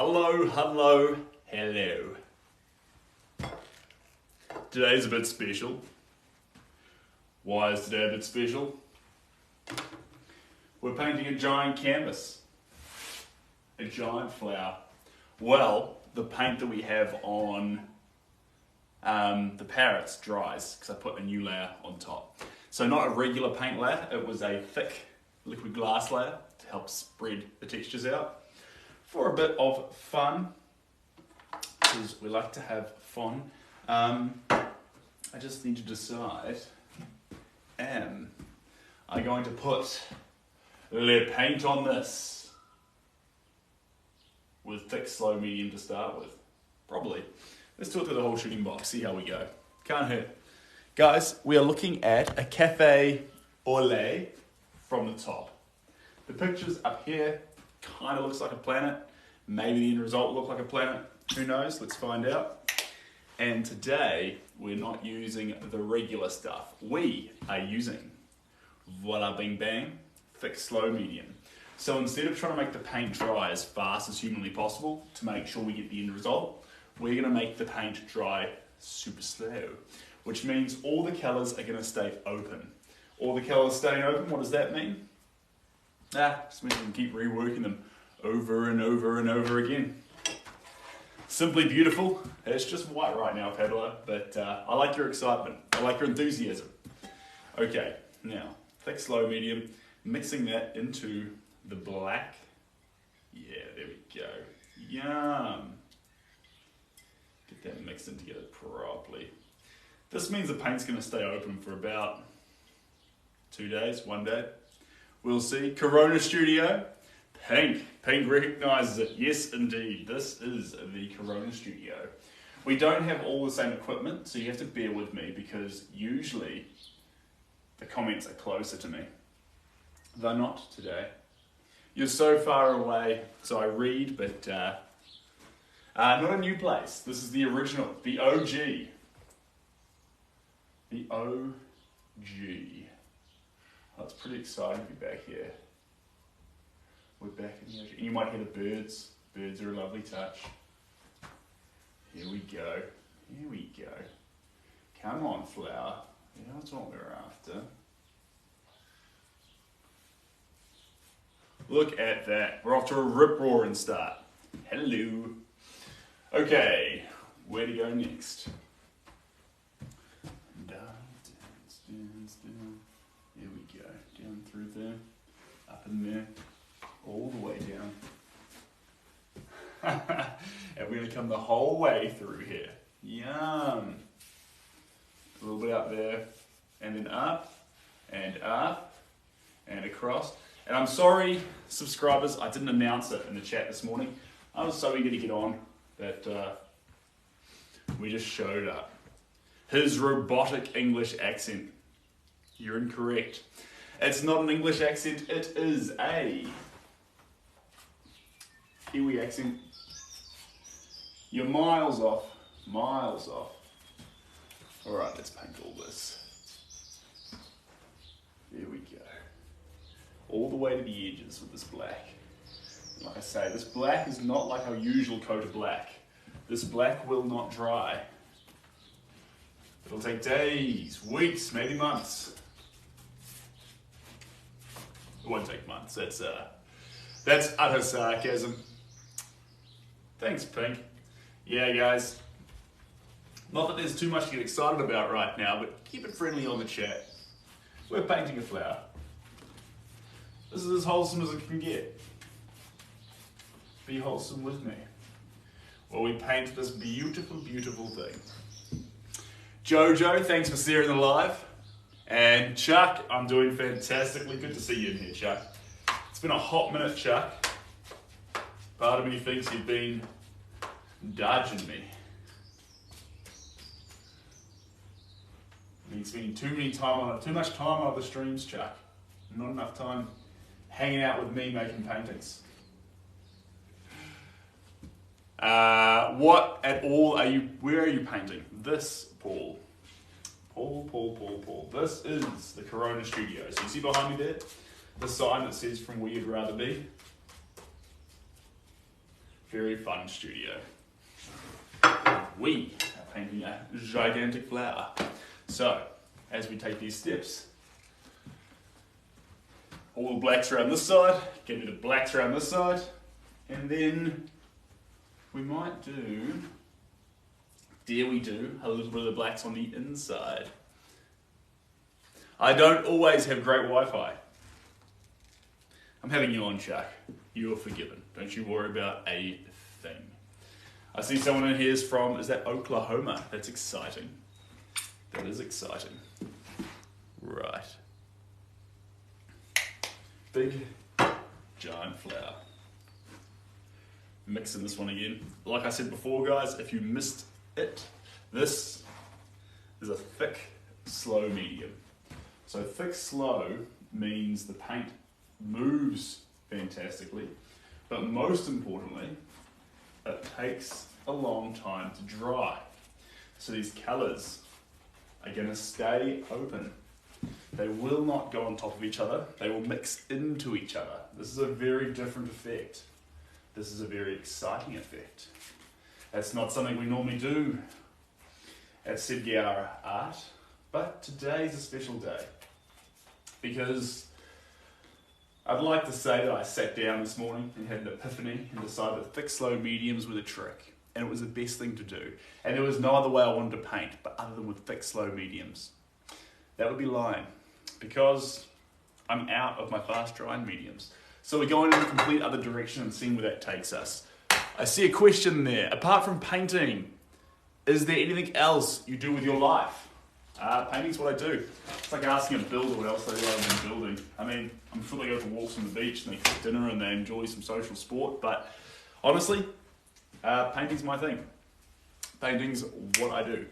Hello, hello, hello. Today's a bit special. Why is today a bit special? We're painting a giant canvas. A giant flower. Well, the paint that we have on the parrots dries because I put a new layer on top. So not a regular paint layer, it was a thick liquid glass layer to help spread the textures out. For a bit of fun, because we like to have fun, I just need to decide, am I going to put le paint on this with thick, slow, medium to start with? Probably. Let's do it through the whole shooting box, see how we go. Can't hurt. Guys, we are looking at a cafe au lait from the top. The pictures up here kind of looks like a planet. Maybe the end result will look like a planet. Who knows? Let's find out. And today, we're not using the regular stuff. We are using voila bing bang, thick, slow, medium. So instead of trying to make the paint dry as fast as humanly possible to make sure we get the end result, we're going to make the paint dry super slow, which means all the colours are going to stay open. All the colours staying open, what does that mean? Just means we can keep reworking them over and over and over again. Simply beautiful. It's just white right now, Pablo, but I like your excitement. I like your enthusiasm. Okay, now, thick, slow, medium, mixing that into the black. Yeah, there we go. Yum. Get that mixed in together properly. This means the paint's going to stay open for about 2 days, 1 day. We'll see. Corona Studio, pink. Pink recognises it. Yes, indeed. This is the Corona Studio. We don't have all the same equipment, so you have to bear with me because usually the comments are closer to me. They're not today. You're so far away, so I read, but not a new place. This is the original, the OG. The OG. Oh, it's pretty exciting to be back here. We're back in the ocean. And you might hear the birds. Birds are a lovely touch. Here we go. Here we go. Come on, flower. Yeah, that's what we're after. Look at that. We're off to a rip-roaring start. Hello. Okay, where to go next? Down. Here we go. Down through there. Up in there. All the way down. And we're going to come the whole way through here. Yum. A little bit up there. And then up. And across. And I'm sorry, subscribers, I didn't announce it in the chat this morning. I was so eager to get on that we just showed up. His robotic English accent. You're incorrect. It's not an English accent, it is a Kiwi accent. You're miles off, miles off. All right, let's paint all this. There we go. All the way to the edges with this black. Like I say, this black is not like our usual coat of black. This black will not dry. It'll take days, weeks, maybe months. It won't take months, that's utter sarcasm. Thanks, Pink. Yeah, guys. Not that there's too much to get excited about right now, but keep it friendly on the chat. We're painting a flower. This is as wholesome as it can get. Be wholesome with me while we paint this beautiful, beautiful thing. Jojo, thanks for sharing the live. And Chuck, I'm doing fantastically. Good to see you in here, Chuck. It's been a hot minute, Chuck. Part of me thinks you've been dodging me. I've been spending too much time on other streams, Chuck. Not enough time hanging out with me making paintings. What at all are you, where are you painting? This, Paul. Paul. This is the Corona Studio. So you see behind me there, the sign that says from where you'd rather be? very fun studio. We are painting a gigantic flower. So, as we take these steps, all the blacks around this side, get the blacks around this side, and then we might do, dare we do, a little bit of the blacks on the inside. I don't always have great Wi-Fi. I'm having you on, Chuck. You're forgiven. Don't you worry about a thing. I see someone in here is from, is that Oklahoma? That's exciting. That is exciting. Right. Big, giant flower. Mixing this one again. Like I said before, guys, if you missed it, this is a thick, slow medium. So thick, slow means the paint moves fantastically, but most importantly, it takes a long time to dry. So these colours are going to stay open. They will not go on top of each other. They will mix into each other. This is a very different effect. This is a very exciting effect. That's not something we normally do at Sidgiara Art, but today's a special day because I'd like to say that I sat down this morning and had an epiphany and decided that thick, slow mediums were the trick, and it was the best thing to do. And there was no other way I wanted to paint but other than with thick, slow mediums. That would be lying, because I'm out of my fast drying mediums. So we're going in a complete other direction and seeing where that takes us. I see a question there. Apart from painting, is there anything else you do with your life? Painting's what I do. It's like asking a builder what else they do other than building. I mean, I'm sure they go for walks on the beach and they cook dinner and they enjoy some social sport, but honestly, painting's my thing. Painting's what I do.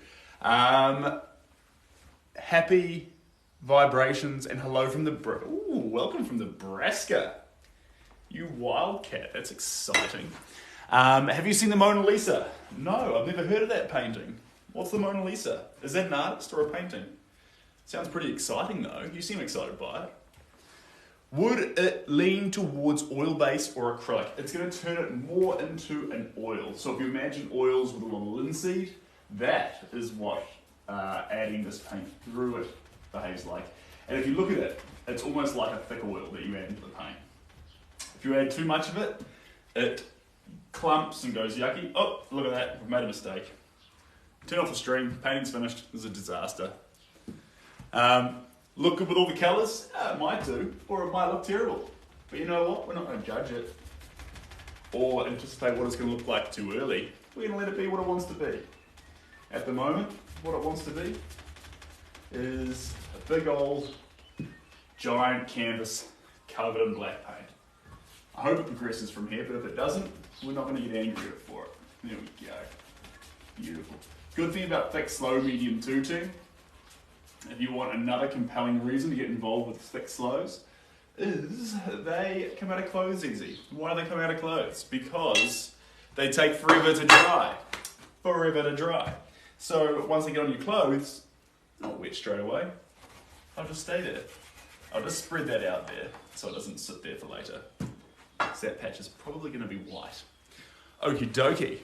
Happy vibrations and hello from welcome from Nebraska. You wildcat, that's exciting. Have you seen the Mona Lisa? No, I've never heard of that painting. What's the Mona Lisa? Is that an artist or a painting? Sounds pretty exciting though. You seem excited by it. Would it lean towards oil-based or acrylic? It's going to turn it more into an oil. So if you imagine oils with a lot of linseed, that is what adding this paint through it behaves like. And if you look at it, it's almost like a thick oil that you add into the paint. If you add too much of it, it clumps and goes yucky. Oh, look at that, we've made a mistake. Turn off the stream, painting's finished, this is a disaster. Look good with all the colours? It might do, or it might look terrible. But you know what, we're not going to judge it or anticipate what it's going to look like too early. We're going to let it be what it wants to be. At the moment, what it wants to be is a big old giant canvas covered in black paint. I hope it progresses from here, but if it doesn't, we're not going to get angry at it for it. There we go. Beautiful. Good thing about thick, slow, medium, two team, if you want another compelling reason to get involved with thick slows, is they come out of clothes easy. Why do they come out of clothes? Because they take forever to dry. Forever to dry. So once they get on your clothes, not wet straight away, I'll just stay there. I'll just spread that out there so it doesn't sit there for later. So that patch is probably going to be white. Okie dokie.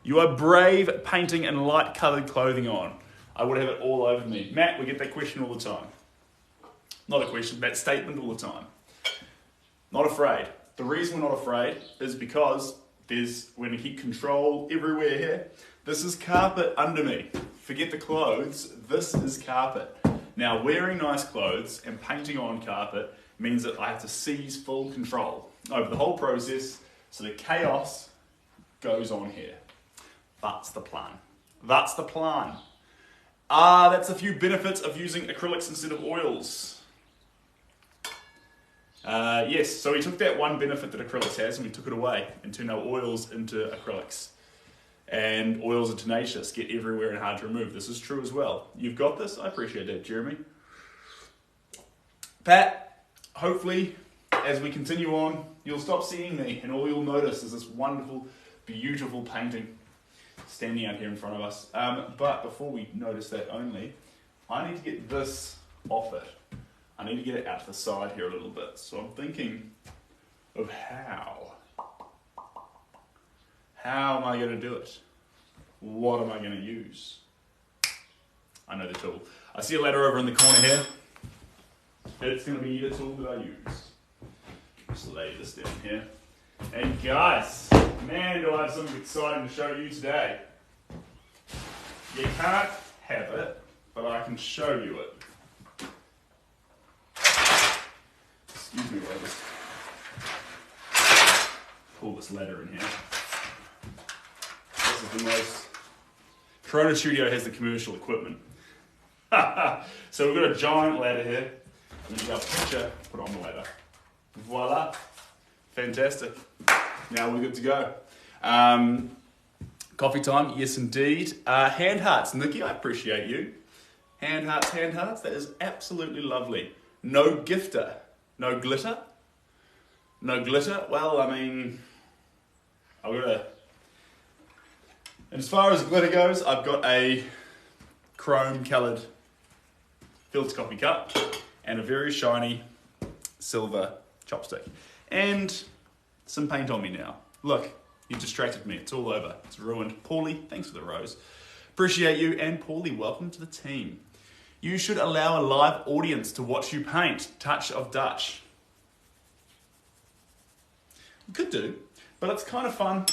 You are brave painting and light coloured clothing on. I would have it all over me. Matt, we get that question all the time. Not a question, that statement all the time. Not afraid. The reason we're not afraid is because we're going to keep control everywhere here. This is carpet under me. Forget the clothes, this is carpet. Now, wearing nice clothes and painting on carpet means that I have to seize full control over the whole process, so the chaos goes on here. That's the plan. That's the plan. That's a few benefits of using acrylics instead of oils. Yes, so we took that one benefit that acrylics has and we took it away and turned our oils into acrylics. And oils are tenacious, get everywhere and hard to remove. This is true as well. You've got this? I appreciate that, Jeremy. Pat, hopefully, as we continue on, you'll stop seeing me and all you'll notice is this wonderful, beautiful painting standing out here in front of us. But before we notice that only, I need to get this off it. I need to get it out to the side here a little bit. So I'm thinking of how How am I going to do it? What am I going to use? I know the tool. I see a ladder over in the corner here. It's going to be the tool that I use. Just lay this down here. And guys, man, do I have something exciting to show you today. You can't have it, but I can show you it. Excuse me, while I just pull this ladder in here. This is the most... Corona Studio has the commercial equipment. So we've got a giant ladder here. And we've got a picture, put on the ladder. Voila. Fantastic. Now we're good to go. Coffee time, yes indeed. Hand hearts, Nikki, I appreciate you. Hand hearts, that is absolutely lovely. No gifter, no glitter. No glitter, well, I mean, I've got a... And as far as glitter goes, I've got a chrome coloured filter coffee cup and a very shiny silver chopstick. And some paint on me now. Look, you distracted me. It's all over. It's ruined. Paulie, thanks for the rose. Appreciate you. And Paulie, welcome to the team. You should allow a live audience to watch you paint. Touch of Dutch. You could do, but it's kind of fun.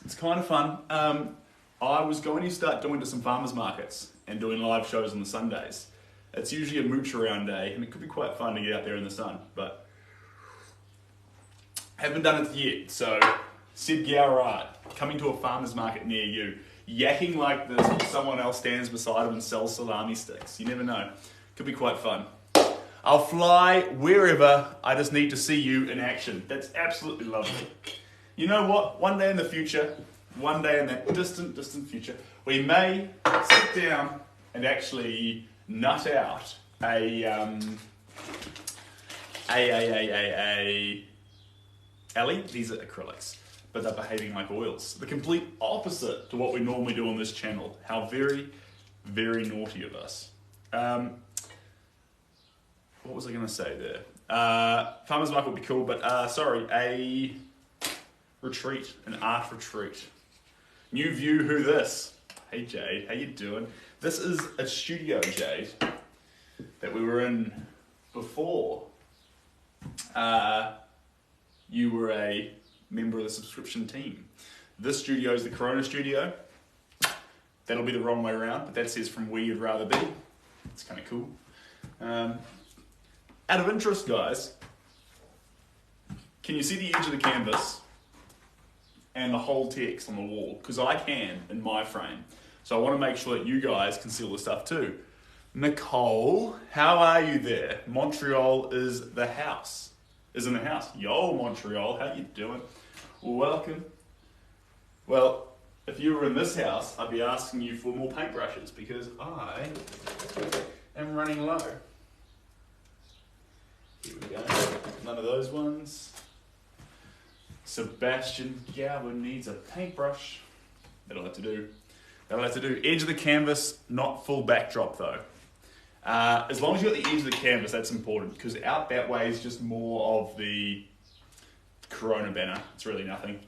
It's kind of fun. I was going to start doing to some farmers markets and doing live shows on the Sundays. It's usually a mooch around day, and it could be quite fun to get out there in the sun, but haven't done it yet. So, Sid Gowrard, coming to a farmers market near you, yakking like this while someone else stands beside him and sells salami sticks. You never know. Could be quite fun. I'll fly wherever. I just need to see you in action. That's absolutely lovely. You know what? One day in the future, one day in that distant, distant future, we may sit down and actually nut out Ellie, these are acrylics, but they're behaving like oils. The complete opposite to what we normally do on this channel. How very, very naughty of us. What was I going to say there? Farmers market would be cool, but sorry, a retreat, an art retreat. New view, who this? Hey Jade, how you doing? This is a studio, Jade, that we were in before you were a member of the subscription team. This studio is the Corona Studio. That'll be the wrong way around, but that says from where you'd rather be. It's kind of cool. Out of interest, guys, can you see the edge of the canvas and the whole text on the wall? Because I can in my frame. So I want to make sure that you guys can see all the stuff too. Nicole, how are you there? Montreal is in the house. Yo, Montreal, how you doing? Welcome. Well, if you were in this house, I'd be asking you for more paintbrushes because I am running low. Here we go. None of those ones. Sebastian Gower needs a paintbrush. That'll have to do. Edge of the canvas, not full backdrop though. As long as you got the edge of the canvas, that's important because out that way is just more of the Corona banner. It's really nothing.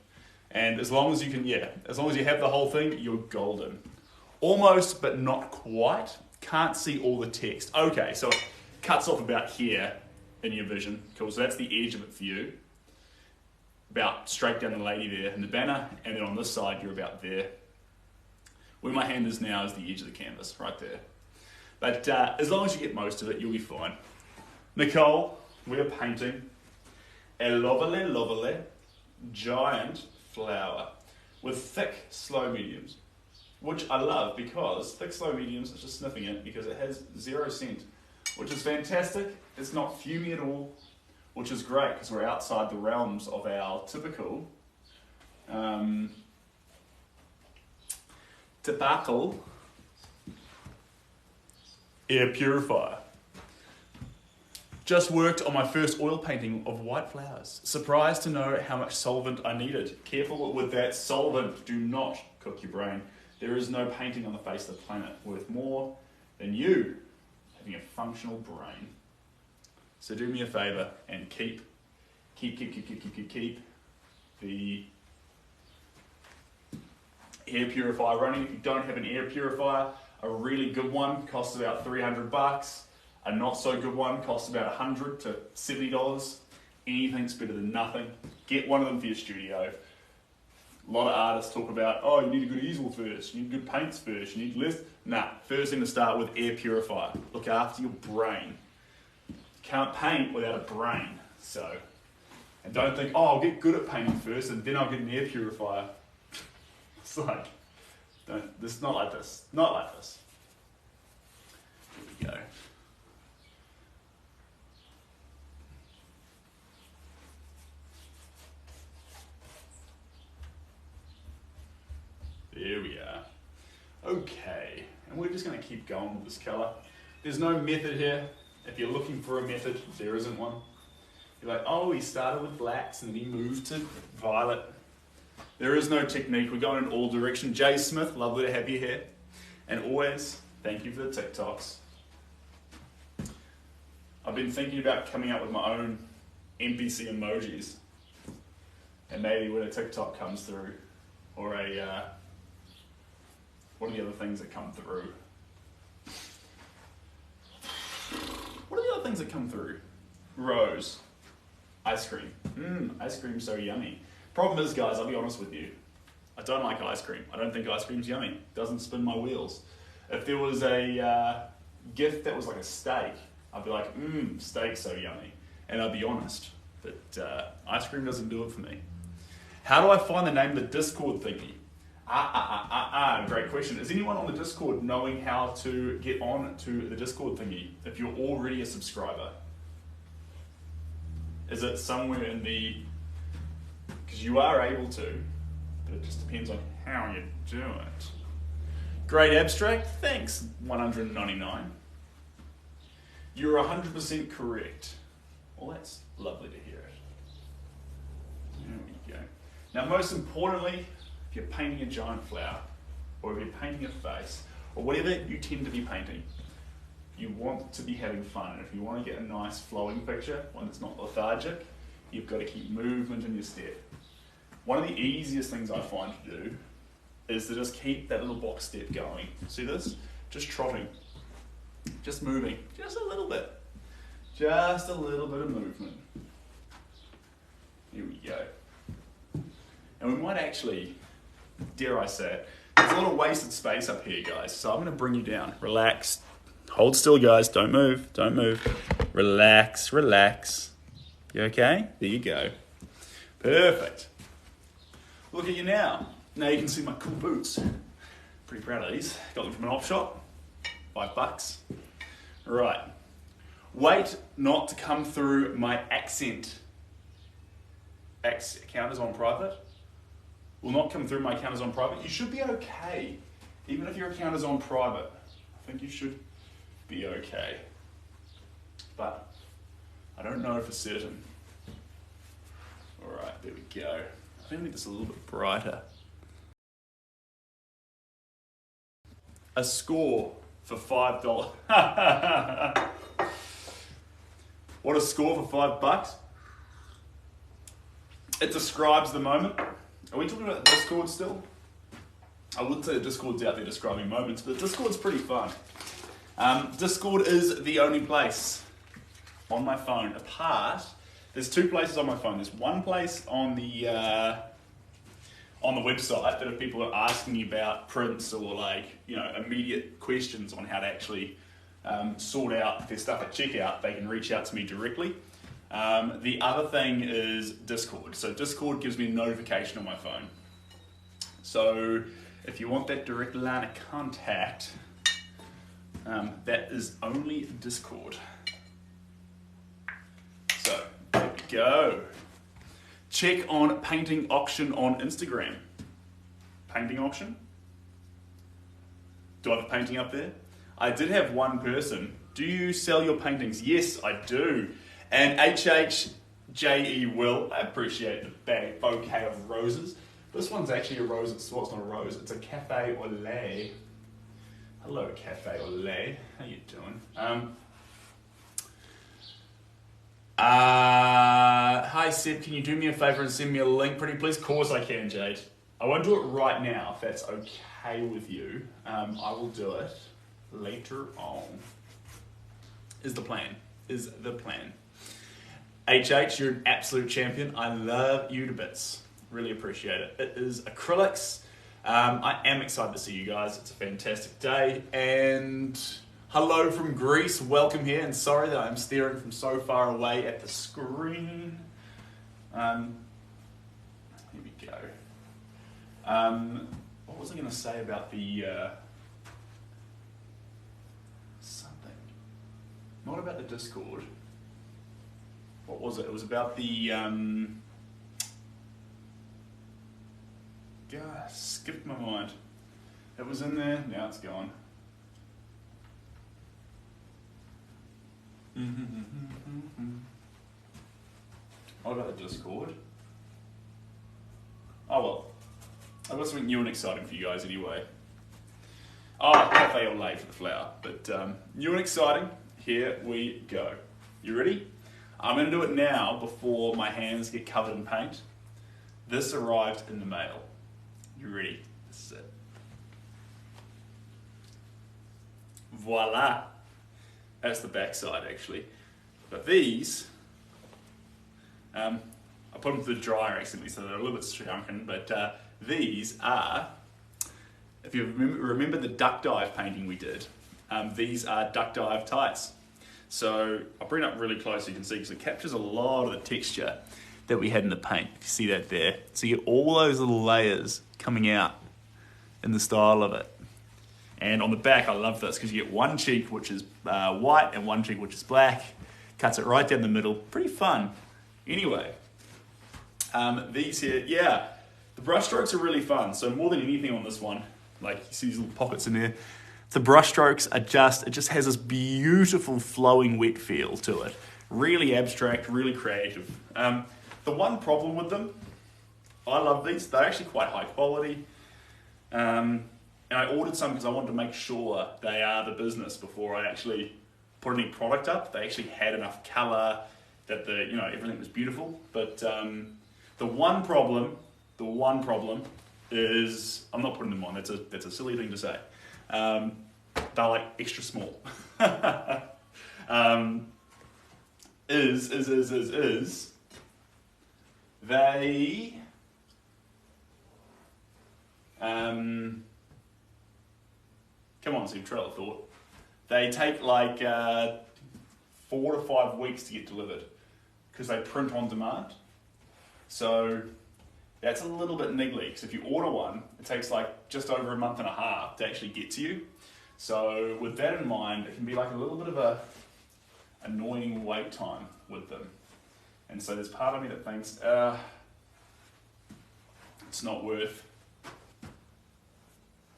And as long as you can, as long as you have the whole thing, you're golden. Almost, but not quite. Can't see all the text. Okay, so it cuts off about here in your vision. Cool, so that's the edge of it for you. About straight down the lady there in the banner, and then on this side, you're about there. Where my hand is now is the edge of the canvas, right there. But as long as you get most of it, you'll be fine. Nicole, we are painting a lovely, lovely, giant flower with thick, slow mediums, which I love because thick, slow mediums, it's just sniffing it because it has 0 scent, which is fantastic. It's not fuming at all, which is great because we're outside the realms of our typical air purifier. Just worked on my first oil painting of white flowers. Surprised to know how much solvent I needed. Careful with that solvent. Do not cook your brain. There is no painting on the face of the planet worth more than you having a functional brain. So do me a favor and keep the air purifier running. If you don't have an air purifier, a really good one costs about $300. A not so good one costs about $100 to $70. Anything's better than nothing. Get one of them for your studio. A lot of artists talk about, oh, you need a good easel first, you need good paints first, you need less. Nah, first thing to start with, air purifier. Look after your brain. Can't paint without a brain, so. And don't think, oh, I'll get good at painting first and then I'll get an air purifier. It's like, it's not like this. Not like this. Here we go. There we are. Okay, and we're just going to keep going with this colour. There's no method here. If you're looking for a method, there isn't one. You're like, oh, he started with blacks and then he moved to violet. There is no technique. We're going in all directions. Jay Smith, lovely to have you here. And always, thank you for the TikToks. I've been thinking about coming up with my own NPC emojis. And maybe when a TikTok comes through, or a, what are the other things that come through? What are the other things that come through? Rose. Ice cream. Ice cream's so yummy. Problem is, guys, I'll be honest with you. I don't like ice cream. I don't think ice cream's yummy. It doesn't spin my wheels. If there was a gift that was like a steak, I'd be like, steak's so yummy. And I'd be honest. But ice cream doesn't do it for me. How do I find the name of the Discord thingy? Great question. Is anyone on the Discord knowing how to get on to the Discord thingy if you're already a subscriber? Is it somewhere in the... Because you are able to, but it just depends on how you do it. Great abstract. Thanks, 199. You're 100% correct. Well, that's lovely to hear it. There we go. Now, most importantly, if you're painting a giant flower, or if you're painting a face, or whatever you tend to be painting, you want to be having fun. And if you want to get a nice flowing picture, one that's not lethargic, you've got to keep movement in your step. One of the easiest things I find to do is to just keep that little box step going. See this? Just trotting. Just moving. Just a little bit. Just a little bit of movement. Here we go. And we might actually, dare I say it, there's a lot of wasted space up here, guys. So I'm going to bring you down. Relax. Hold still, guys. Don't move. Don't move. Relax. Relax. You okay? There you go. Perfect. Look at you now. Now you can see my cool boots. Pretty proud of these. Got them from an op shop. $5. Right. Wait not to come through my accent. Account is on private. Will not come through my account is on private. You should be okay. Even if your account is on private. I think you should be okay. But I don't know for certain. Alright, there we go. I think I need this a little bit brighter. A score for $5. What a score for $5? It describes the moment. Are we talking about the Discord still? I wouldn't say the Discord's out there describing moments, but Discord's pretty fun. Discord is the only place on my phone there's two places on my phone. There's one place on the website that if people are asking me about prints or immediate questions on how to actually sort out their stuff at checkout, they can reach out to me directly. The other thing is Discord. So Discord gives me a notification on my phone. So if you want that direct line of contact, that is only Discord. So there we go. Check on painting auction on Instagram. Painting auction? Do I have a painting up there? I did have one person. Do you sell your paintings? Yes, I do. And HHJE Will, I appreciate the bouquet of roses. This one's actually a rose, it's not a rose, it's a cafe au lait. Hello, cafe au lait, how you doing? Hi Seb, can you do me a favour and send me a link pretty please? Of course I can, Jade. I won't do it right now if that's okay with you. I will do it later on. Is the plan. HH, you're an absolute champion. I love you to bits. Really appreciate it. It is acrylics. I am excited to see you guys. It's a fantastic day. And hello from Greece. Welcome here. And sorry that I'm staring from so far away at the screen. Here we go. What was I going to say about the... something. Not about the Discord. What was it? It was about the... God, skipped my mind. It was in there, now it's gone. What about the Discord? Oh well, I've got something new and exciting for you guys anyway. Oh, cafe au lait for the flower, but new and exciting, here we go. You ready? I'm going to do it now before my hands get covered in paint. This arrived in the mail. You ready? This is it. Voila. That's the back side actually. But these, I put them to the dryer accidentally so they're a little bit shrunken, but these are, if you remember the duck dive painting we did, these are duck dive tights. So I'll bring it up really close so you can see because it captures a lot of the texture that we had in the paint. You see that there? So you get all those little layers coming out in the style of it. And on the back, I love this because you get one cheek which is white and one cheek which is black. Cuts it right down the middle. Pretty fun. Anyway, these here, yeah, the brush strokes are really fun. So more than anything on this one, like you see these little pockets in there, the brush strokes are it just has this beautiful flowing wet feel to it. Really abstract, really creative. The one problem with them, I love these, they're actually quite high quality. And I ordered some because I wanted to make sure they are the business before I actually put any product up. They actually had enough color that everything was beautiful. But the one problem is, I'm not putting them on, that's a silly thing to say. They're like extra small. They come on, Steve, trail of thought. They take like 4 to 5 weeks to get delivered because they print on demand. So that's a little bit niggly because if you order one, it takes like just over a month and a half to actually get to you. So with that in mind, it can be like a little bit of a annoying wait time with them. And so there's part of me that thinks, it's not worth.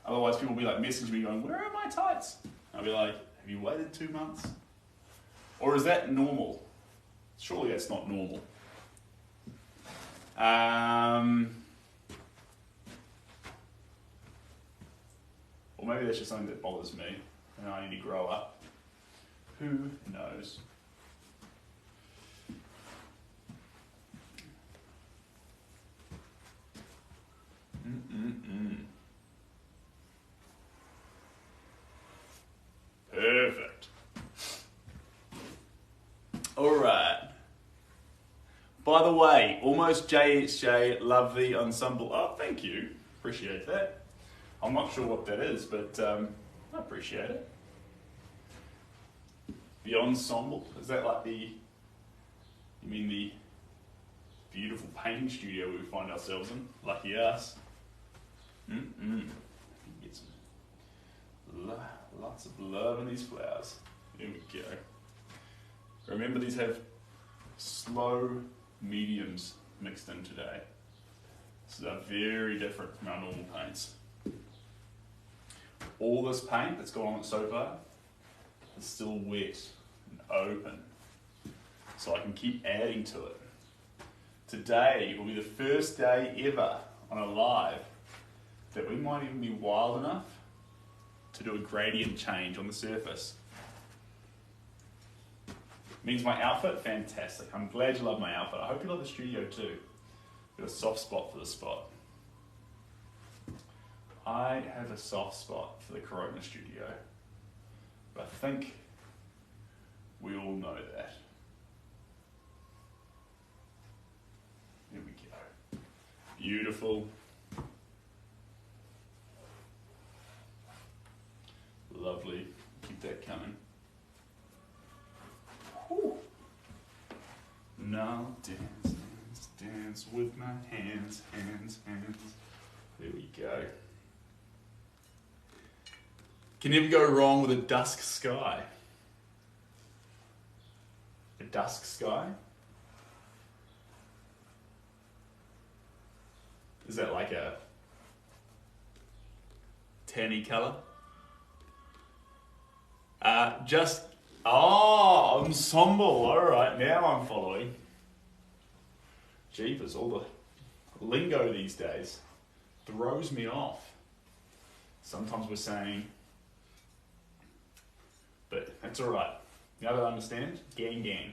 Otherwise people will be like messaging me going, where are my tights? I'll be like, have you waited 2 months? Or is that normal? Surely that's not normal. Or maybe that's just something that bothers me and I need to grow up. Who knows? Perfect. All right. By the way, almost JHJ, love the ensemble. Oh, thank you. Appreciate that. I'm not sure what that is, but I appreciate it. The ensemble, is that like you mean the beautiful painting studio we find ourselves in? Lucky us. Get some lots of love in these flowers. There we go. Remember, these have slow mediums mixed in today. So they're very different from our normal paints. All this paint that's gone on it so far is still wet and open. So I can keep adding to it. Today will be the first day ever on a live that we might even be wild enough to do a gradient change on the surface. Means my outfit, fantastic. I'm glad you love my outfit. I hope you love the studio too. Got a soft spot for the spot. I have a soft spot for the Corona studio. I think we all know that. Here we go. Beautiful. Lovely. Keep that coming. Whew. Now dance, dance, dance with my hands, hands, hands. There we go. Can never go wrong with a dusk sky. A dusk sky? Is that like a tanny colour? Ensemble. Alright, now I'm following. Jeepers, all the lingo these days throws me off. Sometimes we're saying, but that's alright. Now that I understand, gang gang.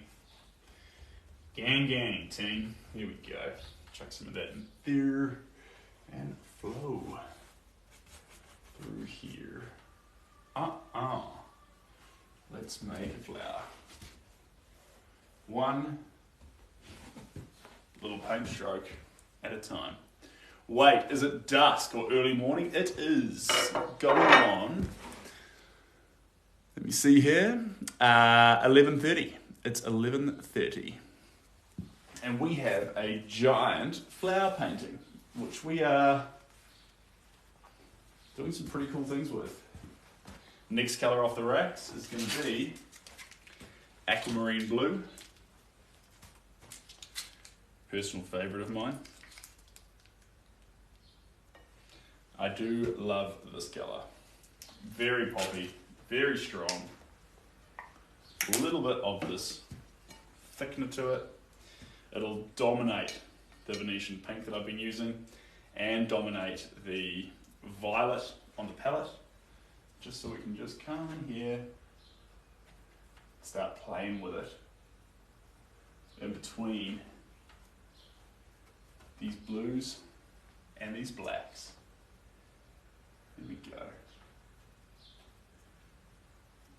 Gang gang, team. Here we go. Chuck some of that in there and flow through here. Let's make a flower. One little paint stroke at a time. Wait, is it dusk or early morning? It is going on. Let me see here. 11:30. It's 11:30. And we have a giant flower painting, which we are doing some pretty cool things with. Next colour off the racks is going to be aquamarine blue. Personal favourite of mine. I do love this colour. Very poppy, very strong. A little bit of this thickener to it. It'll dominate the Venetian pink that I've been using and dominate the violet on the palette. Just so we can just come in here, start playing with it in between these blues and these blacks. There we go.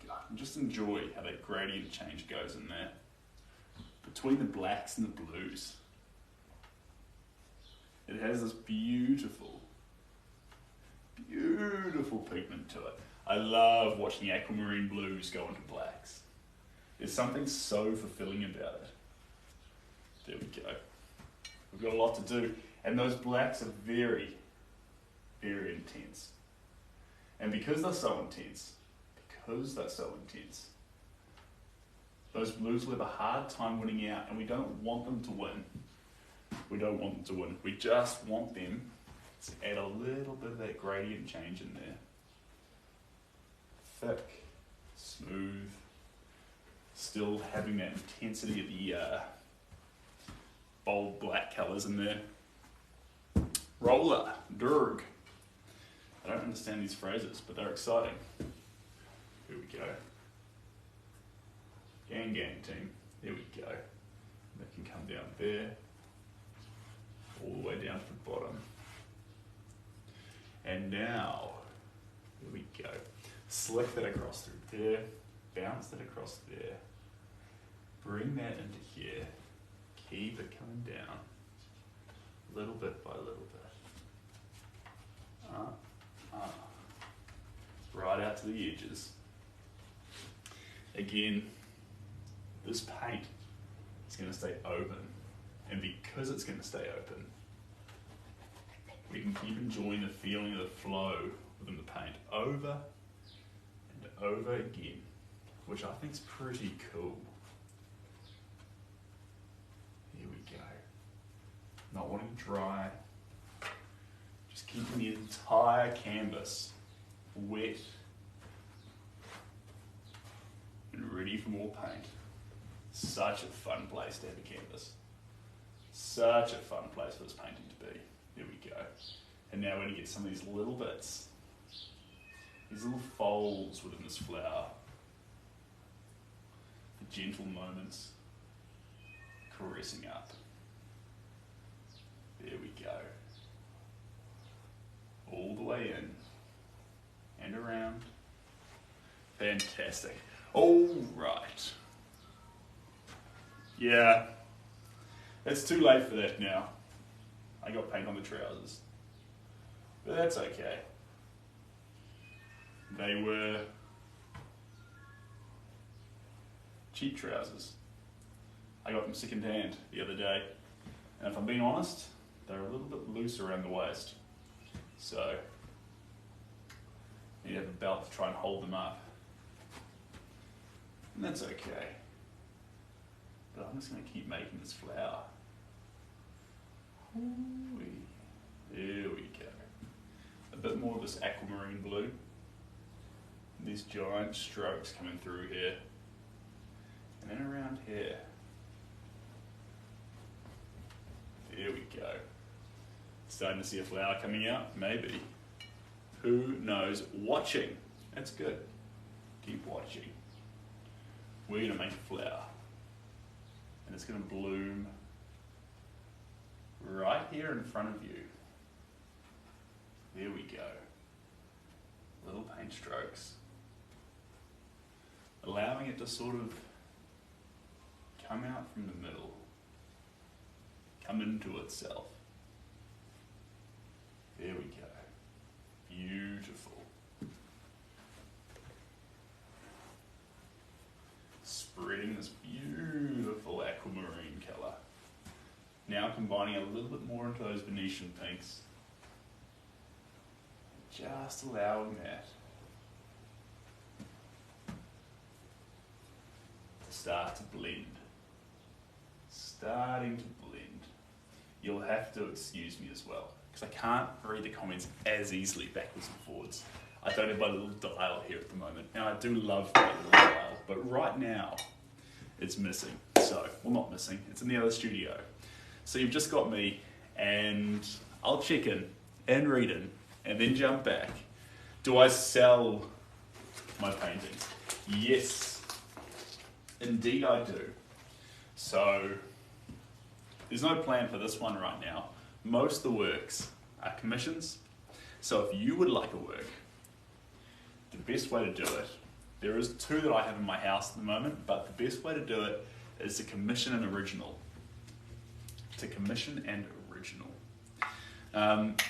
God, and just enjoy how that gradient change goes in there. Between the blacks and the blues. It has this beautiful, beautiful pigment to it. I love watching aquamarine blues go into blacks. There's something so fulfilling about it. There we go. We've got a lot to do. And those blacks are very, very intense. And because they're so intense, those blues will have a hard time winning out, and we don't want them to win. We don't want them to win. We just want them to add a little bit of that gradient change in there. Thick, smooth, still having that intensity of the bold black colours in there. Roller, Durg. I don't understand these phrases, but they're exciting. Here we go. Gang gang team. There we go. That can come down there, all the way down to the bottom. And now, here we go. Slick that across through there, bounce that across there, bring that into here, keep it coming down, little bit by little bit. Right out to the edges. Again, this paint is going to stay open, and because it's going to stay open, we can keep enjoying the feeling of the flow within the paint over and over again, which I think is pretty cool. Here we go. Not wanting to dry, just keeping the entire canvas wet and ready for more paint. Such a fun place to have a canvas. Such a fun place for this painting to be. Here we go. And now we're going to get some of these little bits, these little folds within this flower. The gentle moments caressing up. There we go. All the way in. Fantastic. All right. Yeah, it's too late for that now. I got paint on the trousers, but that's okay. They were cheap trousers. I got them second hand the other day, and if I'm being honest, they're a little bit loose around the waist. So, you have a belt to try and hold them up. And that's okay. But I'm just going to keep making this flower. Ooh-wee. There we go. A bit more of this aquamarine blue. And these giant strokes coming through here. And then around here. There we go. Starting to see a flower coming out? Maybe. Who knows? Watching. That's good. Keep watching. We're going to make a flower. And it's going to bloom right here in front of you. There we go. Little paint strokes. Allowing it to sort of come out from the middle. Come into itself. There we go. Beautiful. Spreading this beautiful aquamarine colour. Now combining a little bit more into those Venetian pinks. Just allowing that to start to blend. Starting to blend. You'll have to excuse me as well, because I can't read the comments as easily backwards and forwards. I don't have my little dial here at the moment. Now I do love my little dial, but right now it's missing. So, well, not missing, it's in the other studio. So you've just got me, and I'll check in and read in and then jump back. Do I sell my paintings? Yes, indeed I do. So there's no plan for this one right now. Most of the works are commissions. So if you would like a work, the best way to do it, there is two that I have in my house at the moment, but the best way to do it is to commission an original. To commission an original. And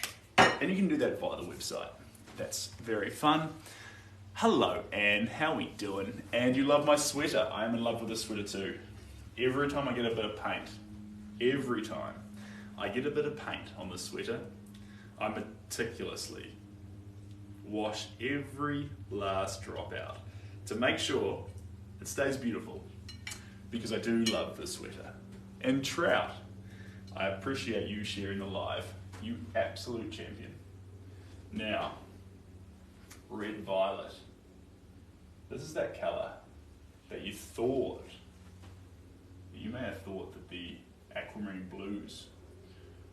you can do that via the website. That's very fun. Hello, Anne, how we doing? And you love my sweater. I am in love with this sweater too. Every time I get a bit of paint, every time I get a bit of paint on the sweater, I meticulously wash every last drop out to make sure it stays beautiful, because I do love this sweater. And Trout, I appreciate you sharing the live. You absolute champion. Now, red violet. This is that colour that you may have thought that the aquamarine blues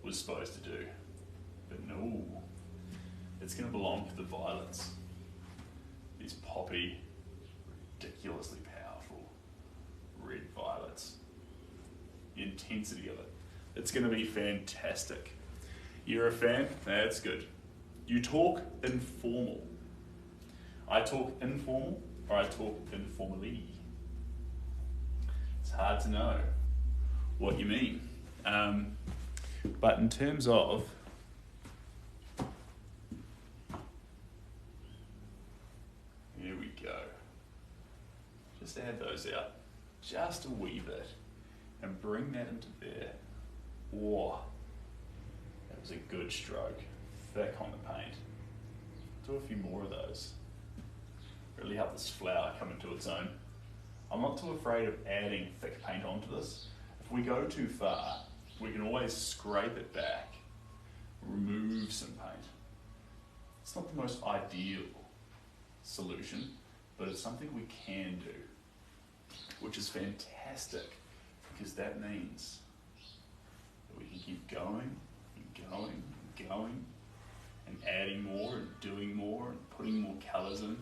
was supposed to do. But no, it's going to belong to the violets. These poppy, ridiculously powerful red violets. The intensity of it. It's going to be fantastic. You're a fan? That's good. You talk informal. I talk informal, or I talk informally. It's hard to know what you mean. But in terms of here we go. Just add those out just a wee bit and bring that into there. Whoa, that was a good stroke. Thick on the paint. Do a few more of those. Really help this flower come into its own. I'm not too afraid of adding thick paint onto this. If we go too far, we can always scrape it back, remove some paint. It's not the most ideal solution, but it's something we can do, which is fantastic, because that means that we can keep going and going and going and adding more and doing more and putting more colours in,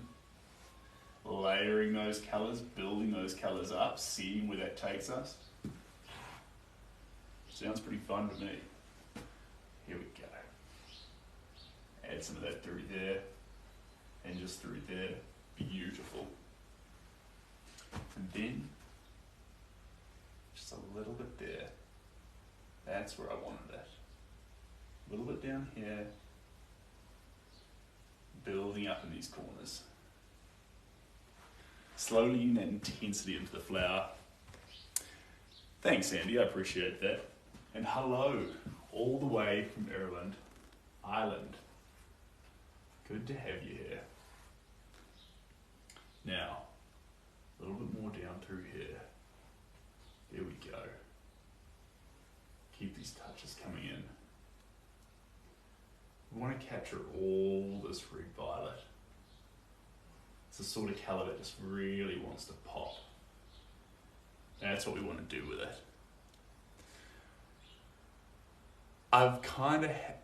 layering those colours, building those colours up, seeing where that takes us. Sounds pretty fun to me. Here we go. Add some of that through there and just through there. Beautiful. And then just a little bit there. That's where I wanted it. A little bit down here. Building up in these corners. Slowly getting that intensity into the flower. Thanks, Andy, I appreciate that. And hello, all the way from Ireland. Good to have you here. Now, a little bit more down through here. There we go. Keep these touches coming in. We want to capture all this red violet. It's the sort of colour that just really wants to pop. That's what we want to do with it.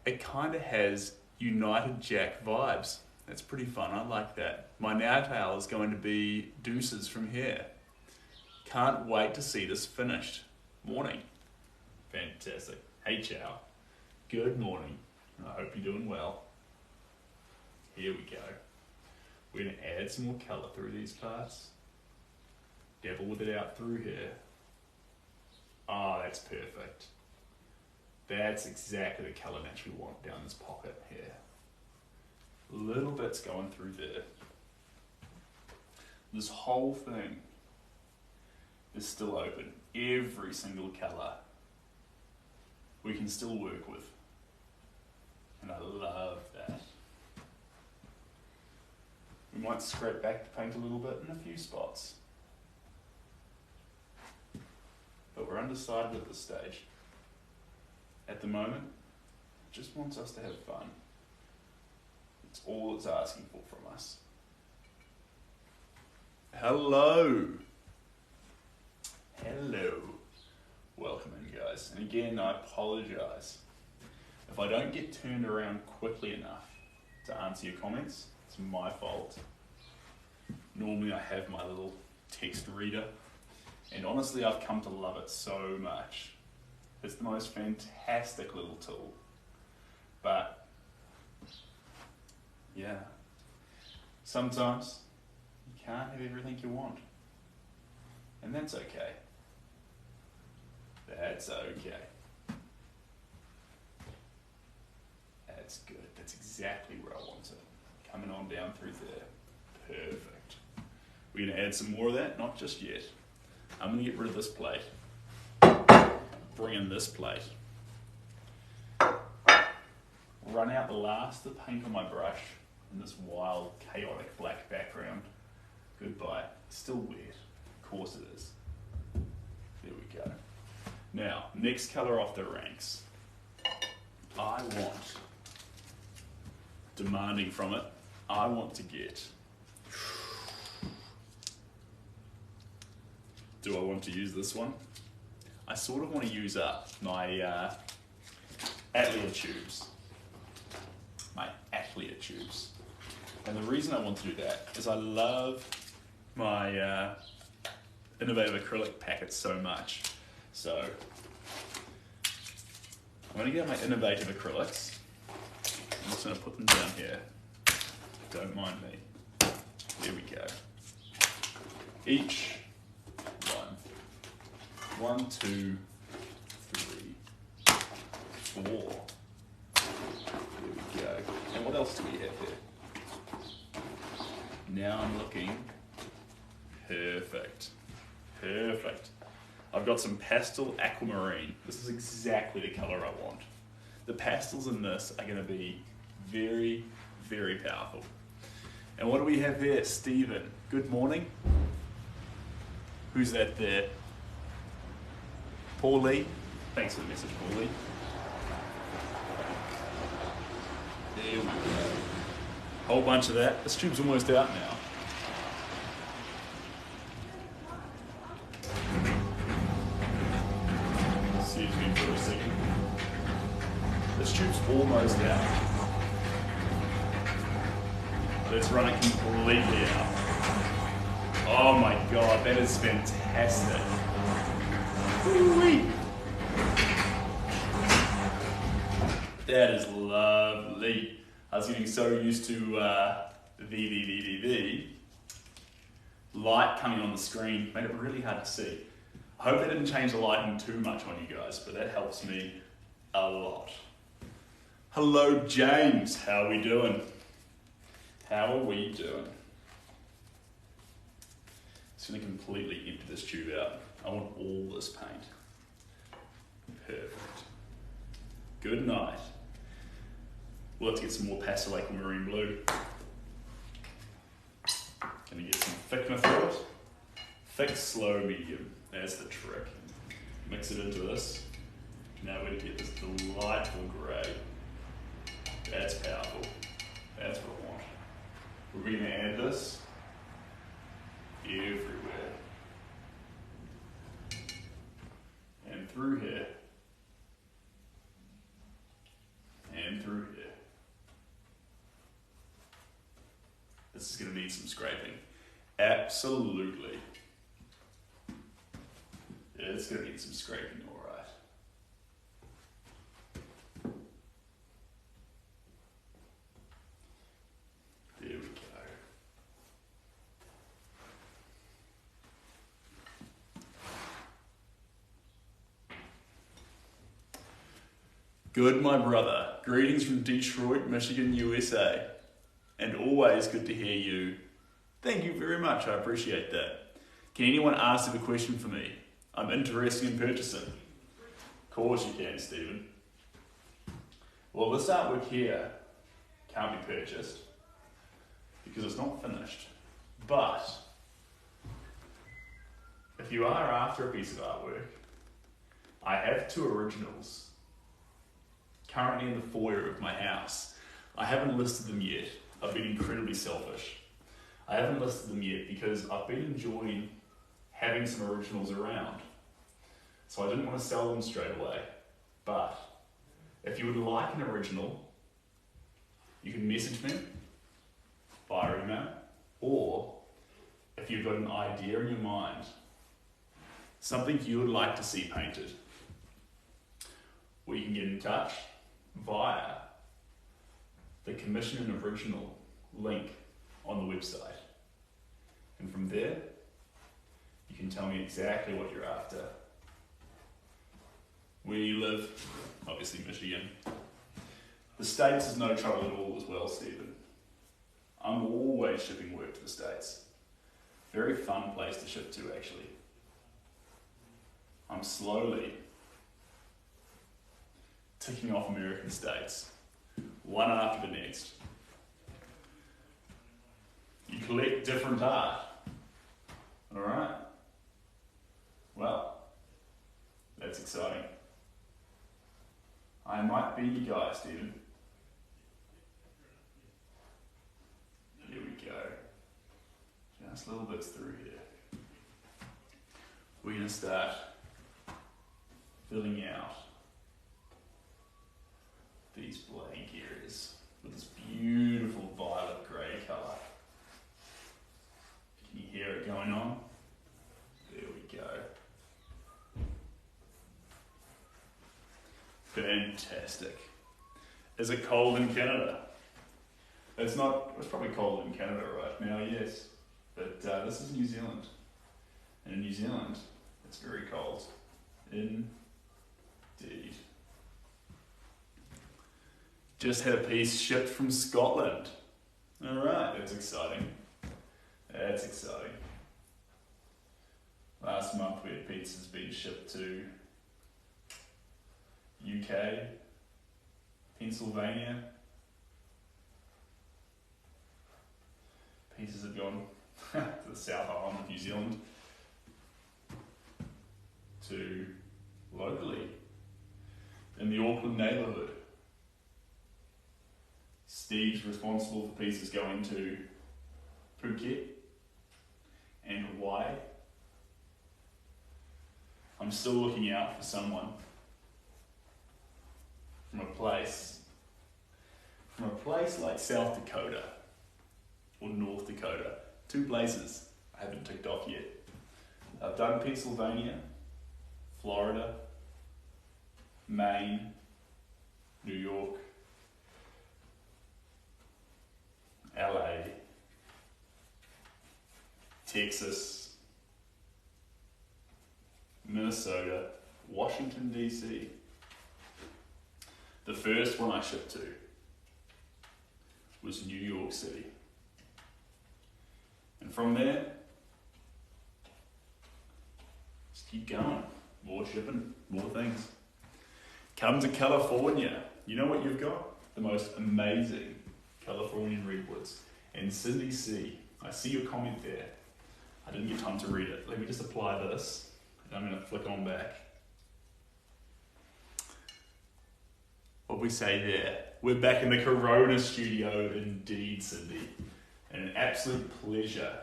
It kind of has United Jack vibes. That's pretty fun, I like that. My nail is going to be deuces from here. Can't wait to see this finished. Morning. Fantastic. Hey, Chow. Good morning. I hope you're doing well. Here we go. We're going to add some more colour through these parts. Dabble with it out through here. Oh, that's perfect. That's exactly the colour match we want down this pocket here. Little bits going through there. This whole thing is still open. Every single colour we can still work with. And I love that. We might scrape back the paint a little bit in a few spots. But we're undecided at this stage. At the moment, it just wants us to have fun. It's all it's asking for from us. Hello. Hello. Welcome in, guys. And again, I apologise if I don't get turned around quickly enough to answer your comments. It's my fault. Normally I have my little text reader, and honestly I've come to love it so much. It's the most fantastic little tool. But yeah, sometimes you can't have everything you want. And that's okay. That's okay. That's good. That's exactly where I want it. Coming on down through there. Perfect. We're going to add some more of that, not just yet. I'm going to get rid of this plate. Bring in this plate. Run out the last of the paint on my brush in this wild, chaotic black background. Goodbye. Still wet. Of course it is. There we go. Now, next colour off the ranks. I want, demanding from it, I want to get, do I want to use this one? I sort of want to use up my Atelier tubes. And the reason I want to do that is I love my innovative acrylic packets so much. So I'm going to get my innovative acrylics. I'm just going to put them down here. Don't mind me. There we go. Each one, 1, 2, 3, 4. There we go. And what else do we have here? Now I'm looking. Perfect. Perfect. I've got some pastel aquamarine. This is exactly the colour I want. The pastels in this are going to be very, very powerful. And what do we have here? Stephen, good morning. Who's that there? Paulie. Thanks for the message, Paulie. There we go. Whole bunch of that. This tube's almost out now. Excuse me for a second. This tube's almost out. Let's run it completely out. Oh my god, that is fantastic. Woo-wee. That is lovely. I was getting so used to the light coming on the screen made it really hard to see. I hope that didn't change the lighting too much on you guys, but that helps me a lot. Hello James, how are we doing? How are we doing? Just gonna completely empty this tube out. I want all this paint. Perfect. Good night. We'll have to get some more pastel aquamarine blue. Gonna get some thickener through it. Thick, slow, medium. That's the trick. Mix it into this. Now we're gonna get this delightful grey. That's powerful. That's what I want. We're gonna add this everywhere. And through here. And through here. This is going to need some scraping. Absolutely. It's going to need some scraping, alright. There we go. Good, my brother. Greetings from Detroit, Michigan, USA. And always good to hear you. Thank you very much, I appreciate that. Can anyone ask a question for me? I'm interested in purchasing. Of course you can, Stephen. Well, this artwork here can't be purchased because it's not finished. But if you are after a piece of artwork, I have 2 originals currently in the foyer of my house. I haven't listed them yet. I've been incredibly selfish. I haven't listed them yet because I've been enjoying having some originals around. So I didn't want to sell them straight away. But if you would like an original, you can message me via email, or if you've got an idea in your mind, something you would like to see painted, we can get in touch via the commission an original link on the website. And from there, you can tell me exactly what you're after. Where you live, obviously Michigan. The States is no trouble at all as well, Stephen. I'm always shipping work to the States. Very fun place to ship to, actually. I'm slowly ticking off American states, one after the next. You collect different art. Alright? Well, that's exciting. I might be your guy, Stephen. Here we go. Just little bits through here. We're going to start filling out these blank areas with this beautiful violet grey colour. Can you hear it going on? There we go. Fantastic. Is it cold in Canada? It's probably cold in Canada right now, yes. But this is New Zealand. And in New Zealand, it's very cold. Indeed. Just had a piece shipped from Scotland. Alright, that's exciting. That's exciting. Last month we had pizzas being shipped to UK, Pennsylvania. Pieces have gone to the South Island of New Zealand, to locally in the Auckland neighbourhood. Steve's responsible for pieces going to Phuket and Hawaii. I'm still looking out for someone from a place like South Dakota or North Dakota. 2 places I haven't ticked off yet. I've done Pennsylvania, Florida, Maine, New York, LA, Texas, Minnesota, Washington DC. The first one I shipped to was New York City. And from there, just keep going. More shipping, more things. Come to California. You know what you've got? The most amazing Californian redwoods. And Cindy C, I see your comment there. I didn't get time to read it. Let me just apply this, and I'm going to flick on back. What we say there? We're back in the Corona studio indeed, Cindy. And an absolute pleasure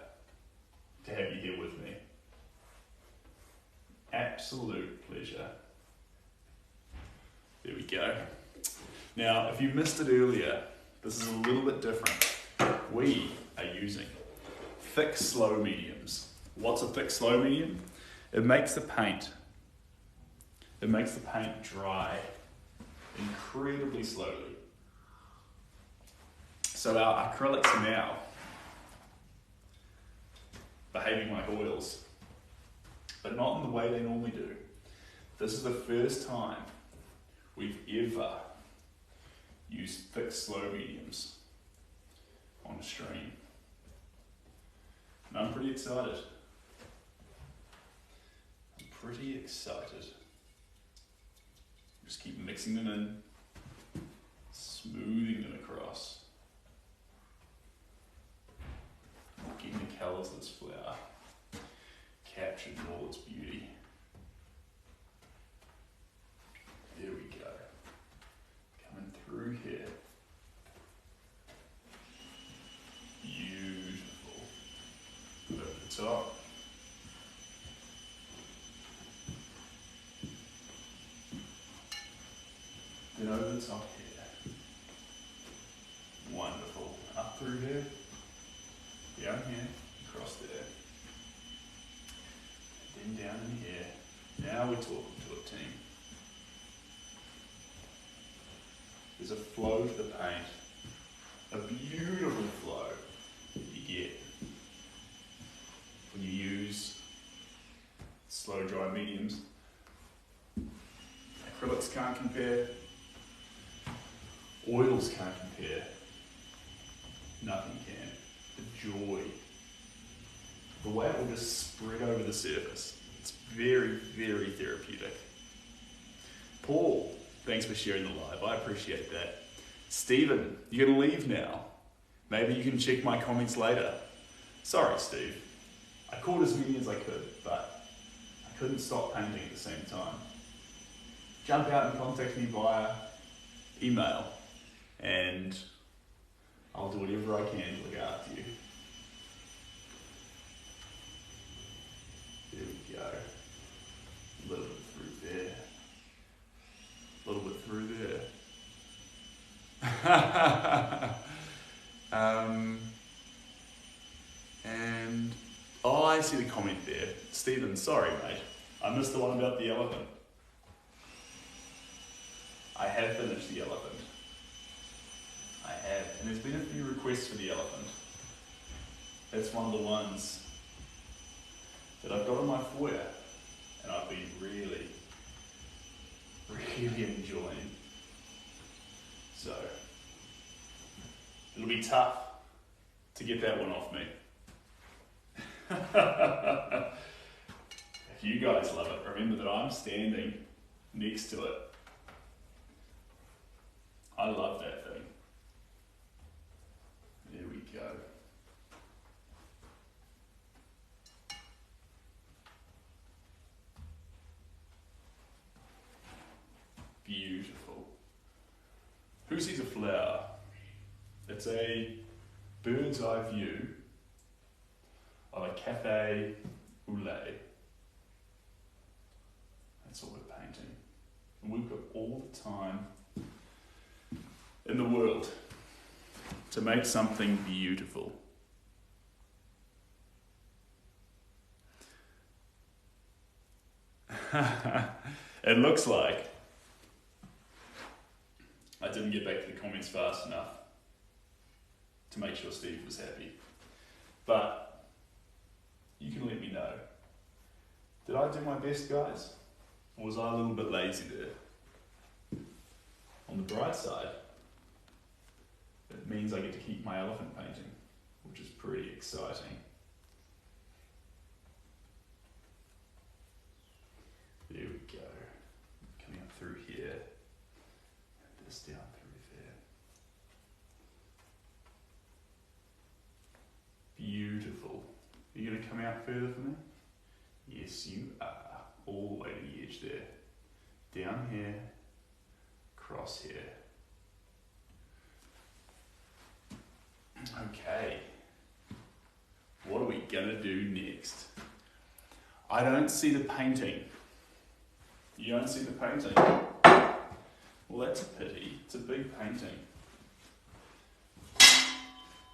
to have you here with me. Absolute pleasure. There we go. Now, if you missed it earlier, this is a little bit different. We are using thick, slow mediums. What's a thick, slow medium? It makes the paint dry incredibly slowly. So our acrylics are now behaving like oils, but not in the way they normally do. This is the first time we've ever used thick, slow mediums on a stream. And I'm pretty excited. Just keep mixing them in, smoothing them across. Getting the colours of this flower captured in all its beauty. There we go. Coming through here. Beautiful. Over the top. Then over the top here. Wonderful. Up through here. Down here. Across there. And then down in here. Now we're talking to a team. There's a flow to the paint. A beautiful flow that you get when you use slow dry mediums. Acrylics can't compare. Oils can't compare. Nothing can. The joy. The way it will just spread over the surface. It's very, very therapeutic. Paul, thanks for sharing the live. I appreciate that. Stephen, you're going to leave now. Maybe you can check my comments later. Sorry, Steve. I caught as many as I could, but I couldn't stop painting at the same time. Jump out and contact me via email, and I'll do whatever I can to look after you. There we go. A little bit through there. A little bit through there. And oh, I see the comment there. Stephen, sorry mate, I missed the one about the elephant. I have finished the elephant. I have, and there's been a few requests for the elephant. That's one of the ones that I've got on my foyer, and I've been really enjoying. So, it'll be tough to get that one off me. If you guys love it, remember that I'm standing next to it. I love that thing. There we go. Beautiful. Who sees a flower? It's a bird's eye view of a cafe au lait. That's what we're painting. And we've got all the time in the world to make something beautiful. It looks like I didn't get back to the comments fast enough to make sure Steve was happy. But You can let me know. Did I do my best, guys? Or was I a little bit lazy there? On the bright side, it means I get to keep my elephant painting, which is pretty exciting. There we go. Coming up through here, and this down through there. Beautiful. Are you going to come out further for me? Yes, you are. All the way to the edge there. Down here, across here. Okay. What are we going to do next? I don't see the painting. You don't see the painting? Well, that's a pity. It's a big painting.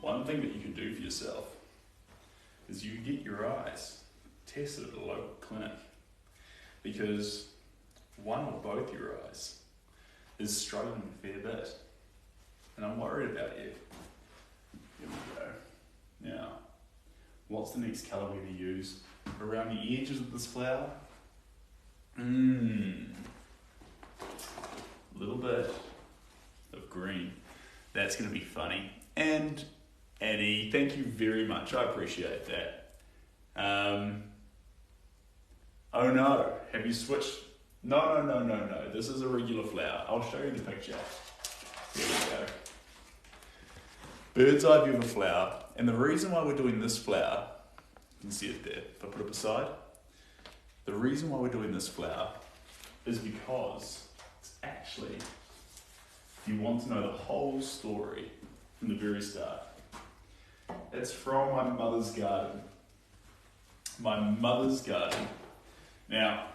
One thing that you can do for yourself is you can get your eyes tested at a local clinic, because one or both your eyes is struggling a fair bit, and I'm worried about you. Here we go. Now, what's the next colour we're going to use? Around the edges of this flower? Little bit of green. That's going to be funny. And Annie, thank you very much. I appreciate that. Oh no, have you switched? No. This is a regular flower. I'll show you the picture. There we go. Bird's eye view of a flower. And the reason why we're doing this flower, you can see it there, if I put it beside. The reason why we're doing this flower is because it's actually, if you want to know the whole story from the very start, it's from my mother's garden. My mother's garden. Now,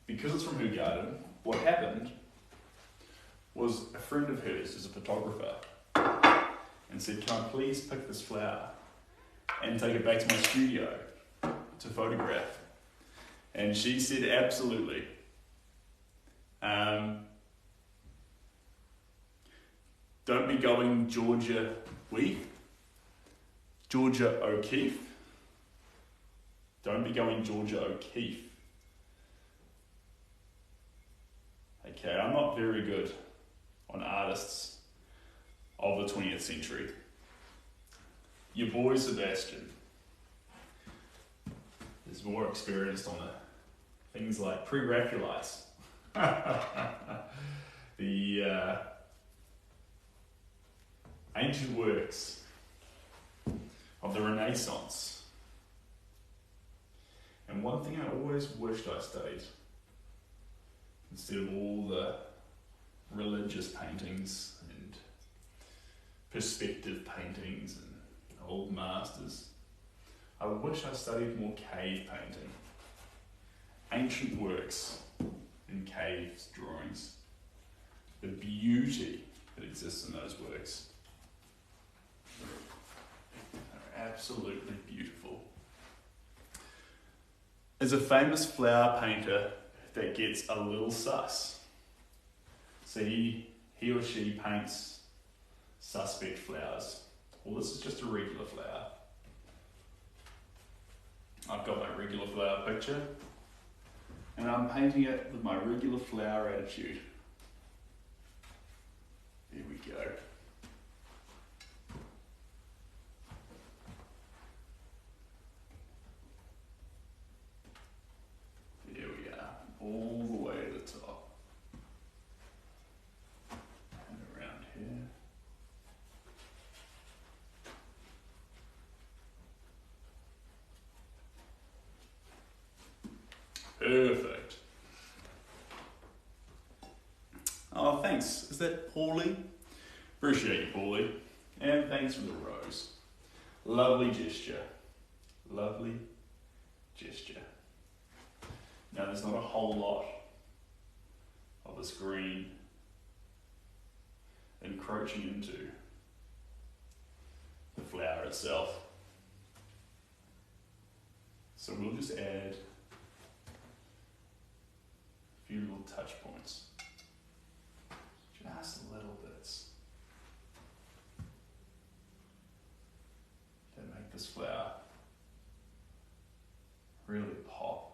because it's from her garden, what happened was a friend of hers is a photographer and said, can I please pick this flower and take it back to my studio to photograph? And she said, absolutely. Don't be going Georgia O'Keeffe. Don't be going Georgia O'Keeffe. Okay, I'm not very good on artists of the 20th century. Your boy Sebastian is more experienced on the things like pre-Raphaelites. The ancient works of the Renaissance. And one thing I always wished I studied, instead of all the religious paintings and perspective paintings and old masters, I wish I studied more cave painting. Ancient works in caves drawings. The beauty that exists in those works are absolutely beautiful. There's a famous flower painter that gets a little sus. So he or she paints suspect flowers. Well, this is just a regular flower. I've got my regular flower picture, and I'm painting it with my regular flower attitude. There we go. There we are, all the way to the top. And around here. Perfect. Oh, thanks. Is that Paulie? Appreciate you, Paulie. And thanks for the rose. Lovely gesture. Lovely gesture. Now, there's not a whole lot of this green encroaching into the flower itself. So we'll just add a few little touch points. Just little bits. That make this flower really pop.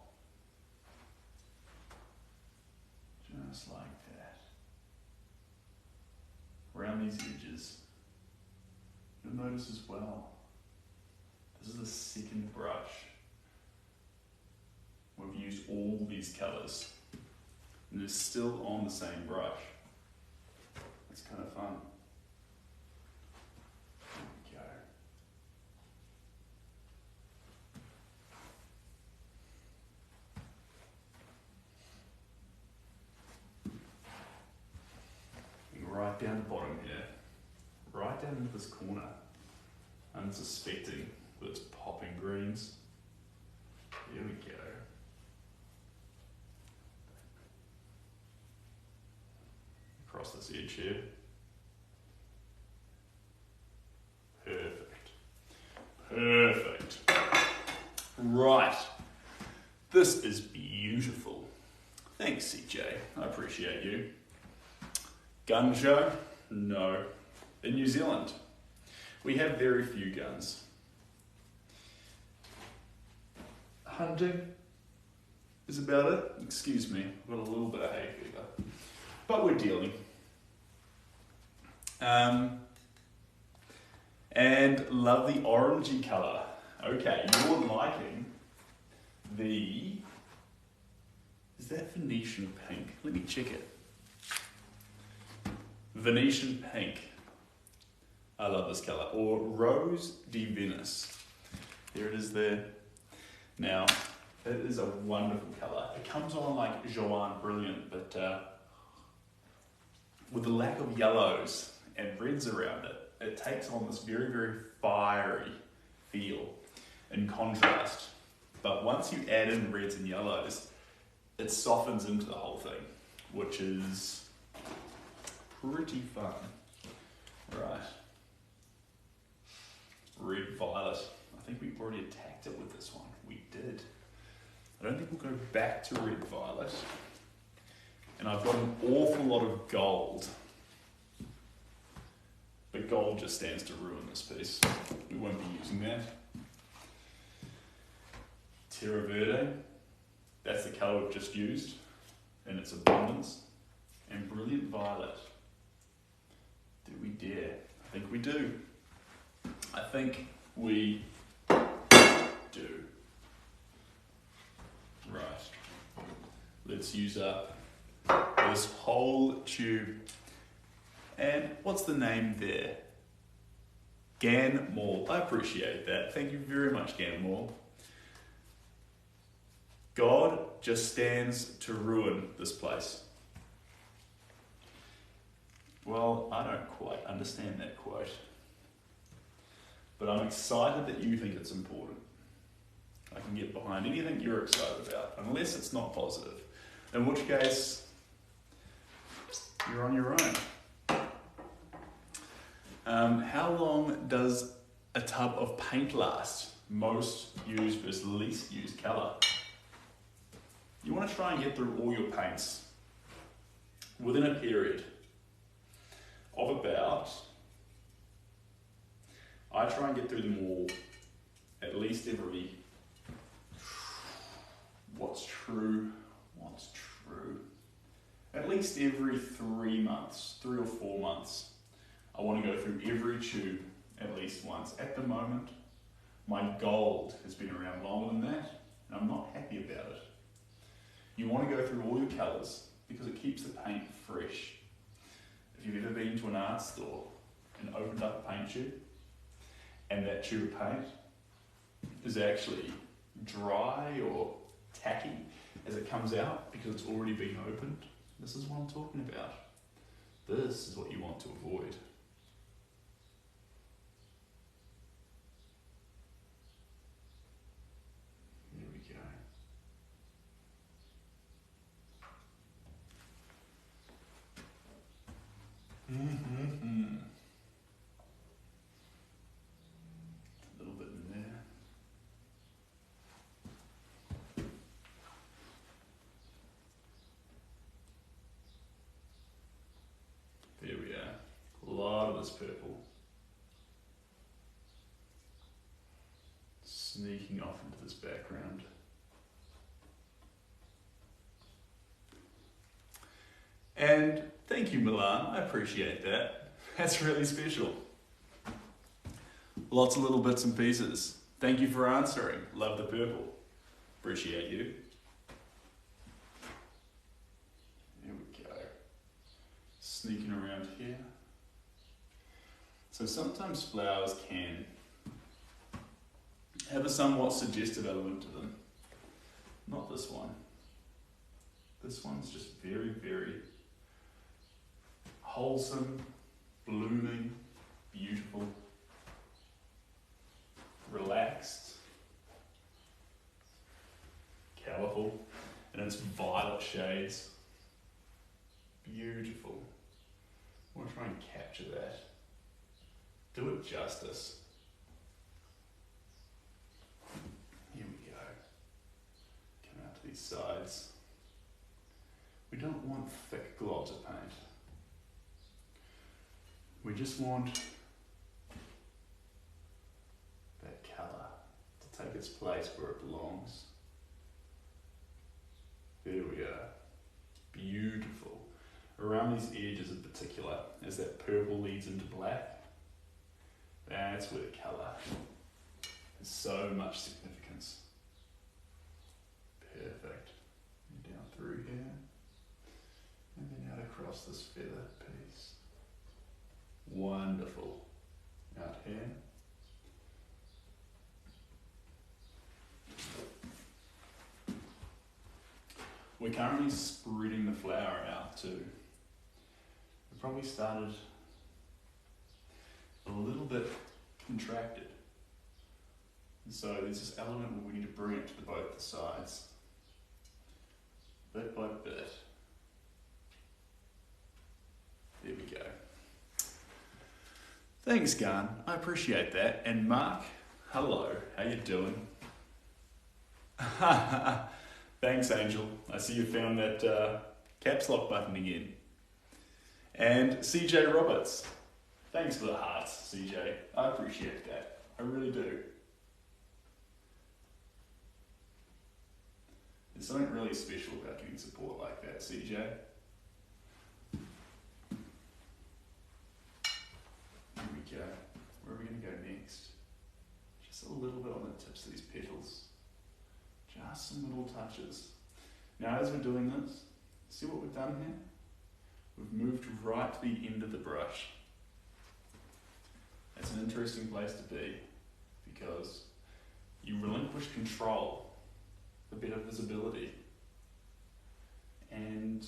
Just like that. Around these edges. You'll notice as well, this is the second brush. We've used all these colours. And it's still on the same brush. It's kind of fun. There we go. Right down the bottom here. Right down into this corner. Unsuspecting that it's popping greens. There we go. Across this edge here. Perfect. Perfect. Right. This is beautiful. Thanks, CJ. I appreciate you. Gun show? No. In New Zealand, we have very few guns. Hunting is about it. Excuse me, I've got a little bit of hay fever. But we're dealing. And love the orangey colour. Okay, you're liking the... Is that Venetian pink? Let me check it. Venetian pink. I love this colour. Or Rose de Venice. There it is there. Now, it is a wonderful colour. It comes on like Joanne Brilliant, but with the lack of yellows and reds around it, it takes on this very, very fiery feel in contrast. But once you add in reds and yellows, it softens into the whole thing, which is pretty fun. Right. Red violet. I think we already attacked it with this one. We did. I don't think we'll go back to red violet. And I've got an awful lot of gold. But gold just stands to ruin this piece. We won't be using that. Terra Verde. That's the colour we've just used in its abundance. And brilliant violet. Do we dare? I think we do. I think we do. Right. Let's use up this whole tube. And what's the name there? Gan Mall. I appreciate that. Thank you very much, Gan Mall. God just stands to ruin this place. Well, I don't quite understand that quote. But I'm excited that you think it's important. I can get behind anything you're excited about, unless it's not positive. In which case, you're on your own. How long does a tub of paint last? Most used versus least used colour. You want to try and get through all your paints within a period of about, I try and get through them all at least every, what's true, at least every 3 months, 3 or 4 months. I want to go through every tube at least once. At the moment, my gold has been around longer than that, and I'm not happy about it. You want to go through all your colours because it keeps the paint fresh. If you've ever been to an art store and opened up a paint tube, and that tube of paint is actually dry or tacky as it comes out because it's already been opened, this is what I'm talking about. This is what you want to avoid. There we go. A little bit in there. There we are. A lot of this purple. Sneaking off into this background. And thank you, Milan. I appreciate that. That's really special. Lots of little bits and pieces. Thank you for answering. Love the purple. Appreciate you. There we go. Sneaking around here. So sometimes flowers can have a somewhat suggestive element to them. Not this one. This one's just very, very wholesome, blooming, beautiful, relaxed, colourful, and it's violet shades. Beautiful. I want to try and capture that. Do it justice. Here we go. Come out to these sides. We don't want thick globs of paint. We just want that colour to take its place where it belongs. There we are. Beautiful. Around these edges in particular, as that purple leads into black, that's where the colour has so much significance. Perfect. And down through here, and then out across this feather piece. Wonderful. Out here. We're currently spreading the flower out too. We probably started a little bit contracted. And so there's this element where we need to bring it to both the sides. Bit by bit. There we go. Thanks, Garn. I appreciate that. And Mark, hello. How you doing? Thanks, Angel. I see you found that caps lock button again. And CJ Roberts. Thanks for the hearts, CJ. I appreciate that. I really do. There's something really special about getting support like that, CJ. Here we go. Where are we going to go next? Just a little bit on the tips of these petals. Just some little touches. Now as we're doing this, see what we've done here? We've moved right to the end of the brush. It's an interesting place to be because you relinquish control for better visibility. And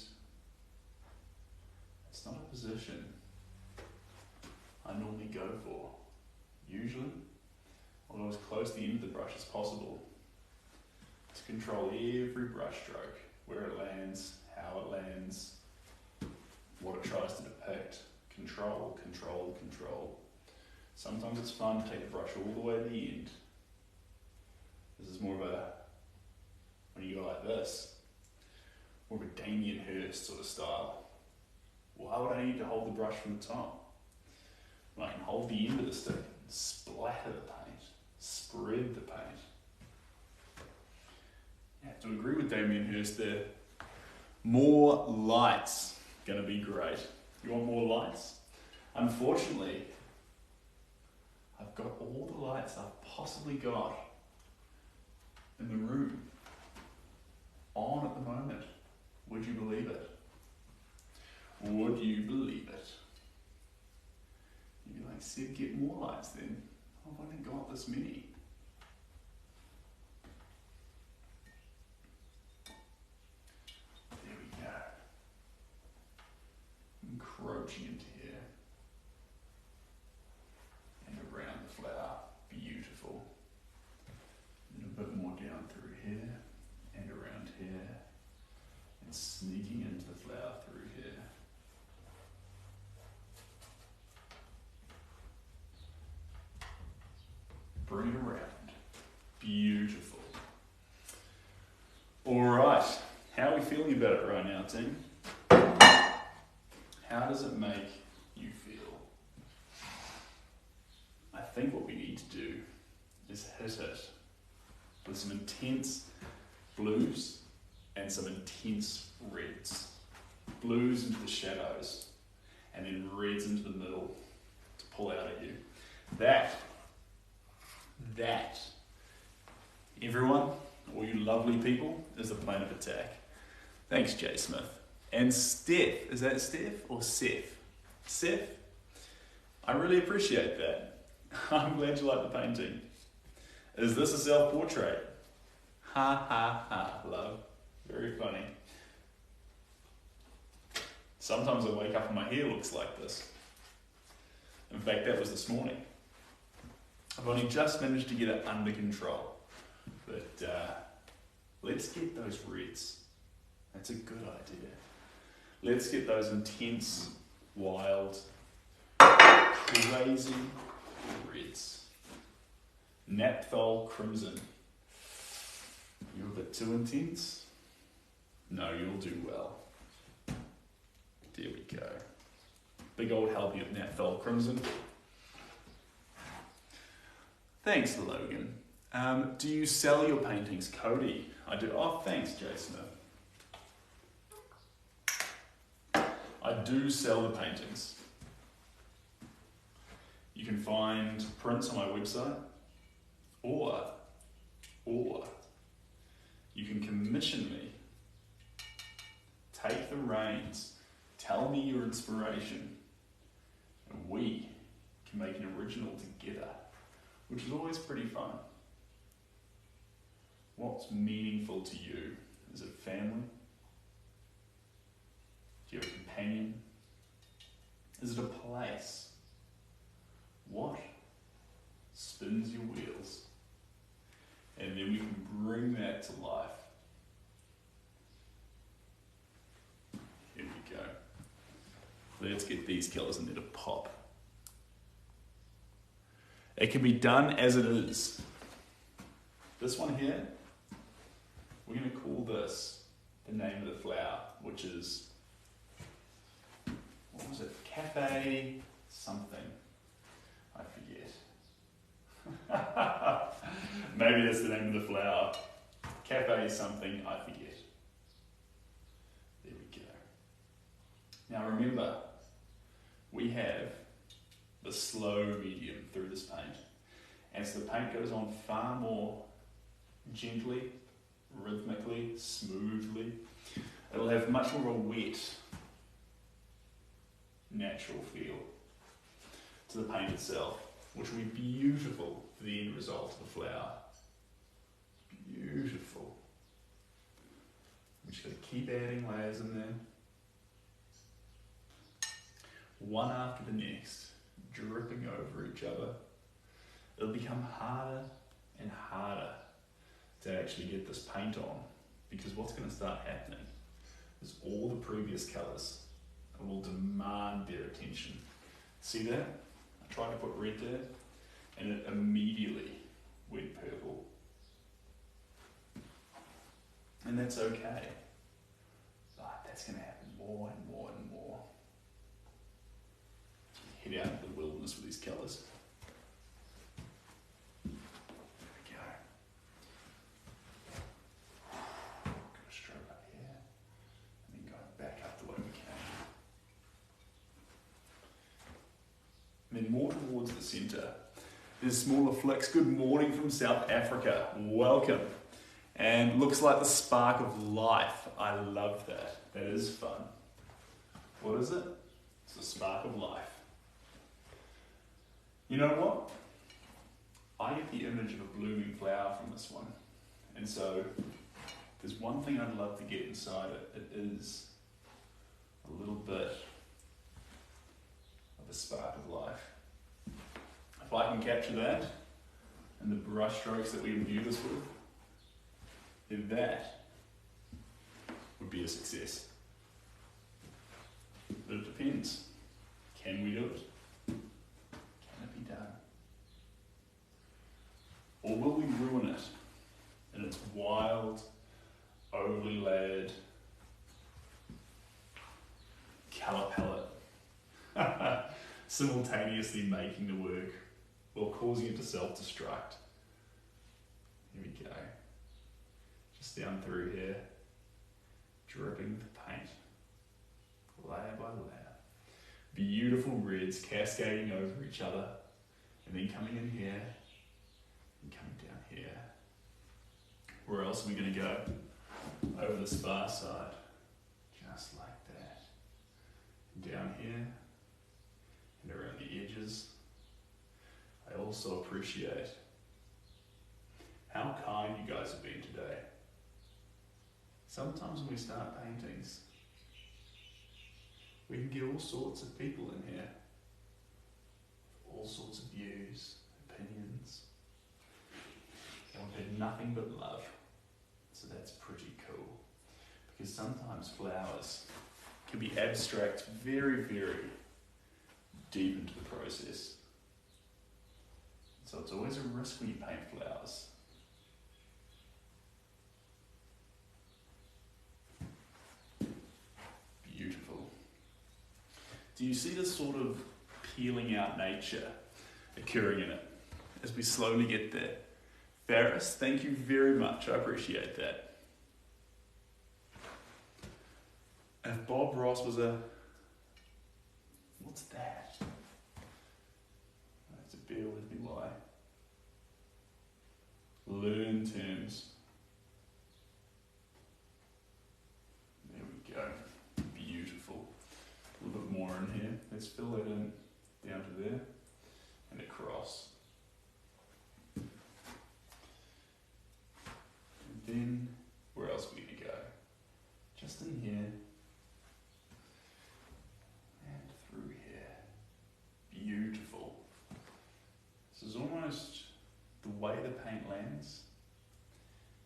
it's not a position I normally go for. Usually, although as close to the end of the brush as possible, to control every brush stroke, where it lands, how it lands, what it tries to depict. Control, control, control. Sometimes it's fun to take the brush all the way to the end. This is more of a, when you go like this, more of a Damien Hirst sort of style. Why would I need to hold the brush from the top? When I can hold the end of the stick, splatter the paint, spread the paint. You have to agree with Damien Hirst there. More lights, gonna be great. You want more lights? Unfortunately, I've got all the lights I've possibly got in the room on at the moment. Would you believe it? Would you believe it? You'd be like, Sid, get more lights then. I've only got this many. There we go. Encroaching into here. And around the flower. Beautiful. And a bit more down through here. And around here. And sneaking into the flower through here. Bring it around. Beautiful. Alright, how are we feeling about it right now, team? How does it make you feel? I think what we need to do is hit it with some intense blues and some intense reds. blues into the shadows, and then reds into the middle to pull out at you. That, everyone, all you lovely people, is the plan of attack. Thanks, Jay Smith. And Steph, is that Steph or Seth? Seth, I really appreciate that. I'm glad you like the painting. Is this a self-portrait? Ha ha ha, love. Very funny. Sometimes I wake up and my hair looks like this. In fact, that was this morning. I've only just managed to get it under control. But let's get those reds. That's a good idea. Let's get those intense, wild, crazy reds. Naphthol crimson. You're a bit too intense? No, you'll do well. There we go. Big old helpy of Naphthol crimson. Thanks, Logan. Do you sell your paintings? Cody. I do. Oh, thanks, Jason. I do sell the paintings. You can find prints on my website, or you can commission me. Take the reins. Tell me your inspiration, and we can make an original together, which is always pretty fun. What's meaningful to you? Is it family? Do you have a companion? Is it a place? What spins your wheels? And then we can bring that to life. Here we go. Let's get these colours in there to pop. It can be done as it is. This one here, we're going to call this the name of the flower, which is, what was it? Cafe something. I forget. Maybe that's the name of the flower. Cafe something, I forget. There we go. Now remember, we have the slow medium through this paint. And so the paint goes on far more gently, rhythmically, smoothly. It'll have much more of a wet, natural feel to the paint itself, which will be beautiful for the end result of the flower. Beautiful. We just got to keep adding layers in there. One after the next, dripping over each other. It'll become harder and harder to actually get this paint on, because what's going to start happening is all the previous colours will demand their attention. See that? I tried to put red there and it immediately went purple. And that's okay. But that's going to happen more and more and more. Head out into the wilderness with these colours. There we go. Go straight up here. And then go back up the way we came. And then more towards the centre. There's smaller flicks. Good morning from South Africa. Welcome. And looks like the spark of life. I love that. That is fun. What is it? It's the spark of life. You know what? I get the image of a blooming flower from this one. And so, there's one thing I'd love to get inside it. It is a little bit of the spark of life. If I can capture that, and the brush strokes that we imbue this with, then that would be a success. But it depends. Can we do it? Can it be done? Or will we ruin it in its wild, overly layered colour palette, simultaneously making the work while causing it to self-destruct? Here we go. Just down through here, dripping with paint. layer by layer. Beautiful reds cascading over each other, and then coming in here, and coming down here. Where else are we going to go? Over this far side, just like that. And down here, and around the edges. I also appreciate how kind you guys have been today. Sometimes when we start paintings, we can get all sorts of people in here, all sorts of views, opinions, and we've had nothing but love. So that's pretty cool, because sometimes flowers can be abstract very, very deep into the process. So it's always a risk when you paint flowers. Beautiful. Do you see this sort of peeling out nature occurring in it as we slowly get there? Ferris, thank you very much. I appreciate that. If Bob Ross was a... What's that? I have to bear with me while I learn terms. There we go. Beautiful. A little bit more in here. Let's fill it in down to there and across. And then, where else are we going to go? Just in here and through here. Beautiful. This is almost the way the paint lands.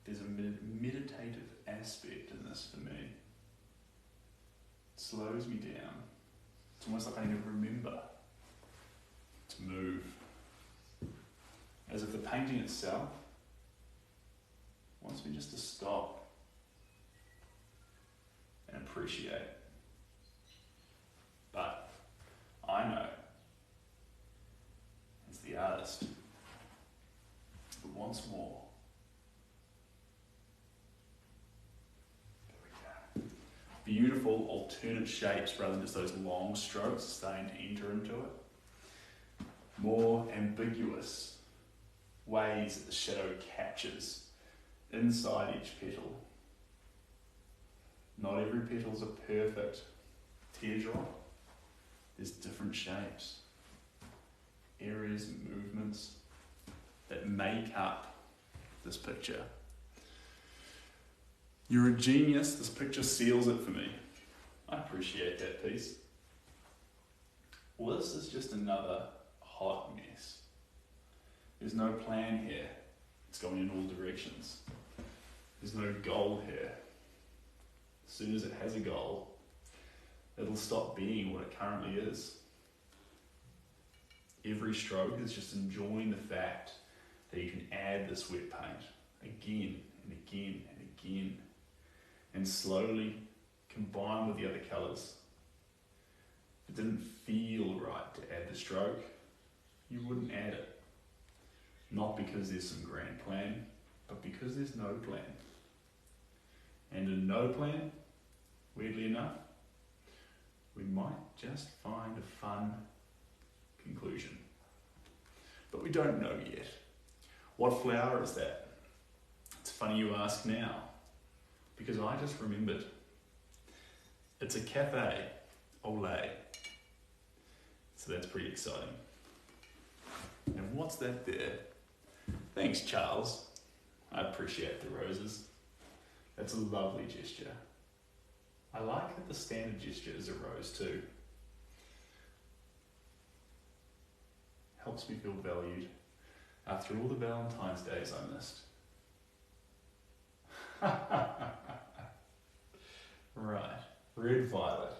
There's a meditative aspect in this for me. It slows me down. It's almost like I need to remember to move. As if the painting itself wants me just to stop and appreciate. But I know, as the artist, but once more. There we go. Beautiful alternate shapes rather than just those long strokes starting to enter into it. More ambiguous ways that the shadow captures inside each petal. Not every petal is a perfect teardrop. There's different shapes, areas and movements that make up this picture. You're a genius. This picture seals it for me. I appreciate that piece. Well, this is just another hot mess. There's no plan here. It's going in all directions. There's no goal here. As soon as it has a goal, it'll stop being what it currently is. Every stroke is just enjoying the fact that you can add this wet paint again and again and again and slowly combine with the other colours. If it didn't feel right to add the stroke, you wouldn't add it. Not because there's some grand plan, but because there's no plan. And in no plan, weirdly enough, we might just find a fun conclusion. But we don't know yet. What flower is that? It's funny you ask now, because I just remembered. It's a cafe au lait. So that's pretty exciting. And what's that there? Thanks, Charles. I appreciate the roses. That's a lovely gesture. I like that the standard gesture is a rose too. Helps me feel valued after all the Valentine's days I missed. Right, red violet.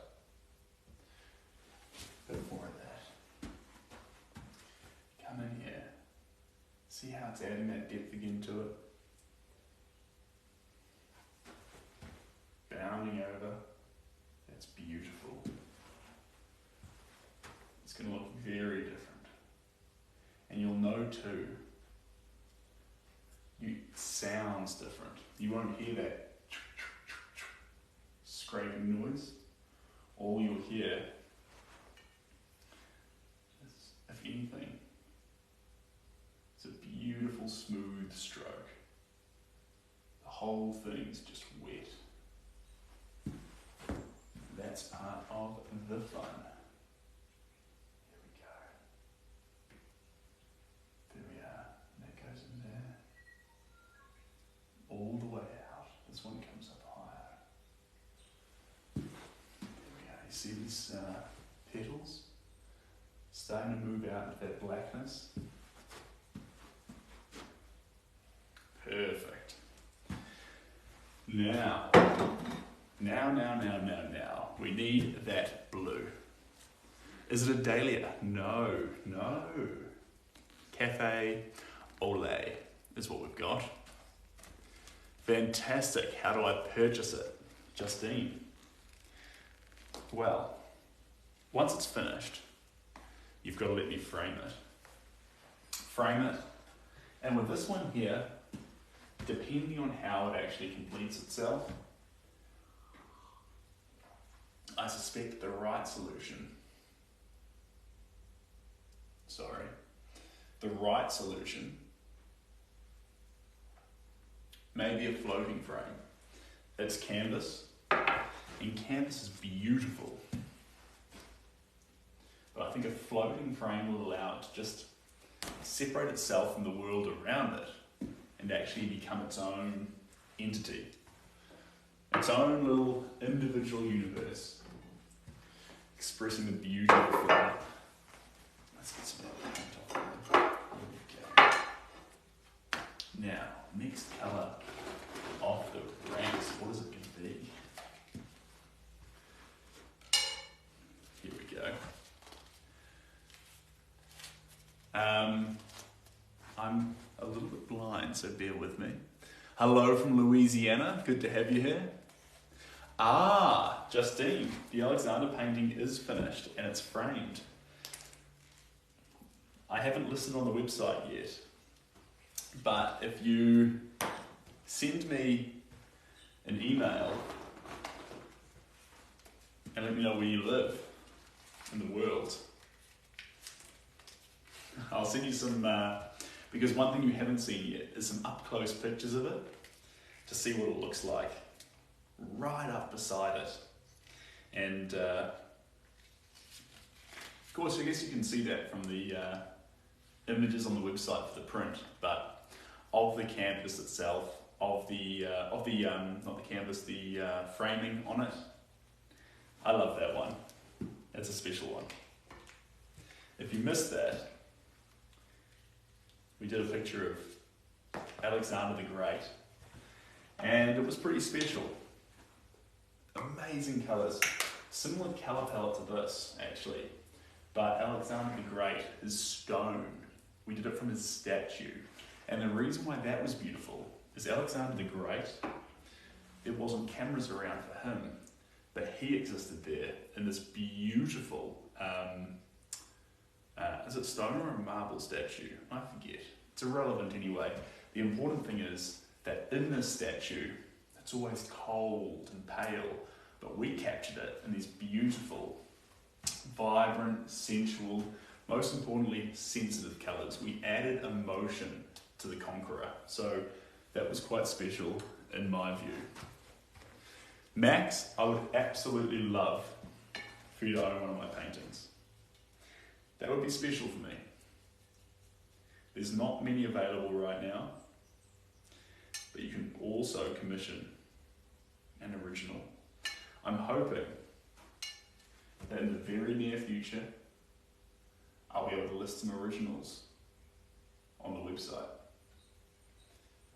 Bit more of that. Come in here. See how it's adding that depth again to it? Bounding over. That's beautiful. It's going to look very different. And you'll know too, it sounds different. You won't hear that scraping noise. all you'll hear is, if anything, it's a beautiful smooth stroke. The whole thing's just wet. That's part of the fun. Here we go. There we are. That goes in there. All the way out. This one comes up higher. There we go. You see these petals starting to move out into that blackness? Perfect. Now, we need that blue. Is it a dahlia? No. Cafe au lait is what we've got. Fantastic. How do I purchase it? Justine. Well, once it's finished, you've got to let me frame it. And with this one here, depending on how it actually completes itself, I suspect the right solution may be a floating frame. It's canvas, and canvas is beautiful. But I think a floating frame will allow it to just separate itself from the world around it and actually become its own entity, its own little individual universe, expressing the beauty of the flower. Let's get some of that paint off there. Okay. Now, next colour off the ranks, what is it going to be? Here we go. I'm a little bit blind, so bear with me. Hello from Louisiana, good to have you here. Justine, the Alexander painting is finished and it's framed. I haven't listed on the website yet, but if you send me an email and let me know where you live in the world, I'll send you some, because one thing you haven't seen yet is some up-close pictures of it to see what it looks like right up beside it. And of course, I guess you can see that from the images on the website for the print, but of the canvas itself, of the not the canvas, the framing on it, I love that one. It's a special one. If you missed that, we did a picture of Alexander the Great, and it was pretty special. Amazing colours, similar colour palette to this actually, but Alexander the Great is stone. We did it from his statue, and the reason why that was beautiful is Alexander the Great, there wasn't cameras around for him, but he existed there in this beautiful, is it stone or a marble statue? I forget. It's irrelevant anyway. The important thing is that in this statue, it's always cold and pale, but we captured it in these beautiful, vibrant, sensual, most importantly, sensitive colours. We added emotion to the conqueror. So that was quite special in my view. Max, I would absolutely love for you to own one of my paintings. That would be special for me. There's not many available right now, but you can also commission an original. I'm hoping that in the very near future, I'll be able to list some originals on the website.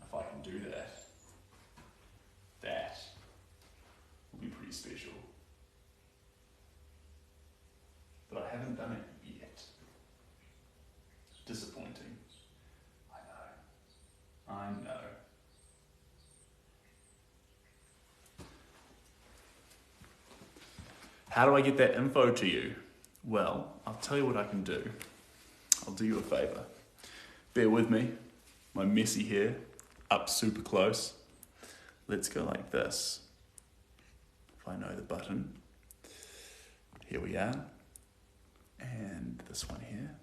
If I can do that, that will be pretty special. But I haven't done it yet. Disappointing. I know. How do I get that info to you? Well, I'll tell you what I can do. I'll do you a favour. Bear with me. My messy hair up super close. Let's go like this. If I know the button. here we are. And this one here.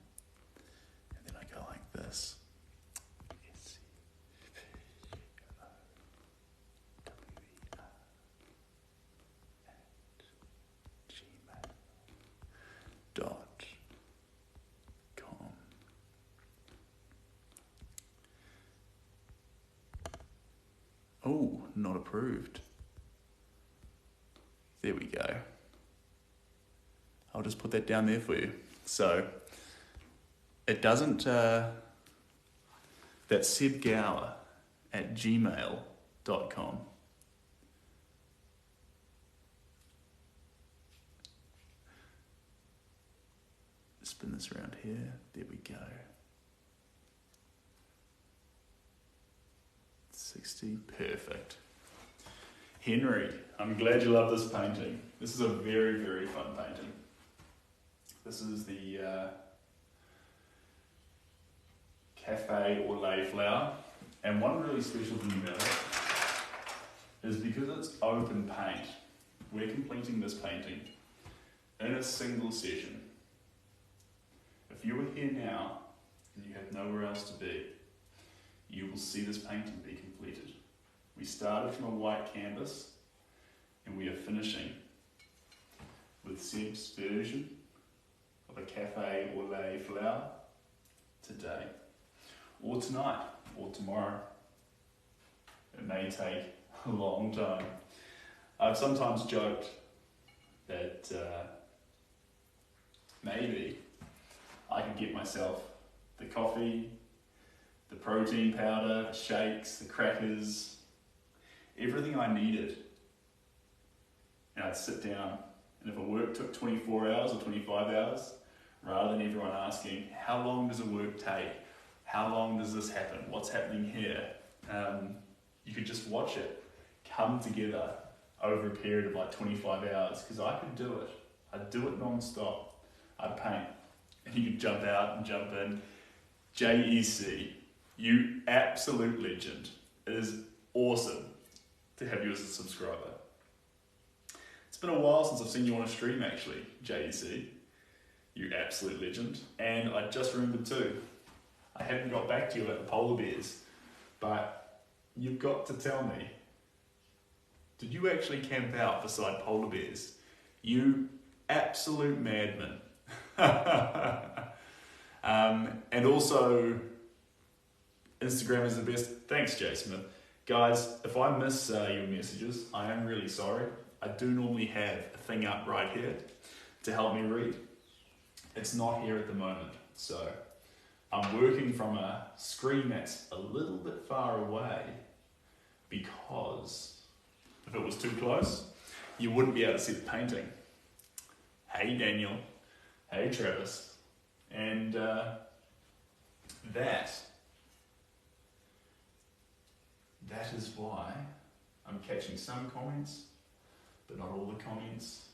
And then I go like this. gmail.com. Oh, not approved. There we go. I'll just put that down there for you. So, it doesn't, that's sebgower@gmail.com. Spin this around here. There we go. 60, perfect. Henry, I'm glad you love this painting. This is a very, very fun painting. This is the cafe or lay flower. And one really special thing about it is because it's open paint, we're completing this painting in a single session. If you were here now and you have nowhere else to be, you will see this painting be completed. We started from a white canvas and we are finishing with Seb's version of a cafe or lay flower today, or tonight, or tomorrow. It may take a long time. I've sometimes joked that maybe I could get myself the coffee, the protein powder, the shakes, the crackers, everything I needed. And I'd sit down, and if a work took 24 hours or 25 hours, rather than everyone asking, how long does a work take? How long does this happen? What's happening here? You could just watch it come together over a period of like 25 hours, because I could do it. I'd do it non-stop. I'd paint, and you could jump out and jump in. JEC, you absolute legend. It is awesome to have you as a subscriber. It's been a while since I've seen you on a stream actually, JEC. You absolute legend. And I just remembered too, I haven't got back to you at the polar bears, but you've got to tell me, did you actually camp out beside polar bears? You absolute madman. And also, Instagram is the best. Thanks, Jay Smith. Guys, if I miss your messages, I am really sorry. I do normally have a thing up right here to help me read. It's not here at the moment, so I'm working from a screen that's a little bit far away, because if it was too close, you wouldn't be able to see the painting. Hey Daniel, hey Travis, and that is why I'm catching some comments, but not all the comments.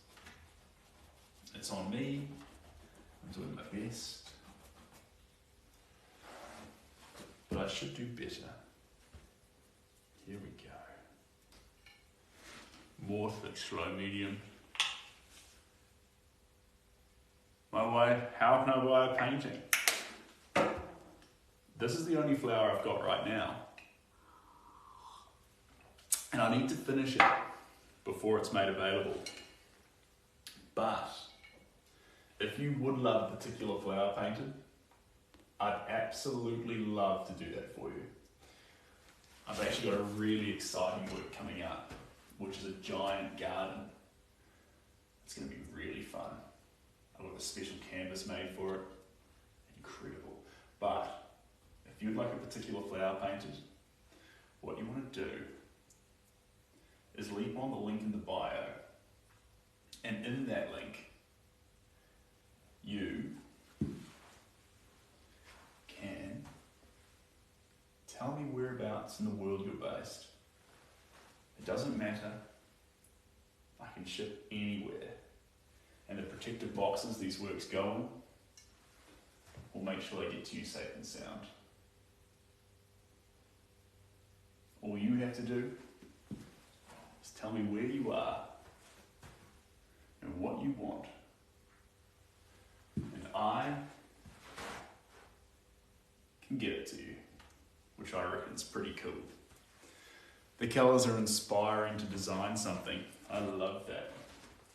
It's on me. I'm doing my best, but I should do better. Here we go. More thick, slow, medium. My way, how can I buy a painting? This is the only flower I've got right now. And I need to finish it before it's made available. But if you would love a particular flower painted, I'd absolutely love to do that for you. I've actually got a really exciting work coming up, which is a giant garden. It's going to be really fun. I've got a special canvas made for it. Incredible. But if you'd like a particular flower painted, what you want to do is leap on the link in the bio, and in that link you can tell me whereabouts in the world you're based. It doesn't matter. I can ship anywhere. And the protective boxes these works go in will make sure they get to you safe and sound. All you have to do is tell me where you are and what you want, I can get it to you, which I reckon is pretty cool. The colours are inspiring to design something. I love that.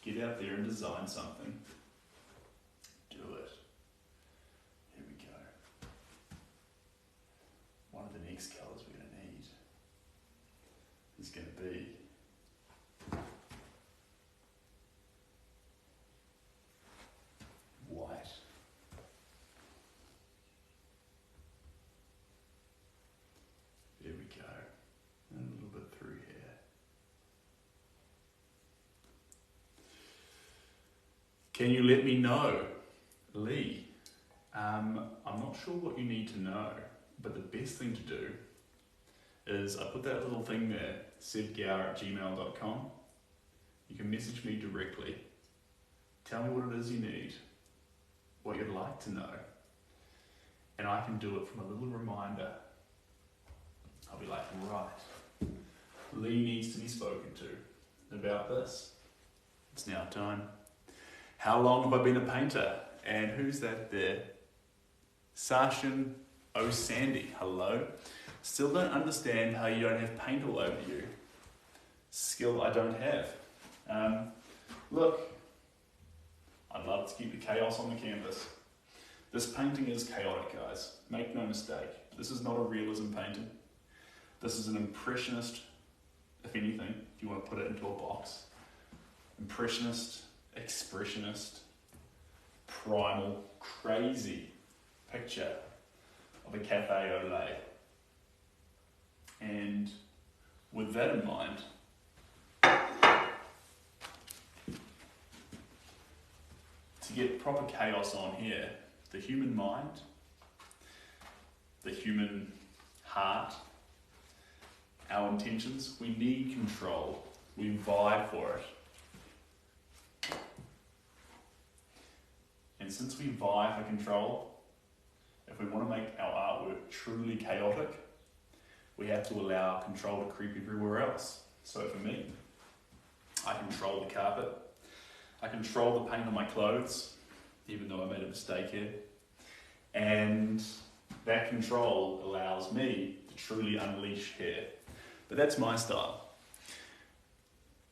Get out there and design something. Do it. Here we go. One of the next colours we're going to need is going to be white. There we go. And a little bit through here. Can you let me know, Lee? I'm not sure what you need to know, but the best thing to do is I put that little thing there, sebgower@gmail.com. You can message me directly. Tell me what it is you need, what you'd like to know, and I can do it from a little reminder. I'll be like, right, Lee needs to be spoken to about this. It's now time. How long have I been a painter? And who's that there? Sashin O'Sandy, hello. Still don't understand how you don't have paint all over you. Skill I don't have. Look, I'd love to keep the chaos on the canvas. This painting is chaotic, guys. Make no mistake. This is not a realism painting. This is an impressionist, if anything, if you want to put it into a box. Impressionist, expressionist, primal, crazy picture of a cafe au lait. And with that in mind, to get proper chaos on here, the human mind, the human heart, our intentions, we need control. We vie for it. And since we vie for control, if we want to make our artwork truly chaotic, we have to allow control to creep everywhere else. So for me, I control the carpet, I control the paint on my clothes, even though I made a mistake here, and that control allows me to truly unleash here. But that's my style.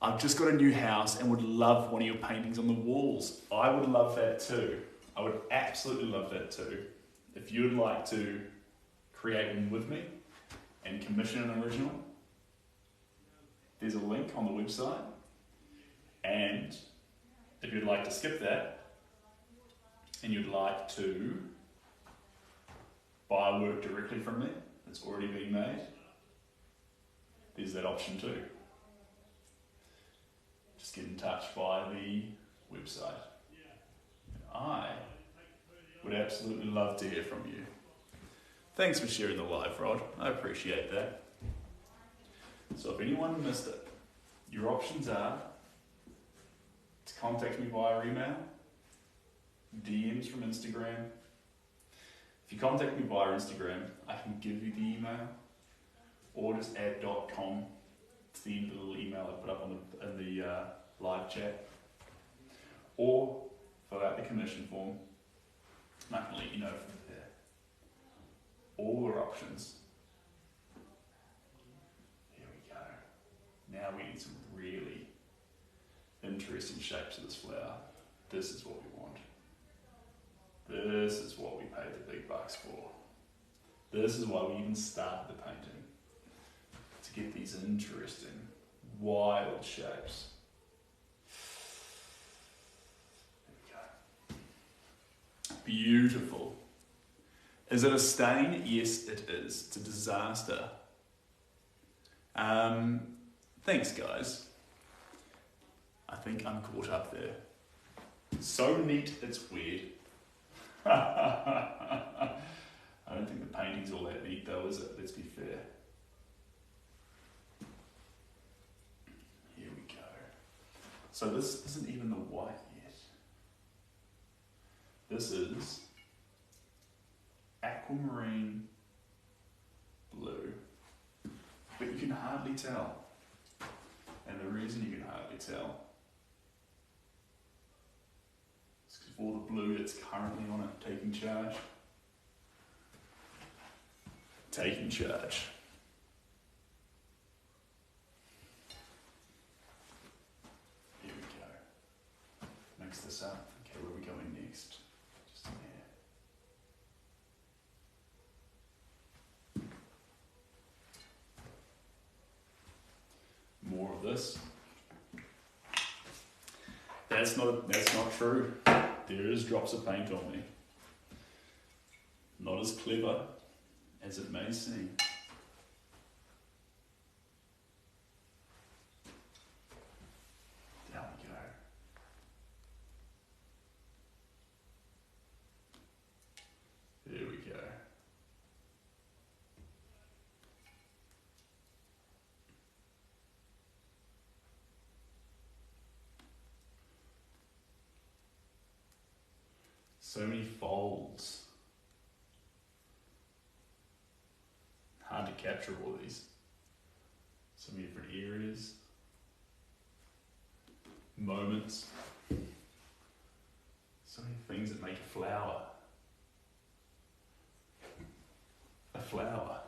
I've just got a new house and would love one of your paintings on the walls. I would love that too. I would absolutely love that too. If you'd like to create one with me and commission an original, there's a link on the website. And if you'd like to skip that and you'd like to buy work directly from me that's already been made, there's that option too. Just get in touch via the website. I would absolutely love to hear from you. Thanks for sharing the live, Rod. I appreciate that. So if anyone missed it, your options are to contact me via email, DMs from Instagram. If you contact me via Instagram, I can give you the email, or just add .com to the end of the little email I put up in the live chat, or fill out the commission form, and I can let you know from there. All are options. Here we go. Now we need some really interesting shapes of this flower. This is what we want. This is what we paid the big bucks for. This is why we even started the painting. To get these interesting, wild shapes. There we go. Beautiful. Is it a stain? Yes, it is. It's a disaster. Thanks, guys. I think I'm caught up there. So neat, it's weird. I don't think the painting's all that neat though, is it? Let's be fair. Here we go. So this isn't even the white yet. This is aquamarine blue, but you can hardly tell. And the reason you can hardly tell is because with all the blue that's currently on it taking charge. Taking charge. Here we go. Mix this up. Okay, where are we going next? Just in here. More of this. That's not true. There is drops of paint on me. Not as clever as it may seem. There we go. There we go. So many folds. Hard to capture all these. So many different areas. Moments. So many things that make a flower. A flower.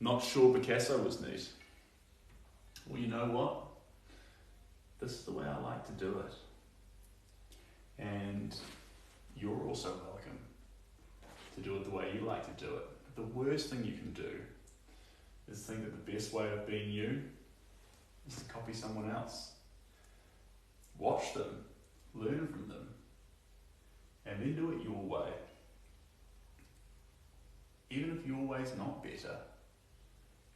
Not sure Picasso was neat. Well, you know what? This is the way I like to do it. And you're also welcome to do it the way you like to do it. But the worst thing you can do is think that the best way of being you is to copy someone else. Watch them, learn from them, and then do it your way. Even if your way's not better,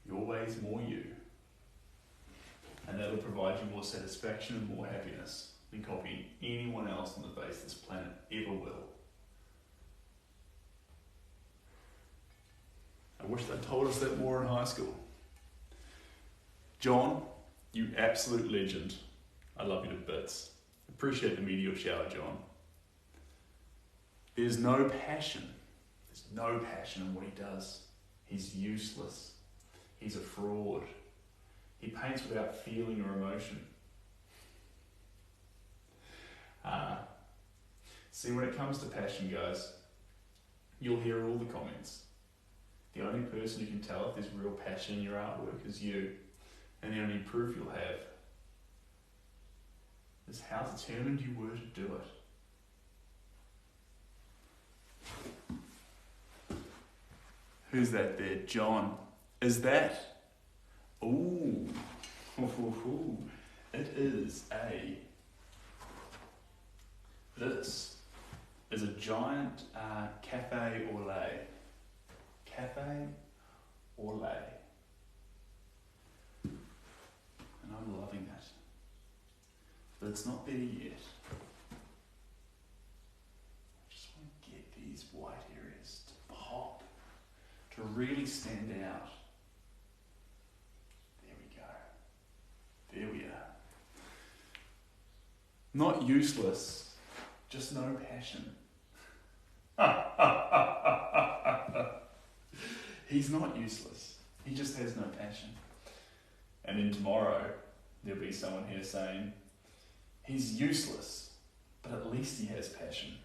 your way's more you. And that'll provide you more satisfaction and more happiness than copying anyone else on the face of this planet ever will. I wish they'd told us that more in high school. John, you absolute legend. I love you to bits. Appreciate the meteor shower, John. There's no passion. There's no passion in what he does. He's useless. He's a fraud. He paints without feeling or emotion. See, when it comes to passion, guys, you'll hear all the comments. The only person who can tell if there's real passion in your artwork is you. And the only proof you'll have is how determined you were to do it. Who's that there? John. Is that? Ooh. It is a... This is a giant cafe au lait. Cafe au lait. And I'm loving that. But it's not there yet. I just want to get these white areas to pop, to really stand out. There we go. There we are. Not useless. Just no passion. He's not useless. He just has no passion. And then tomorrow, there'll be someone here saying, he's useless, but at least he has passion.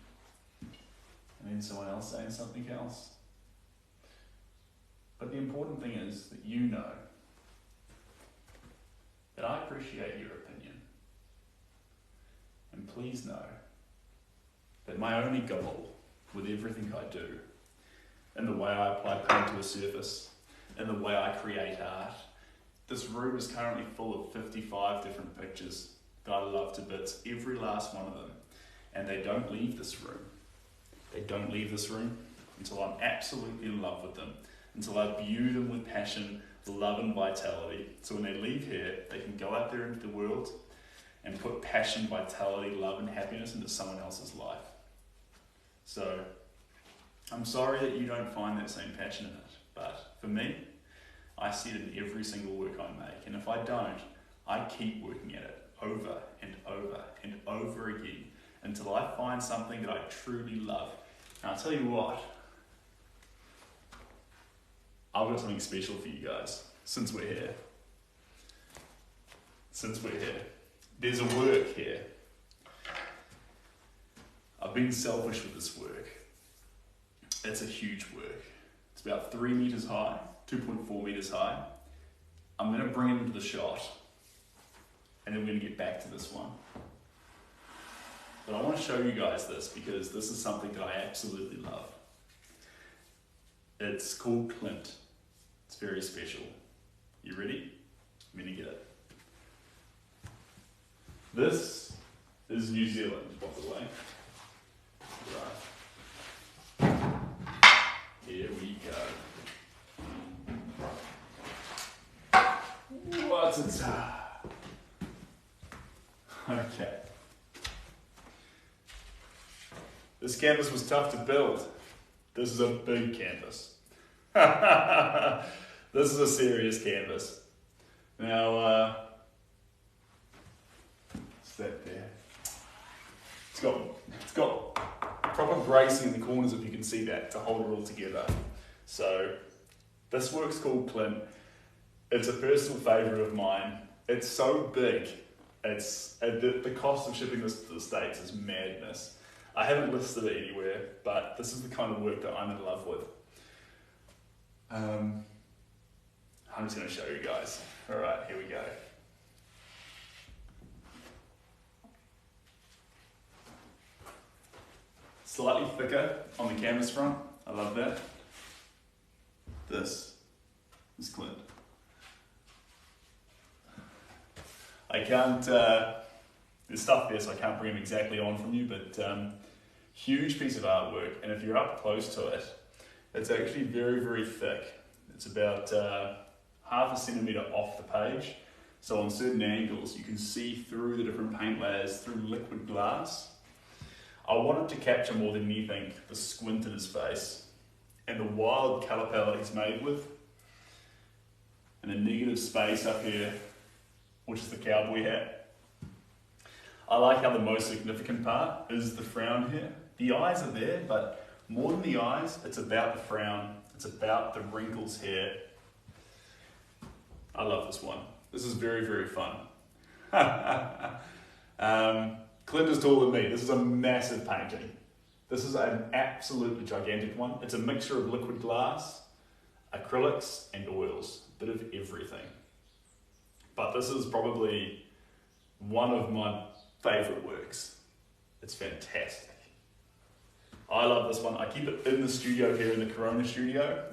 And then someone else saying something else. But the important thing is that you know that I appreciate your opinion. And please know that my only goal with everything I do, and the way I apply paint to a surface, and the way I create art, this room is currently full of 55 different pictures that I love to bits, every last one of them. And they don't leave this room. They don't leave this room until I'm absolutely in love with them, until I view them with passion, love and vitality. So when they leave here, they can go out there into the world and put passion, vitality, love and happiness into someone else's life. So, I'm sorry that you don't find that same passion in it, but for me, I see it in every single work I make, and if I don't, I keep working at it over and over and over again until I find something that I truly love. And I'll tell you what, I've got something special for you guys, since we're here. There's a work here I've been selfish with this work. It's a huge work. It's about 3 meters high, 2.4 meters high. I'm gonna bring it into the shot, and then we're gonna get back to this one. But I wanna show you guys this because this is something that I absolutely love. It's called Clint. It's very special. You ready? I'm gonna get it. This is New Zealand, by the way. Right. Here we go. What's it? Okay. This canvas was tough to build. This is a big canvas. This is a serious canvas. Now, what's that there? It's got proper bracing in the corners, if you can see that, to hold it all together. So this work's called Clint. It's a personal favourite of mine. It's so big. The cost of shipping this to the States is madness. I haven't listed it anywhere, but this is the kind of work that I'm in love with. I'm just going to show you guys. All right, here we go. Slightly thicker on the canvas front. I love that. This is Clint. I can't, there's stuff there so I can't bring them exactly on from you, but huge piece of artwork, and if you're up close to it, it's actually very, very thick. It's about half a centimetre off the page, so on certain angles you can see through the different paint layers through liquid glass. I wanted to capture more than anything the squint in his face and the wild colour palette he's made with, and the negative space up here, which is the cowboy hat. I like how the most significant part is the frown here. The eyes are there, but more than the eyes, it's about the frown. It's about the wrinkles here. I love this one. This is very, very fun. Clint is taller than me. This is a massive painting. This is an absolutely gigantic one. It's a mixture of liquid glass, acrylics, and oils. A bit of everything. But this is probably one of my favourite works. It's fantastic. I love this one. I keep it in the studio here in the Corona studio.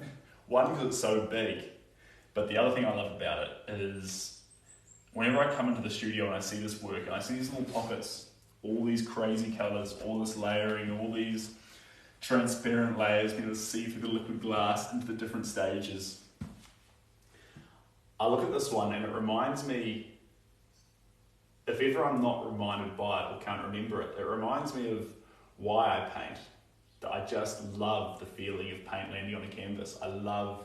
One, because it's so big. But the other thing I love about it is whenever I come into the studio and I see this work and I see these little pockets, all these crazy colours, all this layering, all these transparent layers, being able to see through the liquid glass into the different stages. I look at this one and it reminds me, if ever I'm not reminded by it or can't remember it, it reminds me of why I paint. That I just love the feeling of paint landing on a canvas. I love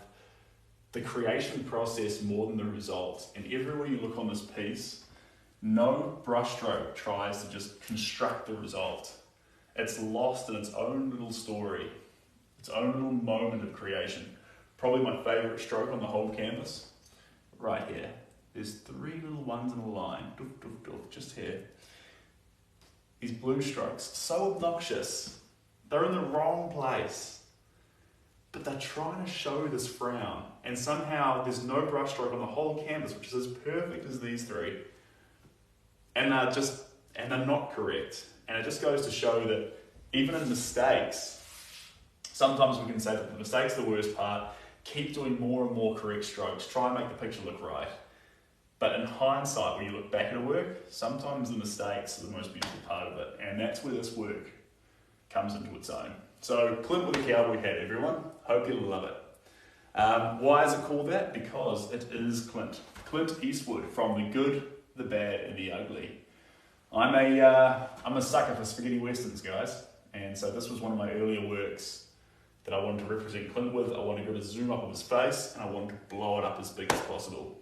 the creation process more than the results. And everywhere you look on this piece, no brushstroke tries to just construct the result. It's lost in its own little story, its own little moment of creation. Probably my favourite stroke on the whole canvas. Right here. There's 3 little ones in a line, doof, doof, doof, just here. These blue strokes, so obnoxious. They're in the wrong place. But they're trying to show this frown. And somehow there's no brushstroke on the whole canvas, which is as perfect as these 3. And they're not correct. And it just goes to show that even in mistakes, sometimes we can say that the mistake's the worst part. Keep doing more and more correct strokes. Try and make the picture look right. But in hindsight, when you look back at a work, sometimes the mistakes are the most beautiful part of it. And that's where this work comes into its own. So Clint with a cowboy hat, everyone. Hope you'll love it. Why is it called that? Because it is Clint. Clint Eastwood, from the good, the bad, and the ugly. I'm a sucker for spaghetti westerns, guys. And so this was one of my earlier works that I wanted to represent Clint with. I wanted to go to zoom up on his face, and I wanted to blow it up as big as possible.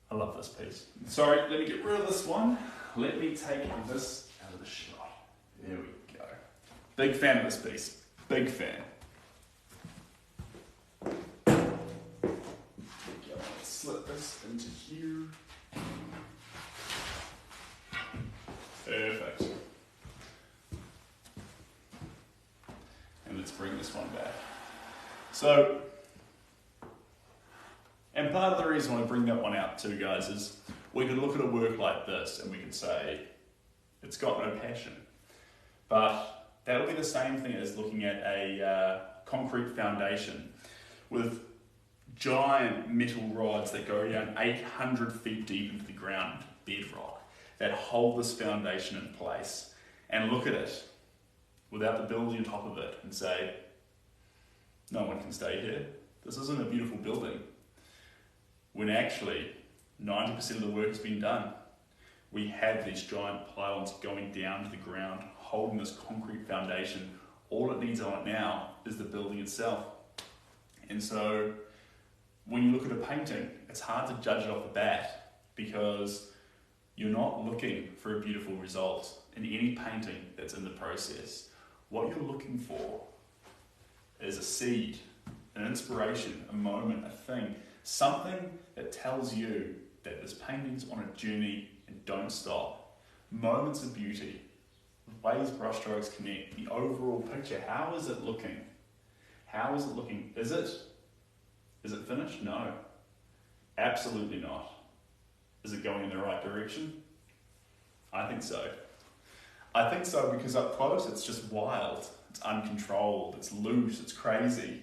I love this piece. Sorry, let me get rid of this one. Let me take this out of the shot. There we go. Big fan of this piece. Big fan. Let's slip this into here. let's bring this one back. So, and part of the reason why I bring that one out too, guys, is we could look at a work like this and we could say, it's got no passion. But that would be the same thing as looking at a concrete foundation with giant metal rods that go down 800 feet deep into the ground, bedrock, that hold this foundation in place, and look at it without the building on top of it and say, no one can stay here. This isn't a beautiful building. When actually 90% of the work has been done. We have these giant pylons going down to the ground, holding this concrete foundation. All it needs on it now is the building itself. And so when you look at a painting, it's hard to judge it off the bat because you're not looking for a beautiful result in any painting that's in the process. What you're looking for is a seed, an inspiration, a moment, a thing, something that tells you that this painting's on a journey and don't stop. Moments of beauty, ways brushstrokes connect, the overall picture. How is it looking? How is it looking? Is it finished? No. Absolutely not. Is it going in the right direction? I think so. I think so because up close it's just wild, it's uncontrolled, it's loose, it's crazy.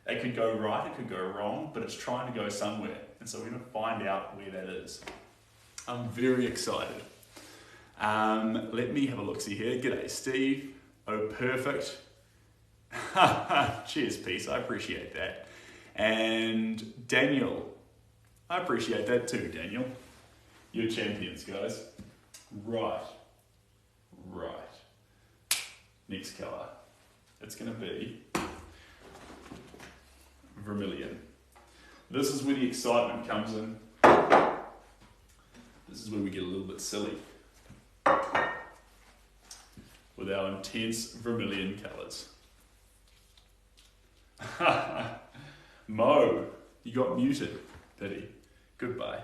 It could go right, it could go wrong, but it's trying to go somewhere. And so we're going to find out where that is. I'm very excited. Let me have a look-see here. G'day, Steve. Oh, perfect. Cheers, peace. I appreciate that. And Daniel. I appreciate that too, Daniel. You're champions, guys. Right. Next colour. It's going to be vermilion. This is where the excitement comes in. This is where we get a little bit silly with our intense vermilion colours. Mo, you got muted, did he? Goodbye.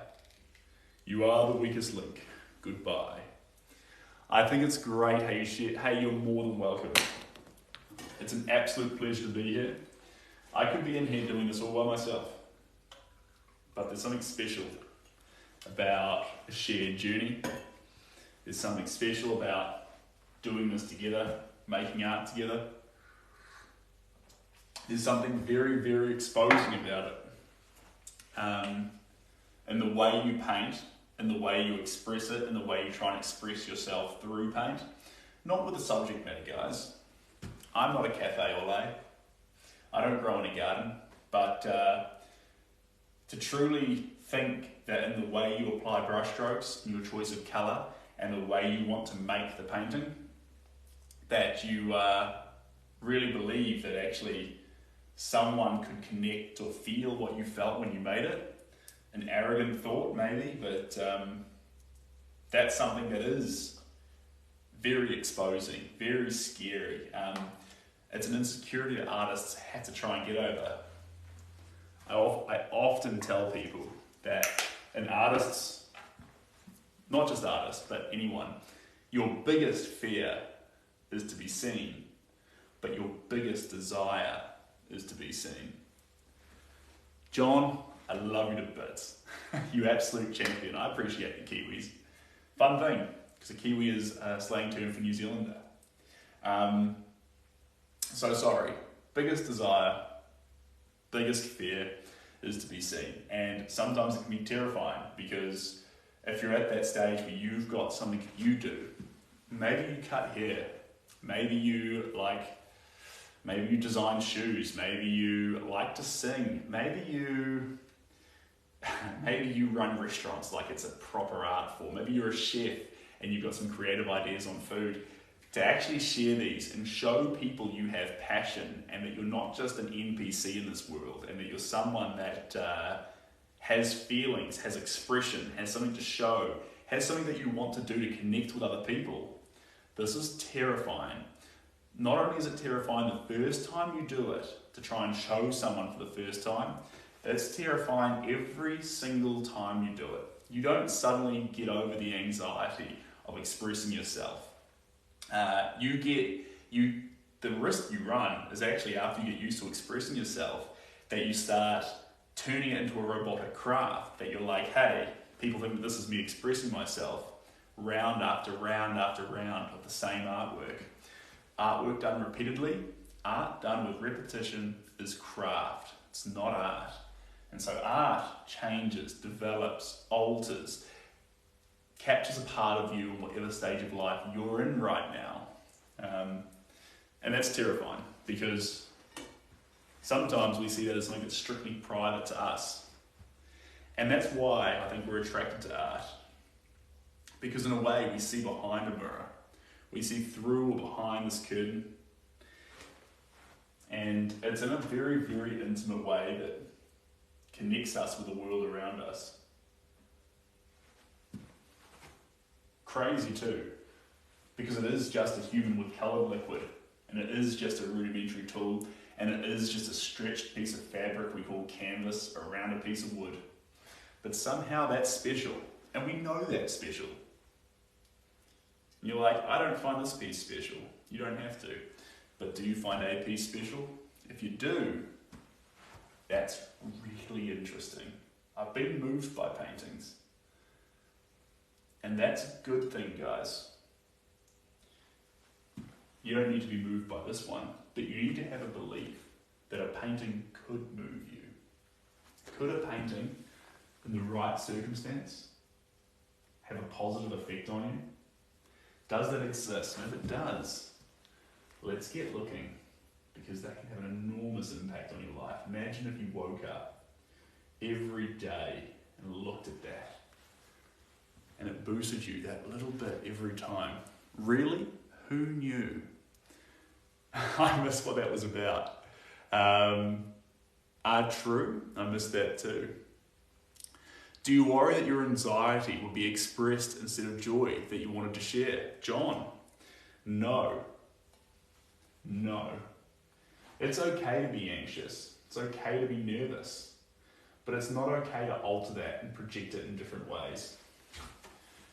You are the weakest link. Goodbye. I think it's great how you share. Hey, you're more than welcome. It's an absolute pleasure to be here. I could be in here doing this all by myself, but there's something special about a shared journey. There's something special about doing this together, making art together. There's something very, very exposing about it. And the way you paint, and the way you express it, and the way you try and express yourself through paint. Not with the subject matter, guys. I'm not a cafe au lait. I don't grow in a garden, but to truly think that in the way you apply brushstrokes, and your choice of colour, and the way you want to make the painting, that you really believe that actually someone could connect or feel what you felt when you made it. An arrogant thought maybe, but that's something that is very exposing, very scary. It's an insecurity that artists have to try and get over. I often tell people that an artist's, not just artists, but anyone, your biggest fear is to be seen, but your biggest desire is to be seen. John, I love you to bits. You absolute champion. I appreciate the Kiwis. Fun thing, because a Kiwi is a slang term for New Zealander. So sorry, biggest desire, biggest fear is to be seen. And sometimes it can be terrifying because if you're at that stage where you've got something you do, maybe you cut hair, maybe you design shoes, maybe you like to sing, maybe you run restaurants like it's a proper art form, maybe you're a chef and you've got some creative ideas on food. To actually share these and show people you have passion and that you're not just an NPC in this world and that you're someone that has feelings, has expression, has something to show, has something that you want to do to connect with other people. This is terrifying. Not only is it terrifying the first time you do it, to try and show someone for the first time, it's terrifying every single time you do it. You don't suddenly get over the anxiety of expressing yourself. the risk you run is actually after you get used to expressing yourself, that you start turning it into a robotic craft, that you're like, hey, people think that this is me expressing myself, round after round after round of the same artwork. Artwork done repeatedly, art done with repetition is craft, it's not art. And so art changes, develops, alters, captures a part of you in whatever stage of life you're in right now. And that's terrifying, because sometimes we see that as something that's strictly private to us. And that's why I think we're attracted to art. Because in a way, we see behind a mirror. We see through or behind this curtain. And it's in a very, very intimate way that connects us with the world around us. Crazy too, because it is just a human with coloured liquid, and it is just a rudimentary tool, and it is just a stretched piece of fabric we call canvas around a piece of wood. But somehow that's special, and we know that's special. And you're like, I don't find this piece special. You don't have to. But do you find a piece special? If you do, that's really interesting. I've been moved by paintings. And that's a good thing, guys. You don't need to be moved by this one, but you need to have a belief that a painting could move you. Could a painting, in the right circumstance, have a positive effect on you? Does that exist? And if it does, let's get looking, because that can have an enormous impact on your life. Imagine if you woke up every day and looked at that, and it boosted you that little bit every time. Really? Who knew? I missed what that was about. True, I missed that too. Do you worry that your anxiety will be expressed instead of joy that you wanted to share? John, no. No. It's okay to be anxious. It's okay to be nervous. But it's not okay to alter that and project it in different ways.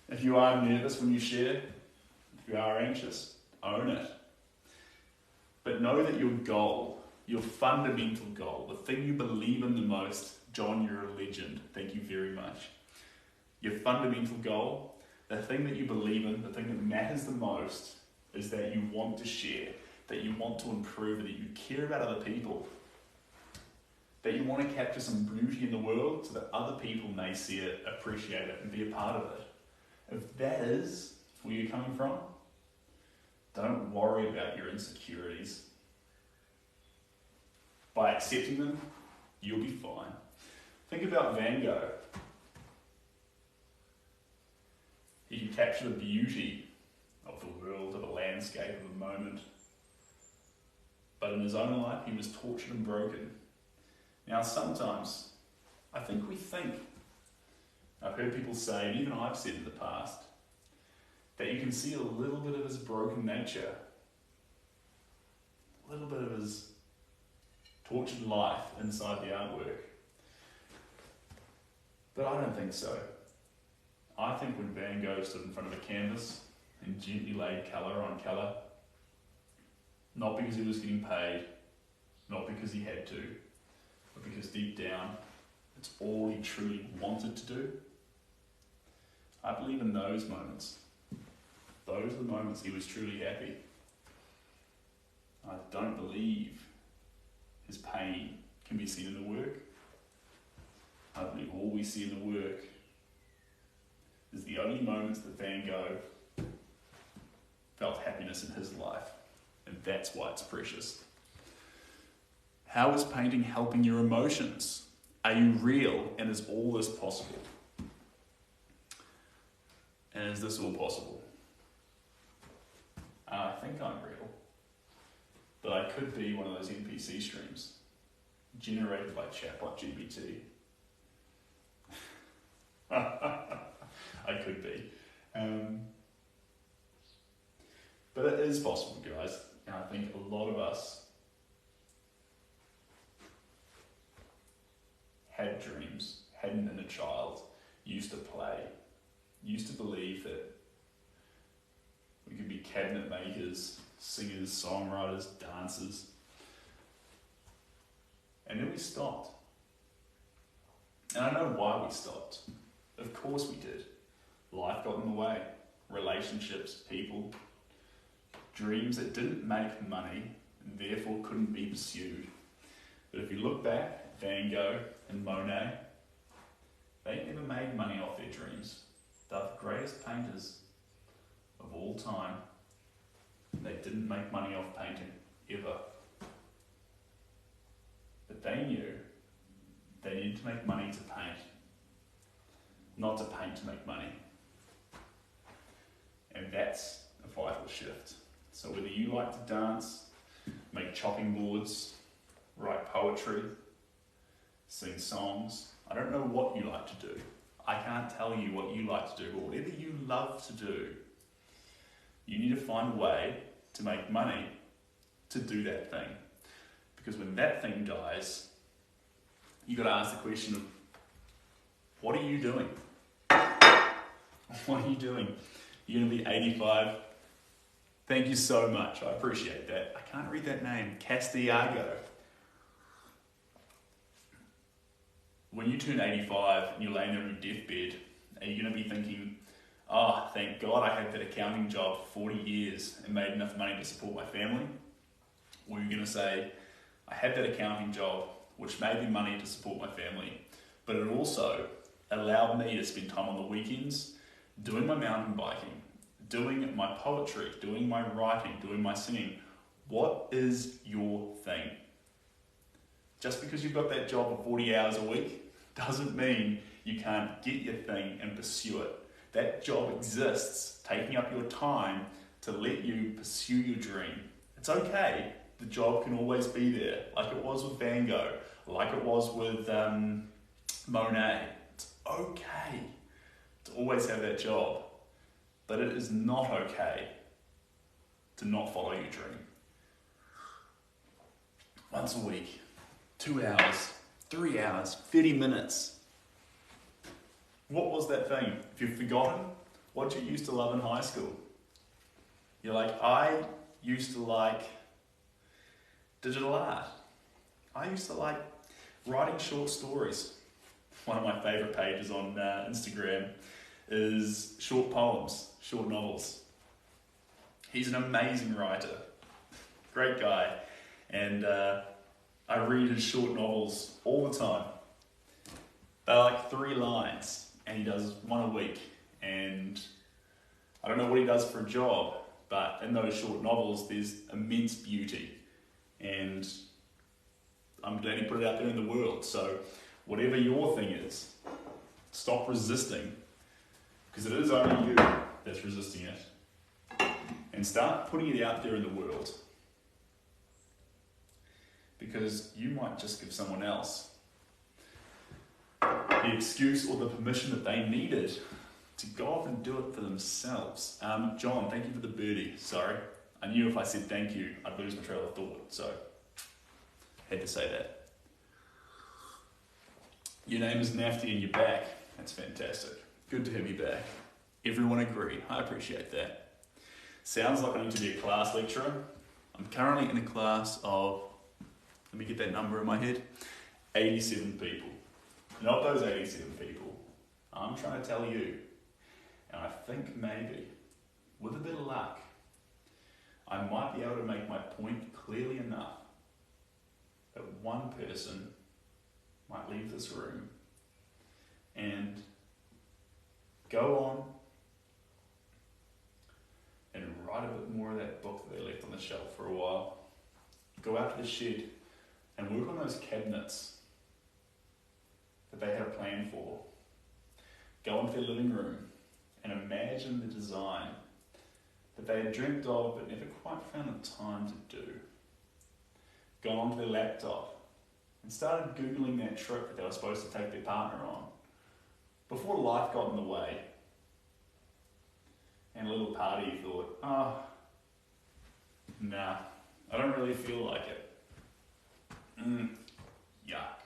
If you are nervous when you share, if you are anxious, own it. But know that your goal, your fundamental goal, the thing you believe in the most, John, you're a legend. Thank you very much. Your fundamental goal, the thing that you believe in, the thing that matters the most, is that you want to share, that you want to improve, that you care about other people, that you want to capture some beauty in the world so that other people may see it, appreciate it, and be a part of it. If that is where you're coming from, don't worry about your insecurities. By accepting them, you'll be fine. Think about Van Gogh. He could capture the beauty of the world, of a landscape, of a moment. But in his own life, he was tortured and broken. Now, sometimes, I think we think, I've heard people say, and even I've said in the past, that you can see a little bit of his broken nature, a little bit of his tortured life inside the artwork. But I don't think so. I think when Van Gogh stood in front of a canvas and gently laid colour on colour, not because he was getting paid, not because he had to, but because deep down, it's all he truly wanted to do. I believe in those moments. Those are the moments he was truly happy. I don't believe his pain can be seen in the work. I believe all we see in the work is the only moments that Van Gogh felt happiness in his life. And that's why it's precious. How is painting helping your emotions? Are you real, and is all this possible? And is this all possible? I think I'm real. But I could be one of those NPC streams, generated by chatbot GBT. I could be. But it is possible, guys. And I think a lot of us had dreams, had an inner child, used to play, used to believe that we could be cabinet makers, singers, songwriters, dancers. And then we stopped. And I know why we stopped. Of course we did. Life got in the way. Relationships, people, dreams that didn't make money and therefore couldn't be pursued. But if you look back, Van Gogh and Monet, they never made money off their dreams. They're the greatest painters of all time. They didn't make money off painting, ever. But they knew they needed to make money to paint, not to paint to make money. And that's a vital shift. So whether you like to dance, make chopping boards, write poetry, sing songs, I don't know what you like to do. I can't tell you what you like to do, but whatever you love to do, you need to find a way to make money to do that thing. Because when that thing dies, you got to ask the question of, what are you doing? What are you doing? You're going to be 85. Thank you so much. I appreciate that. I can't read that name. Castiago. When you turn 85 and you're laying there on your deathbed, are you going to be thinking, oh, thank God I had that accounting job for 40 years and made enough money to support my family? Or are you going to say, I had that accounting job which made me money to support my family, but it also allowed me to spend time on the weekends doing my mountain biking, doing my poetry, doing my writing, doing my singing. What is your thing? Just because you've got that job of 40 hours a week doesn't mean you can't get your thing and pursue it. That job exists, taking up your time to let you pursue your dream. It's okay. The job can always be there, like it was with Van Gogh, like it was with Monet. It's okay to always have that job, but it is not okay to not follow your dream. Once a week, 2 hours, 3 hours, 30 minutes. What was that thing? If you've forgotten, what did you used to love in high school? You're like, I used to like digital art. I used to like writing short stories. One of my favourite pages on Instagram is short poems, short novels. He's an amazing writer, great guy, and I read his short novels all the time. They're like 3 lines, and he does one a week, and I don't know what he does for a job, but in those short novels there's immense beauty, and I'm glad he put it out there in the world. So whatever your thing is, stop resisting, because it is only you that's resisting it, and start putting it out there in the world, because you might just give someone else the excuse or the permission that they needed to go off and do it for themselves. John, thank you for the birdie. Sorry, I knew if I said thank you, I'd lose my trail of thought, so had to say that. Your name is Nafty and you're back. That's fantastic. Good to have you back. Everyone agreed. I appreciate that. Sounds like I need to be a class lecturer. I'm currently in a class of, let me get that number in my head, 87 people. And of those 87 people, I'm trying to tell you, and I think maybe, with a bit of luck, I might be able to make my point clearly enough that one person might leave this room and go on and write a bit more of that book that they left on the shelf for a while. Go out to the shed and work on those cabinets that they had a plan for. Go into their living room and imagine the design that they had dreamt of but never quite found the time to do. Go onto their laptop and started Googling that trip that they were supposed to take their partner on before life got in the way. And a little party thought, nah, I don't really feel like it. Yuck.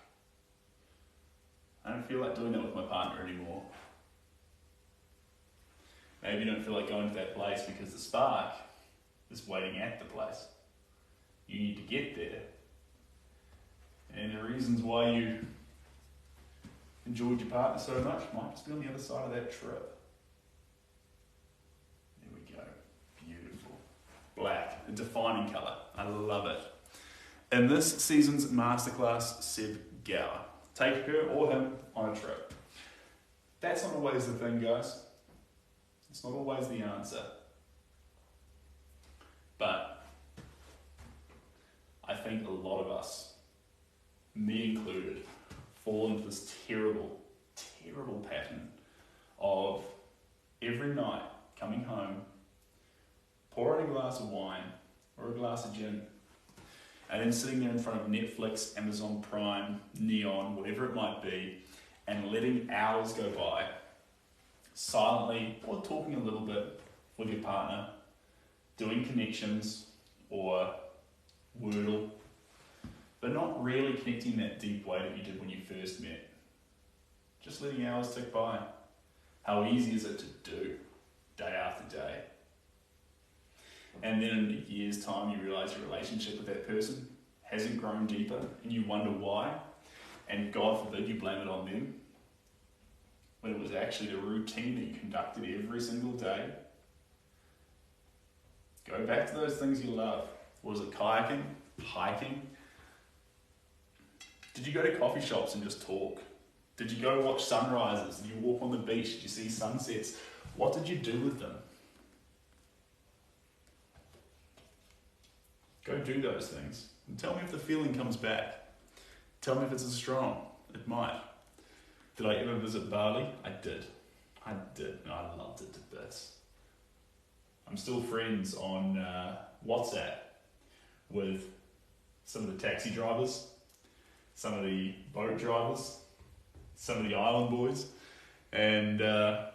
I don't feel like doing that with my partner anymore. Maybe you don't feel like going to that place because the spark is waiting at the place. You need to get there. And the reasons why you enjoyed your partner so much might just be on the other side of that trip. There we go. Beautiful. Black, a defining colour. I love it. In this season's masterclass, Seb Gower. Take her or him on a trip. That's not always the thing, guys. It's not always the answer. But I think a lot of us, me included, fall into this terrible, terrible pattern of every night coming home, pouring a glass of wine or a glass of gin, and then sitting there in front of Netflix, Amazon Prime, Neon, whatever it might be, and letting hours go by, silently or talking a little bit with your partner, doing connections or Wordle, but not really connecting that deep way that you did when you first met. Just letting hours tick by. How easy is it to do, day after day? And then in a year's time, you realise your relationship with that person hasn't grown deeper, and you wonder why, and God forbid you blame it on them, when it was actually the routine that you conducted every single day. Go back to those things you love. Was it kayaking? Hiking? Did you go to coffee shops and just talk? Did you go watch sunrises? Did you walk on the beach? Did you see sunsets? What did you do with them? Go do those things. And tell me if the feeling comes back. Tell me if it's as strong. It might. Did I ever visit Bali? I did. And I loved it to bits. I'm still friends on WhatsApp with some of the taxi drivers, some of the boat drivers, some of the island boys, and I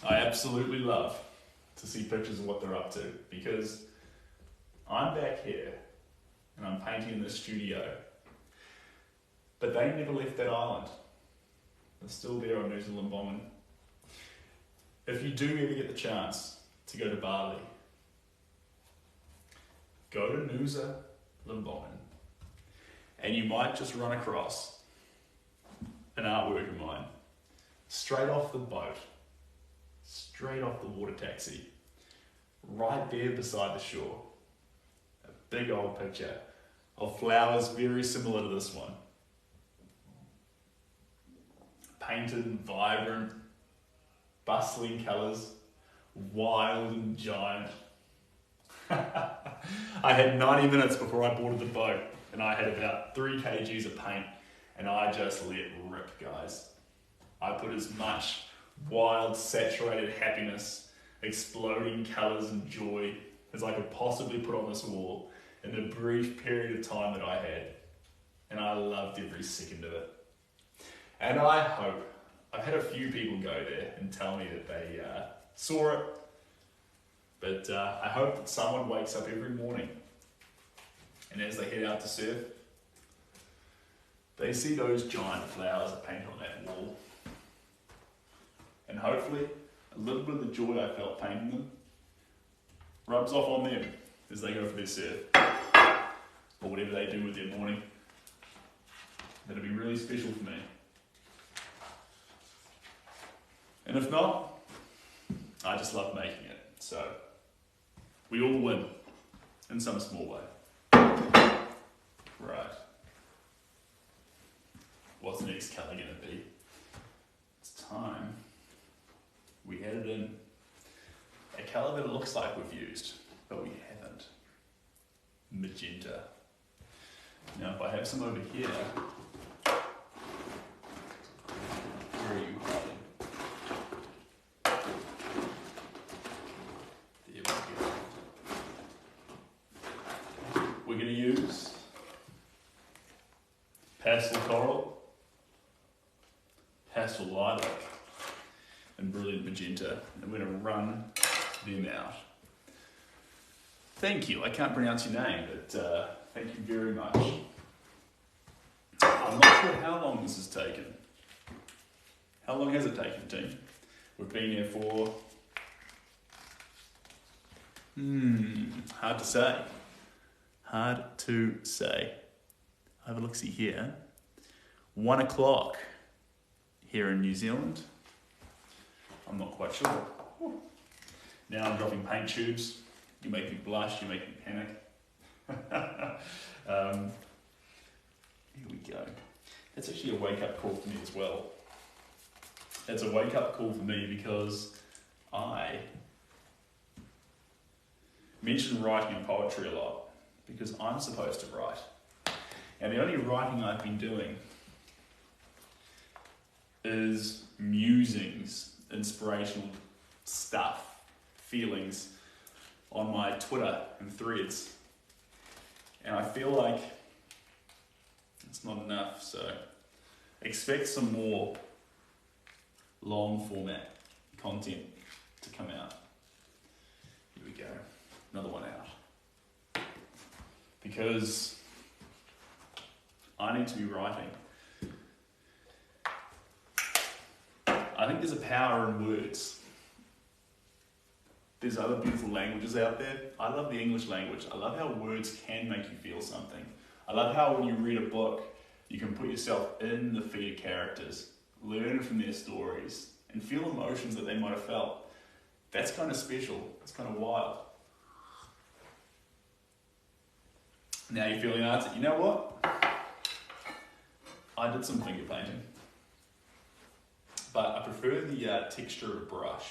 absolutely love to see pictures of what they're up to, because I'm back here and I'm painting in this studio, but they never left that island. They're still there on Nusa Lembongan. If you do ever get the chance to go to Bali, go to Nusa Lembongan, and you might just run across an artwork of mine, straight off the boat, straight off the water taxi, right there beside the shore. A big old picture of flowers very similar to this one. Painted in vibrant, bustling colours, wild and giant. I had 90 minutes before I boarded the boat, and I had about 3 kgs of paint, and I just let rip, guys. I put as much wild, saturated happiness, exploding colours and joy as I could possibly put on this wall in the brief period of time that I had, and I loved every second of it. And I hope, I've had a few people go there and tell me that they saw it, but I hope that someone wakes up every morning and as they head out to surf, they see those giant flowers painted on that wall. And hopefully, a little bit of the joy I felt painting them rubs off on them as they go for their surf, or whatever they do with their morning. That'll be really special for me. And if not, I just love making it. So, we all win in some small way. Right. What's the next colour going to be? It's time we added in a colour that it looks like we've used, but we haven't. Magenta. Now, if I have some over here, where are you hiding? There we go. We're going to use pastel coral, pastel lilac, and brilliant magenta, and we're going to run them out. Thank you. I can't pronounce your name, but thank you very much. I'm not sure how long this has taken. How long has it taken, team? We've been here for Hard to say. Hard to say. Have a look-see here. 1 o'clock here in New Zealand. I'm not quite sure. Now I'm dropping paint tubes. You make me blush, you make me panic. Here we go. That's actually a wake-up call for me as well. It's a wake-up call for me because I mention writing and poetry a lot because I'm supposed to write. And the only writing I've been doing is musings, inspirational stuff, feelings on my Twitter and threads. And I feel like it's not enough, so expect some more long format content to come out. Here we go, another one out. Because I need to be writing. I think there's a power in words. There's other beautiful languages out there. I love the English language. I love how words can make you feel something. I love how when you read a book, you can put yourself in the feet of characters, learn from their stories, and feel emotions that they might have felt. That's kind of special. It's kind of wild. Now you're feeling artsy. You know what? I did some finger painting, but I prefer the texture of a brush.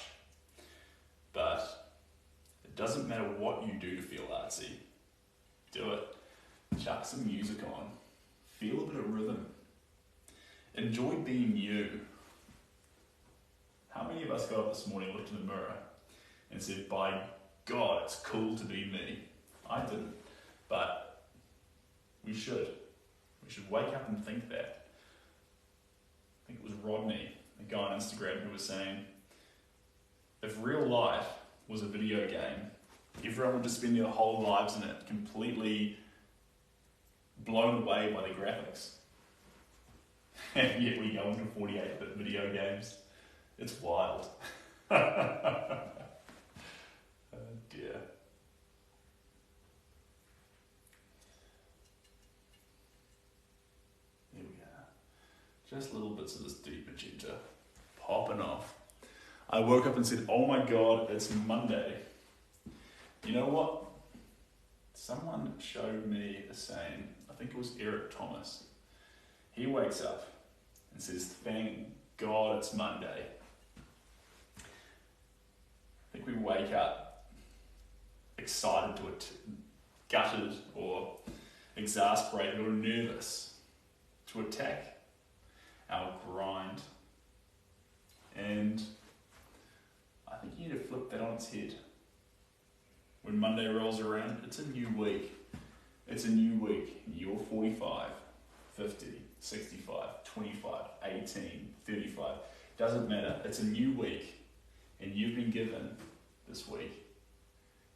But it doesn't matter what you do to feel artsy. Do it. Chuck some music on. Feel a bit of rhythm. Enjoy being you. How many of us got up this morning, looked in the mirror, and said, by God, it's cool to be me? I didn't, but we should. We should wake up and think that. I think it was Rodney, a guy on Instagram, who was saying, if real life was a video game, everyone would just spend their whole lives in it, completely blown away by the graphics. And yet we go into 48-bit video games. It's wild. Oh dear. Here we are. Just little bits of this deep magenta popping off. I woke up and said, oh my God, it's Monday. You know what? Someone showed me a saying, I think it was Eric Thomas. He wakes up and says, thank God it's Monday. I think we wake up excited to it, gutted or exasperated or nervous to attack our grind. And I think you need to flip that on its head. When Monday rolls around, it's a new week. It's a new week. You're 45, 50, 65, 25, 18, 35. Doesn't matter. It's a new week. And you've been given this week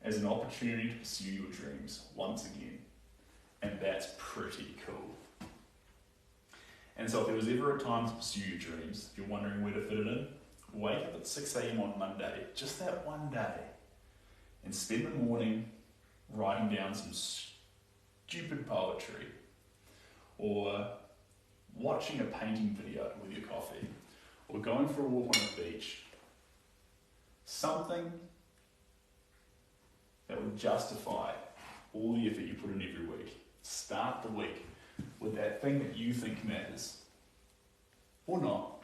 as an opportunity to pursue your dreams once again. And that's pretty cool. And so if there was ever a time to pursue your dreams, if you're wondering where to fit it in, wake up at 6 a.m. on Monday, just that one day, and spend the morning writing down some stupid poetry, or watching a painting video with your coffee, or going for a walk on a beach. Something that would justify all the effort you put in every week. Start the week with that thing that you think matters. Or not.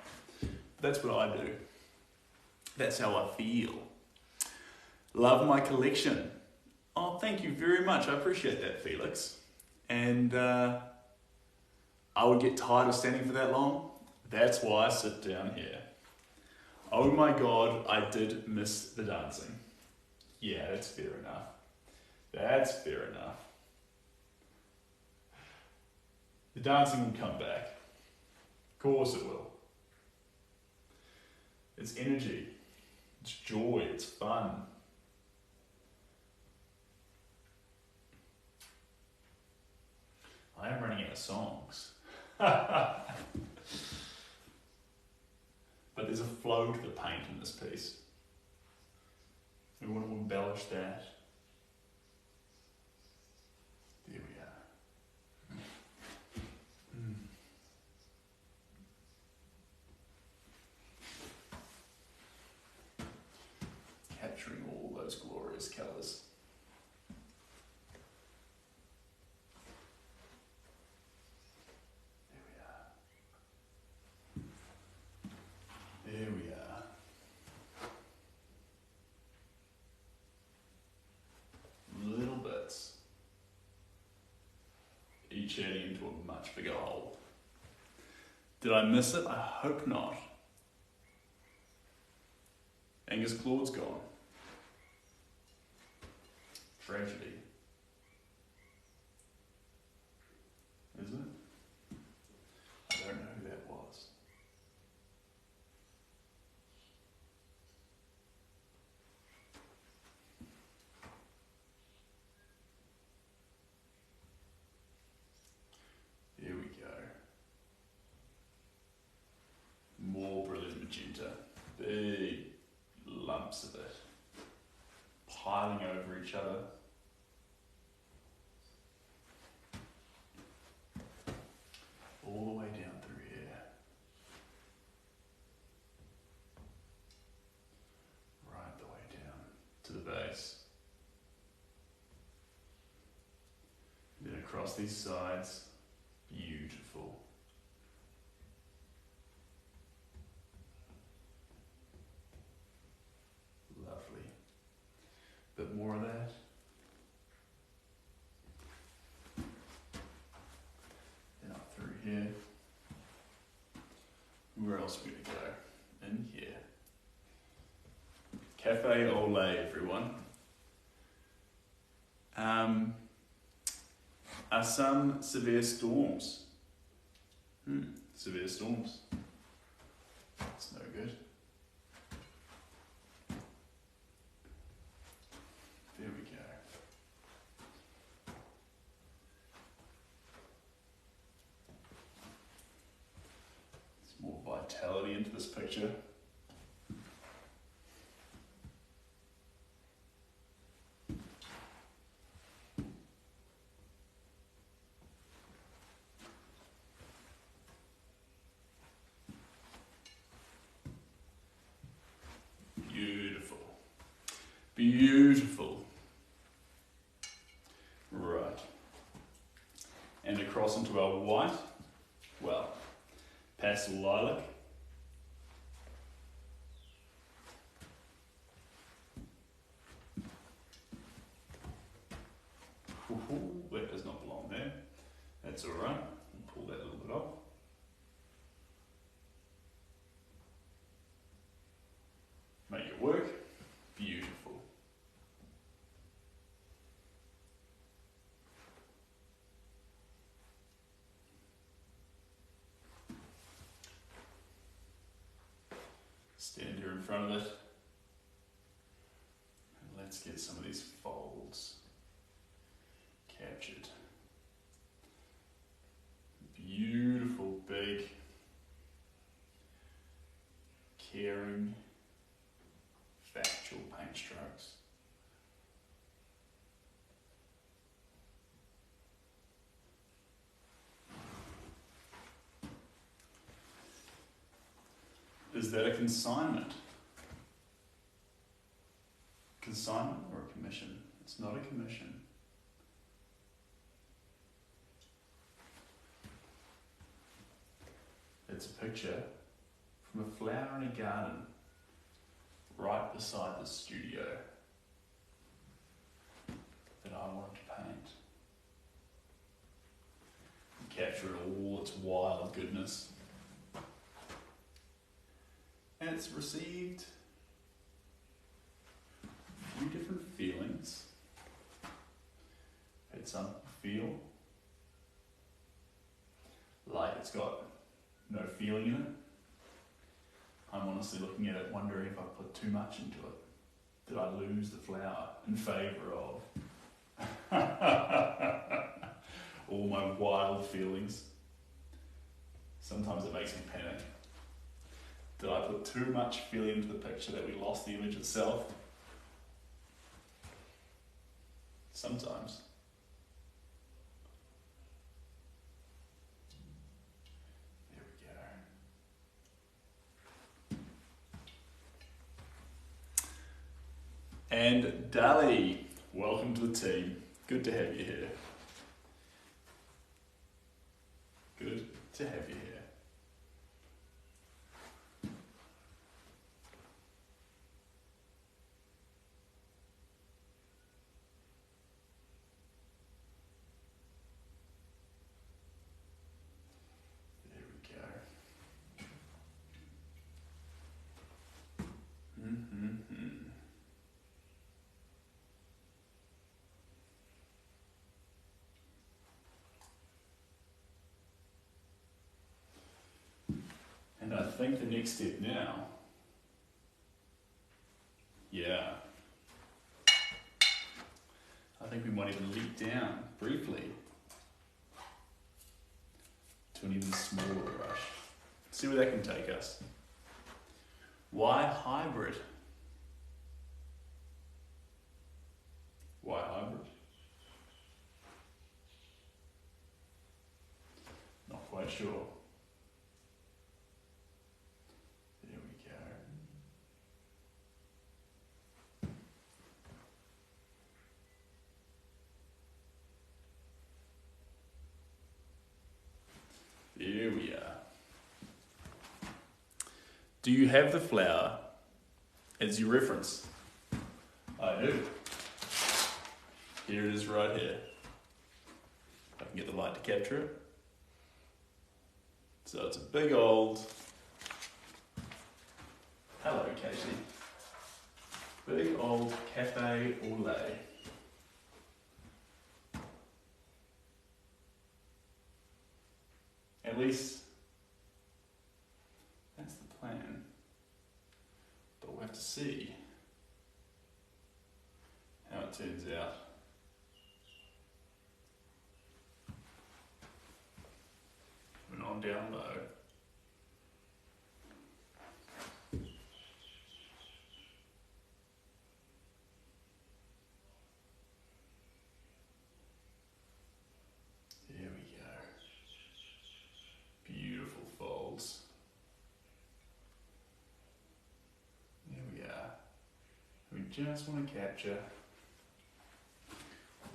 That's what I do. That's how I feel. Love my collection. Oh, thank you very much. I appreciate that, Felix. And I would get tired of standing for that long. That's why I sit down here. Oh my God, I did miss the dancing. Yeah, that's fair enough. That's fair enough. The dancing will come back. Of course it will. It's energy. It's joy. It's fun. I am running out of songs. But there's a flow to the paint in this piece. We want to embellish that. churning into a much bigger hole. Did I miss it? I hope not. Angus Claude's gone. Tragedy. Is it? I don't know who that was. Here we go. More brilliant magenta. Big lumps of it. Piling over each other. All the way down through here. Right the way down to the base. Then across these sides. Beautiful. Lovely. Bit more of that. Then up through here. Where else are we going to go? In here. Cafe au lait, everyone. Are some severe storms? Severe storms. That's no good. There we go. There's more vitality into this picture. Beautiful. Right. And across into our white, well, pastel lilac. Ooh, that does not belong there. That's all right. We'll pull that a little bit off. Make it work. Beautiful. Stand here in front of it. And let's get some of these folds captured. Beautiful, big, caring, factual paint strokes. Is that a consignment? Consignment or a commission? It's not a commission. It's a picture from a flower in a garden right beside the studio that I wanted to paint. And capture it all its wild goodness. And it's received a few different feelings. Had some feel like it's got no feeling in it. I'm honestly looking at it wondering if I put too much into it. Did I lose the flower in favour of all my wild feelings? Sometimes it makes me panic. Did I put too much feeling into the picture that we lost the image itself? Sometimes. There we go. And Dali, welcome to the team. Good to have you here. Good to have you here. think the next step now, yeah, I think we might even leap down briefly to an even smaller brush. See where that can take us. Why hybrid? Why hybrid? Not quite sure. There we go. There we are. Do you have the flower as your reference? I do. Here it is right here. I can get the light to capture it. So it's a big old, hello Casey, big old cafe au lait. At least that's the plan, but we'll have to see how it turns out. Moving on down low. There we go. Beautiful folds. There we are. We just want to capture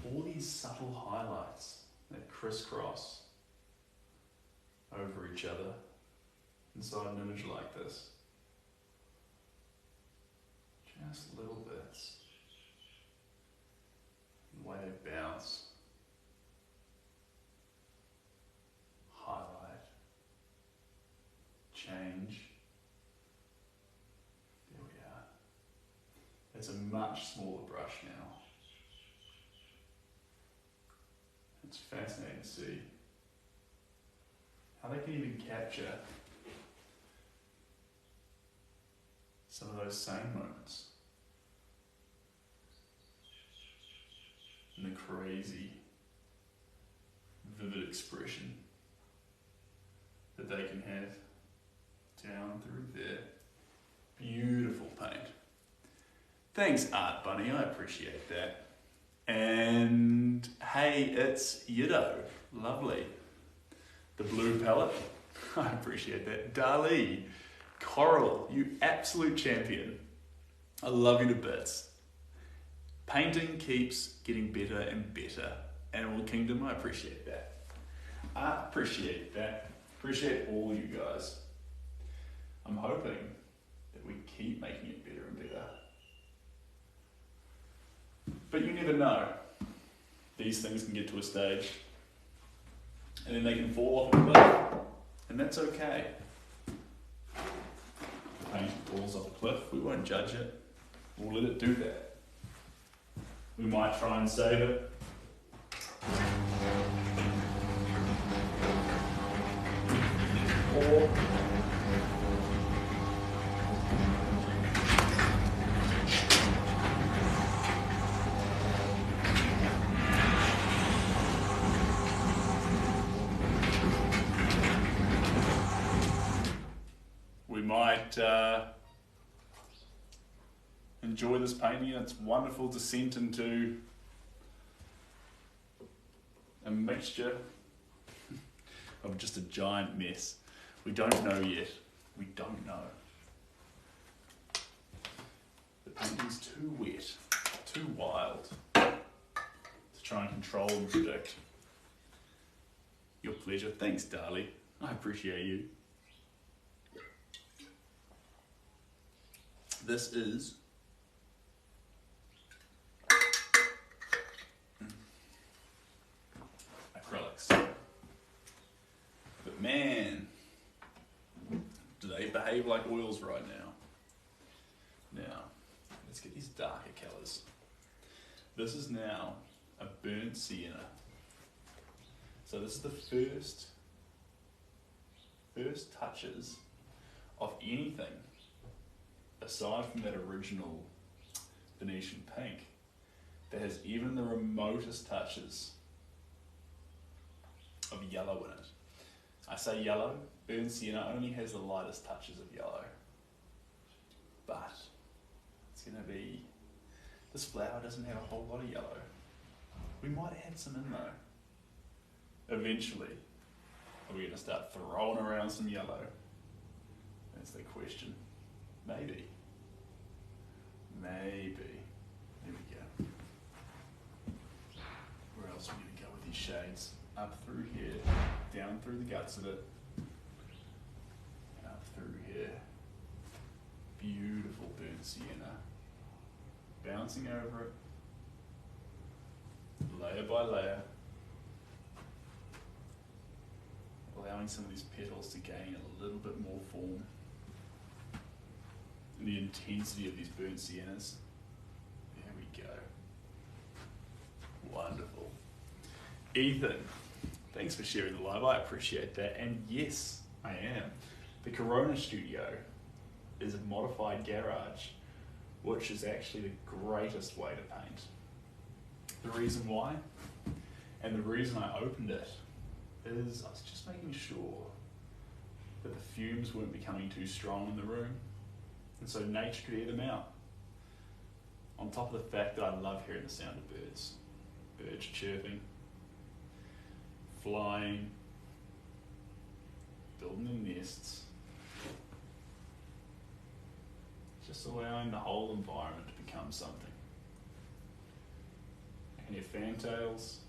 all these subtle highlights that crisscross over each other inside an image like this. Just little bits. The way they bounce. Highlight. Change. There we are. It's a much smaller brush now. It's fascinating to see how they can even capture some of those same moments and the crazy, vivid expression that they can have down through there. Beautiful paint. Thanks, Art Bunny, I appreciate that. And hey, it's Yido, lovely. The blue palette, I appreciate that. Dali, Coral, you absolute champion. I love you to bits. Painting keeps getting better and better. Animal Kingdom, I appreciate that. I appreciate that. Appreciate all you guys. I'm hoping that we keep making it better and better. But you never know. These things can get to a stage and then they can fall off a cliff, and that's okay. The paint falls off a cliff, we won't judge it, we'll let it do that. We might try and save it. Or we might enjoy this painting and its wonderful descent into a mixture of just a giant mess. We don't know yet. We don't know. The painting's too wet, too wild to try and control and predict. Your pleasure. Thanks, Darlie. I appreciate you. This is acrylics. But man, do they behave like oils right now. Now, let's get these darker colours. This is now a burnt sienna. So this is the first touches of anything aside from that original Venetian pink that has even the remotest touches of yellow in it. I say yellow, burnt sienna only has the lightest touches of yellow. But it's going to be, this flower doesn't have a whole lot of yellow. We might add some in though. Eventually, are we going to start throwing around some yellow? That's the question. Maybe. Maybe. There we go. Where else are we going to go with these shades? Up through here, down through the guts of it, and up through here. Beautiful burnt sienna. Bouncing over it, layer by layer, allowing some of these petals to gain a little bit more form. And the intensity of these burnt siennas. There we go. Wonderful. Ethan, thanks for sharing the live. I appreciate that. And yes, I am. The Corona Studio is a modified garage, which is actually the greatest way to paint. The reason why, and the reason I opened it, is I was just making sure that the fumes weren't becoming too strong in the room, and so nature could air them out. On top of the fact that I love hearing the sound of birds. Birds chirping, flying, building their nests. Just allowing the whole environment to become something. I can hear fantails,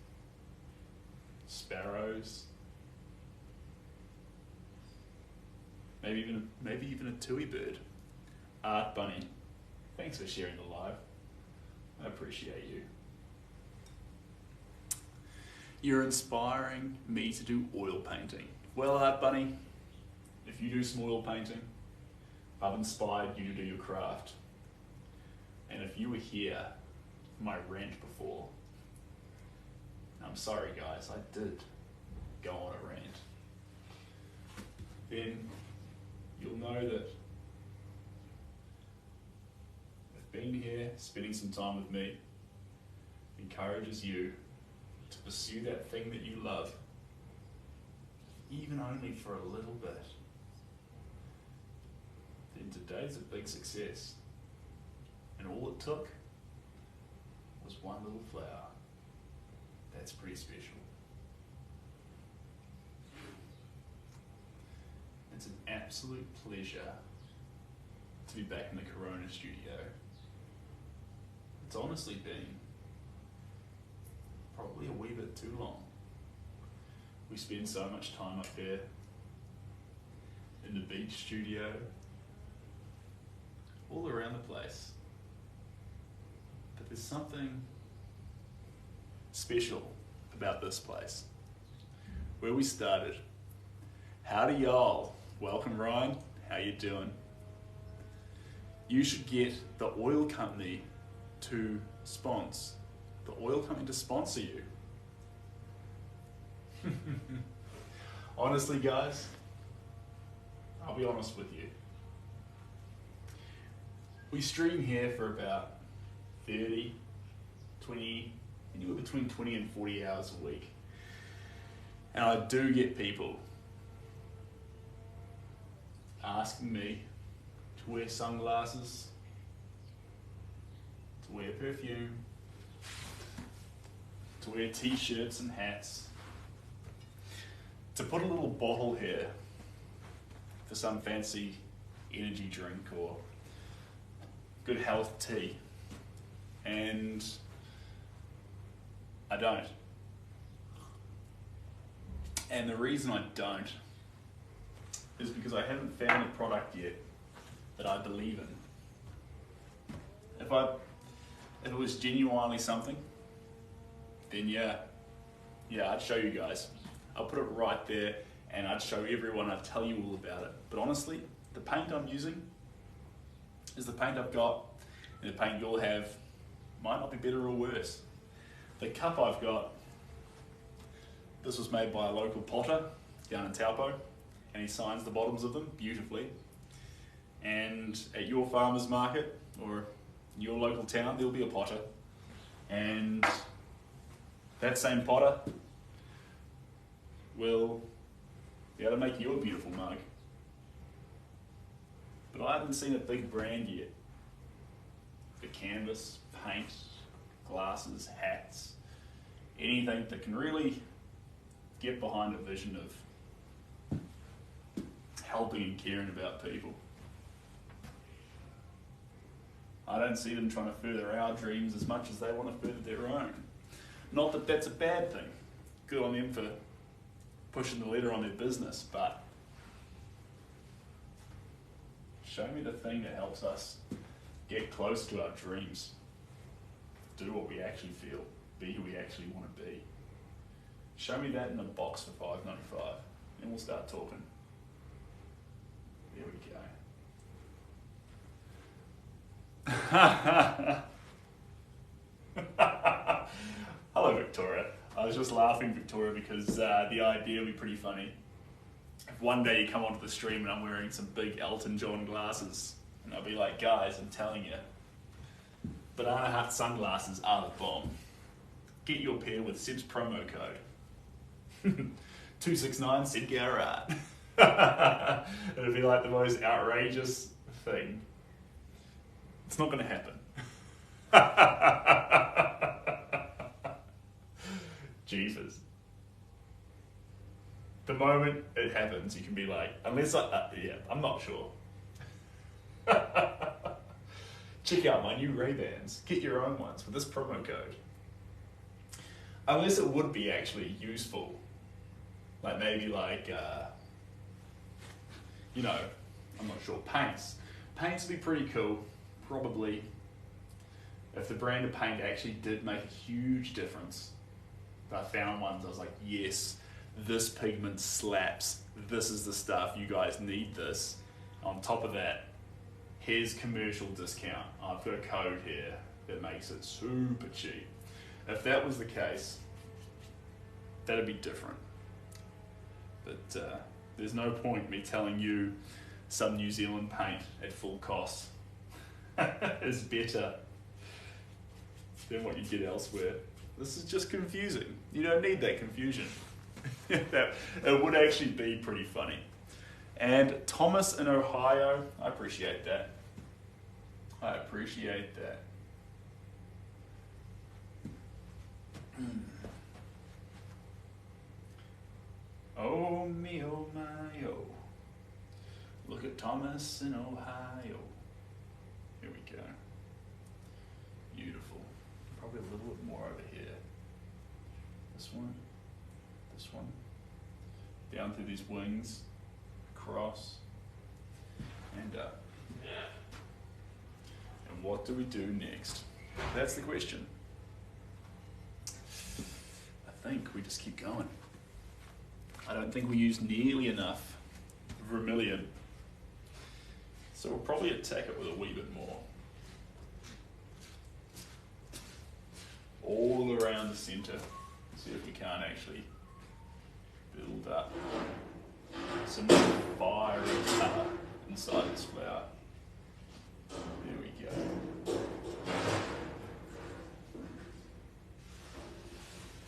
sparrows, maybe even a tui bird. Art Bunny, thanks for sharing the live. I appreciate you. You're inspiring me to do oil painting. Well, Art Bunny, if you do some oil painting, I've inspired you to do your craft. And if you were here for my rant before, I'm sorry guys, I did go on a rant, then you'll know that if being here, spending some time with me, encourages you to pursue that thing that you love, even only for a little bit, then today's a big success. And all it took was one little flower. That's pretty special. It's an absolute pleasure to be back in the Corona Studio. It's honestly been probably a wee bit too long. We spend so much time up there in the beach studio, all around the place. But there's something special about this place. Where we started. Howdy y'all. Welcome Ryan. How you doing? You should get the oil company to sponsor. The oil company to sponsor you. Honestly guys, I'll be honest with you. We stream here for about 30, 20, anywhere between 20 and 40 hours a week. And I do get people asking me to wear sunglasses, to wear perfume, to wear t-shirts and hats, to put a little bottle here for some fancy energy drink or good health tea. And I don't. And the reason I don't is because I haven't found a product yet that I believe in. If it was genuinely something, then yeah, I'd show you guys. I'll put it right there and I'd show everyone, I'd tell you all about it. But honestly, the paint I'm using is the paint I've got, and the paint you'll have might not be better or worse. The cup I've got, this was made by a local potter down in Taupo, and he signs the bottoms of them beautifully. And at your farmer's market or your local town, there'll be a potter. And that same potter will be able to make you a beautiful mug. But I haven't seen a big brand yet for canvas, paint, glasses, hats, anything that can really get behind a vision of helping and caring about people. I don't see them trying to further our dreams as much as they want to further their own. Not that that's a bad thing. Good on them for pushing the leader on their business, but show me the thing that helps us get close to our dreams, do what we actually feel, be who we actually want to be. Show me that in a box for $5.95 and we'll start talking. There we go. Hello, Victoria. I was just laughing, Victoria, because the idea would be pretty funny. If one day you come onto the stream and I'm wearing some big Elton John glasses, and I'll be like, guys, I'm telling you, Banana Hut sunglasses are the bomb. Get your pair with Sib's promo code. 269 Sid Garrett. It'd be like the most outrageous thing. It's not going to happen. Jesus. The moment it happens, you can be like, unless I'm not sure. Check out my new Ray-Bans. Get your own ones with this promo code. Unless it would be actually useful. Like maybe like, I'm not sure, paints. Paints would be pretty cool, probably. If the brand of paint actually did make a huge difference. If I found ones, I was like, yes, this pigment slaps. This is the stuff, you guys need this. On top of that, here's commercial discount. I've got a code here that makes it super cheap. If that was the case, that'd be different. But there's no point me telling you some New Zealand paint at full cost is better than what you get elsewhere. This is just confusing. You don't need that confusion. It would actually be pretty funny. And Thomas in Ohio, I appreciate that. I appreciate that. Oh me, oh my, oh. Look at Thomas in Ohio. Here we go. Beautiful. Probably a little bit more over here. This one. This one. Down through these wings. Across. And up. And what do we do next? That's the question. I think we just keep going. I don't think we use nearly enough vermilion. So we'll probably attack it with a wee bit more. All around the center. See if we can't actually build up some fiery colour inside this flower. There we go.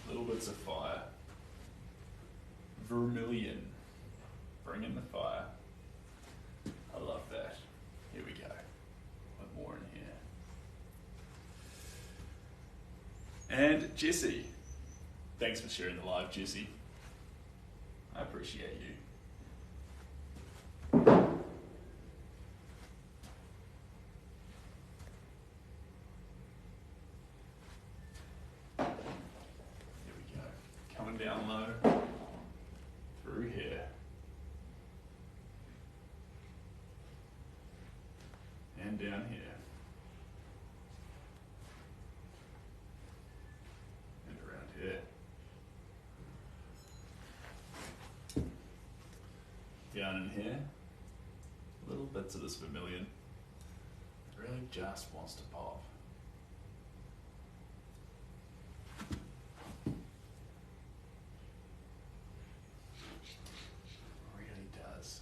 Little bits of fire. Vermilion. Bring in the fire. I love that. Here we go. One more in here. And Jesse. Thanks for sharing the live, Jesse. I appreciate you. Here we go. Coming down low. Through here. And down here. And around here. Down in here. Little bits of this vermilion. It really just wants to pop. Really does.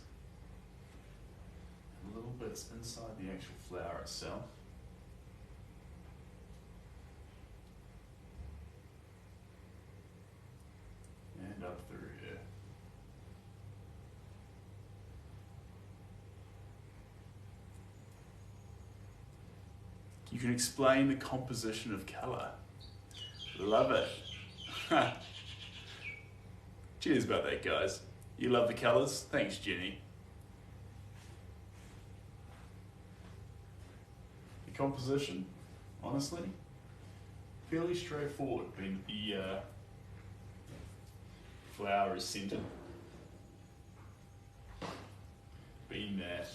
A little bit this inside the actual flower itself. And up through here. You can explain the composition of colour. Love it. Cheers about that, guys. You love the colours? Thanks, Jenny. The composition, honestly, fairly straightforward, being the flower is centered, being that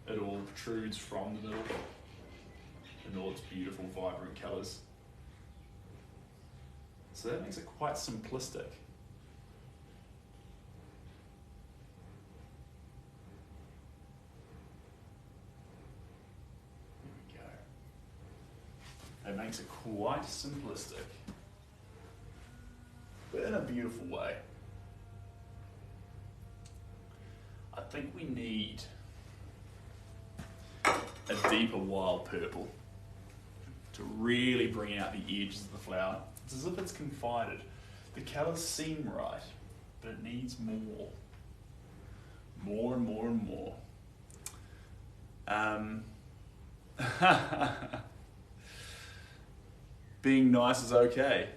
it all protrudes from the middle in all its beautiful, vibrant colours. So that makes it quite simplistic. There we go. That makes it quite simplistic, but in a beautiful way. I think we need a deeper wild purple to really bring out the edges of the flower. It's as if it's confided. The colours seem right, but it needs more. More and more and more. Being nice is okay.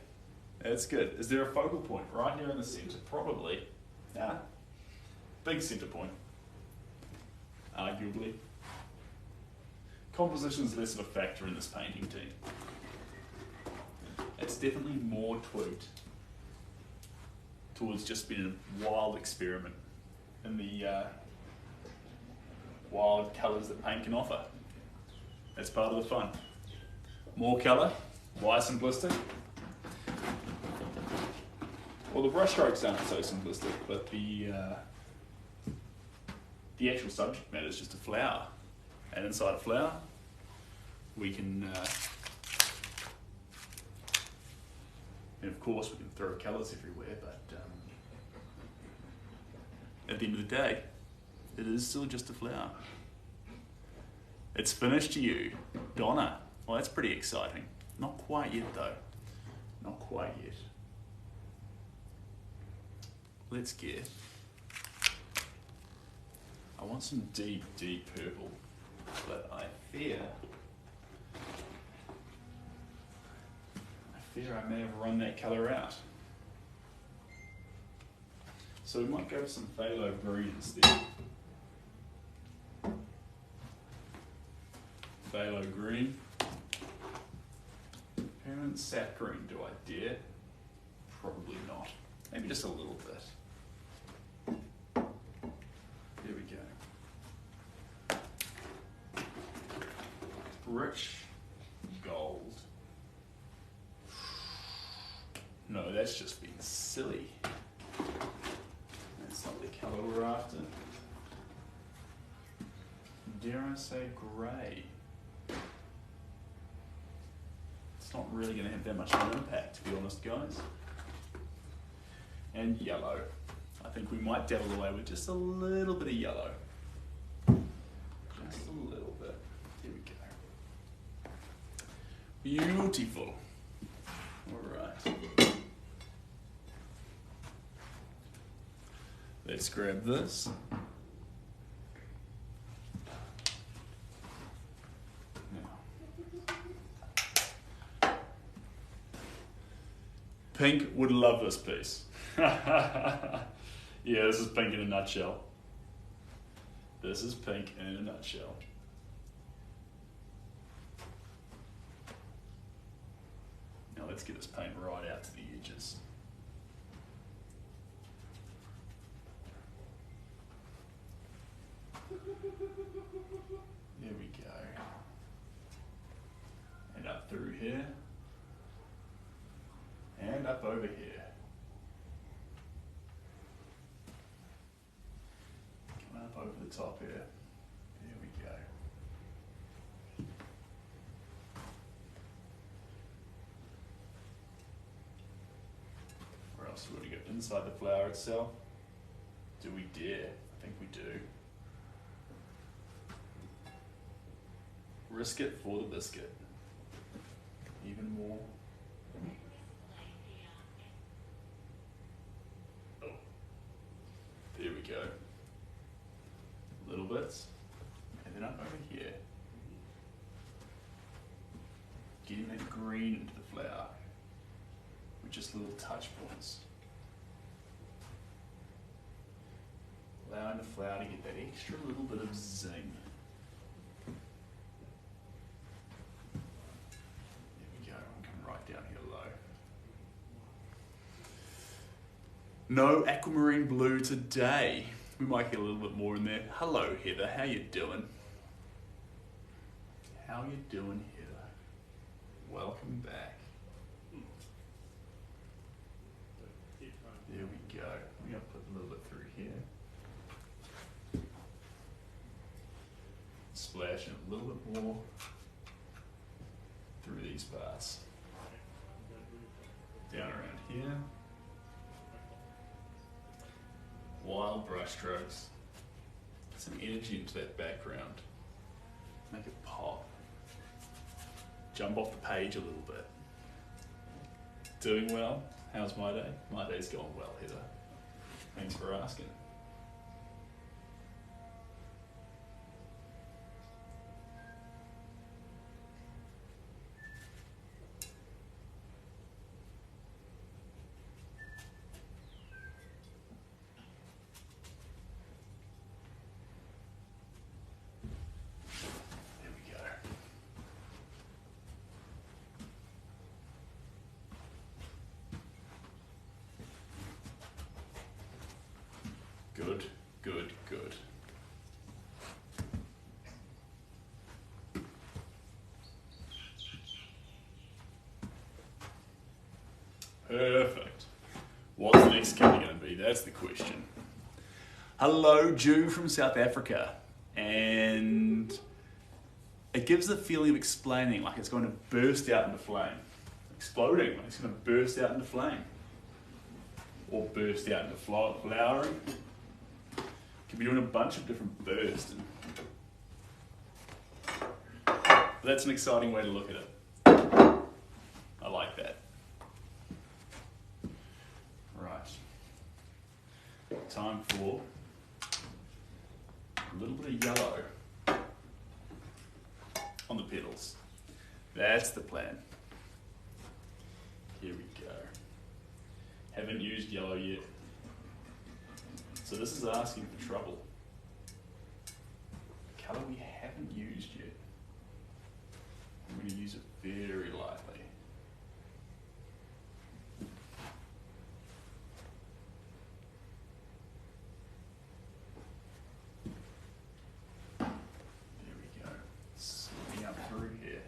That's good. Is there a focal point right here in the centre? Probably. Yeah. Big centre point. Arguably. Composition is less of a factor in this painting team. It's definitely more tweaked towards just being a wild experiment in the wild colours that paint can offer. That's part of the fun. More colour, why simplistic? Well, the brush strokes aren't so simplistic, but the actual subject matter is just a flower. And inside a flower, we can, and of course we can throw colours everywhere, but at the end of the day, it is still just a flower. It's finished to you, Donna. Well, that's pretty exciting. Not quite yet though. Not quite yet. Let's get, I want some deep, deep purple, but I fear I may have run that colour out. So we might go for some phthalo green instead. Phthalo green. Parent sap green, do I dare? Probably not. Maybe just a little bit. There we go. Rich gold. No, that's just being silly. That's not the colour we're after. Dare I say grey? It's not really going to have that much of an impact, to be honest, guys. And yellow. I think we might dabble away with just a little bit of yellow. Just a little bit. Here we go. Beautiful. Alright. Let's grab this. Now. Pink would love this piece. Yeah, this is pink in a nutshell. This is pink in a nutshell. Now let's get this paint right out to the edges. There we go. And up through here. And up over here. Coming up over the top here. There we go. Where else do we want to go? Inside the flower itself? Do we dare? I think we do. Risk it for the biscuit. Even more. Oh. There we go. Little bits. And then up over here. Getting that green into the flower. With just little touch points. Allowing the flower to get that extra little bit of zing. There we go, I'm coming right down here low. No aquamarine blue today. We might get a little bit more in there. Hello Heather, how you doing? How you doing Heather? Welcome back. There we go. We're going to put a little bit through here. Splashing a little bit more through these parts. Down around here. Wild brush strokes. Get some energy into that background. Make it pop. Jump off the page a little bit. Doing well? How's my day? My day's going well, Heather. Thanks for asking. There we go. Good, good, good. Perfect. What's the next colour going to be? That's the question. Hello, Jew from South Africa. And it gives the feeling of explaining, like it's going to burst out into flame. Exploding, like it's going to burst out into flame. Or burst out into flowering. Could be doing a bunch of different bursts. That's an exciting way to look at it. I like that. Right. Time for a little bit of yellow on the petals. That's the plan. Here we go. Haven't used yellow yet. So this is asking for trouble. A colour we haven't used yet. I'm going to use it very lightly. There we go. Slipping up through here.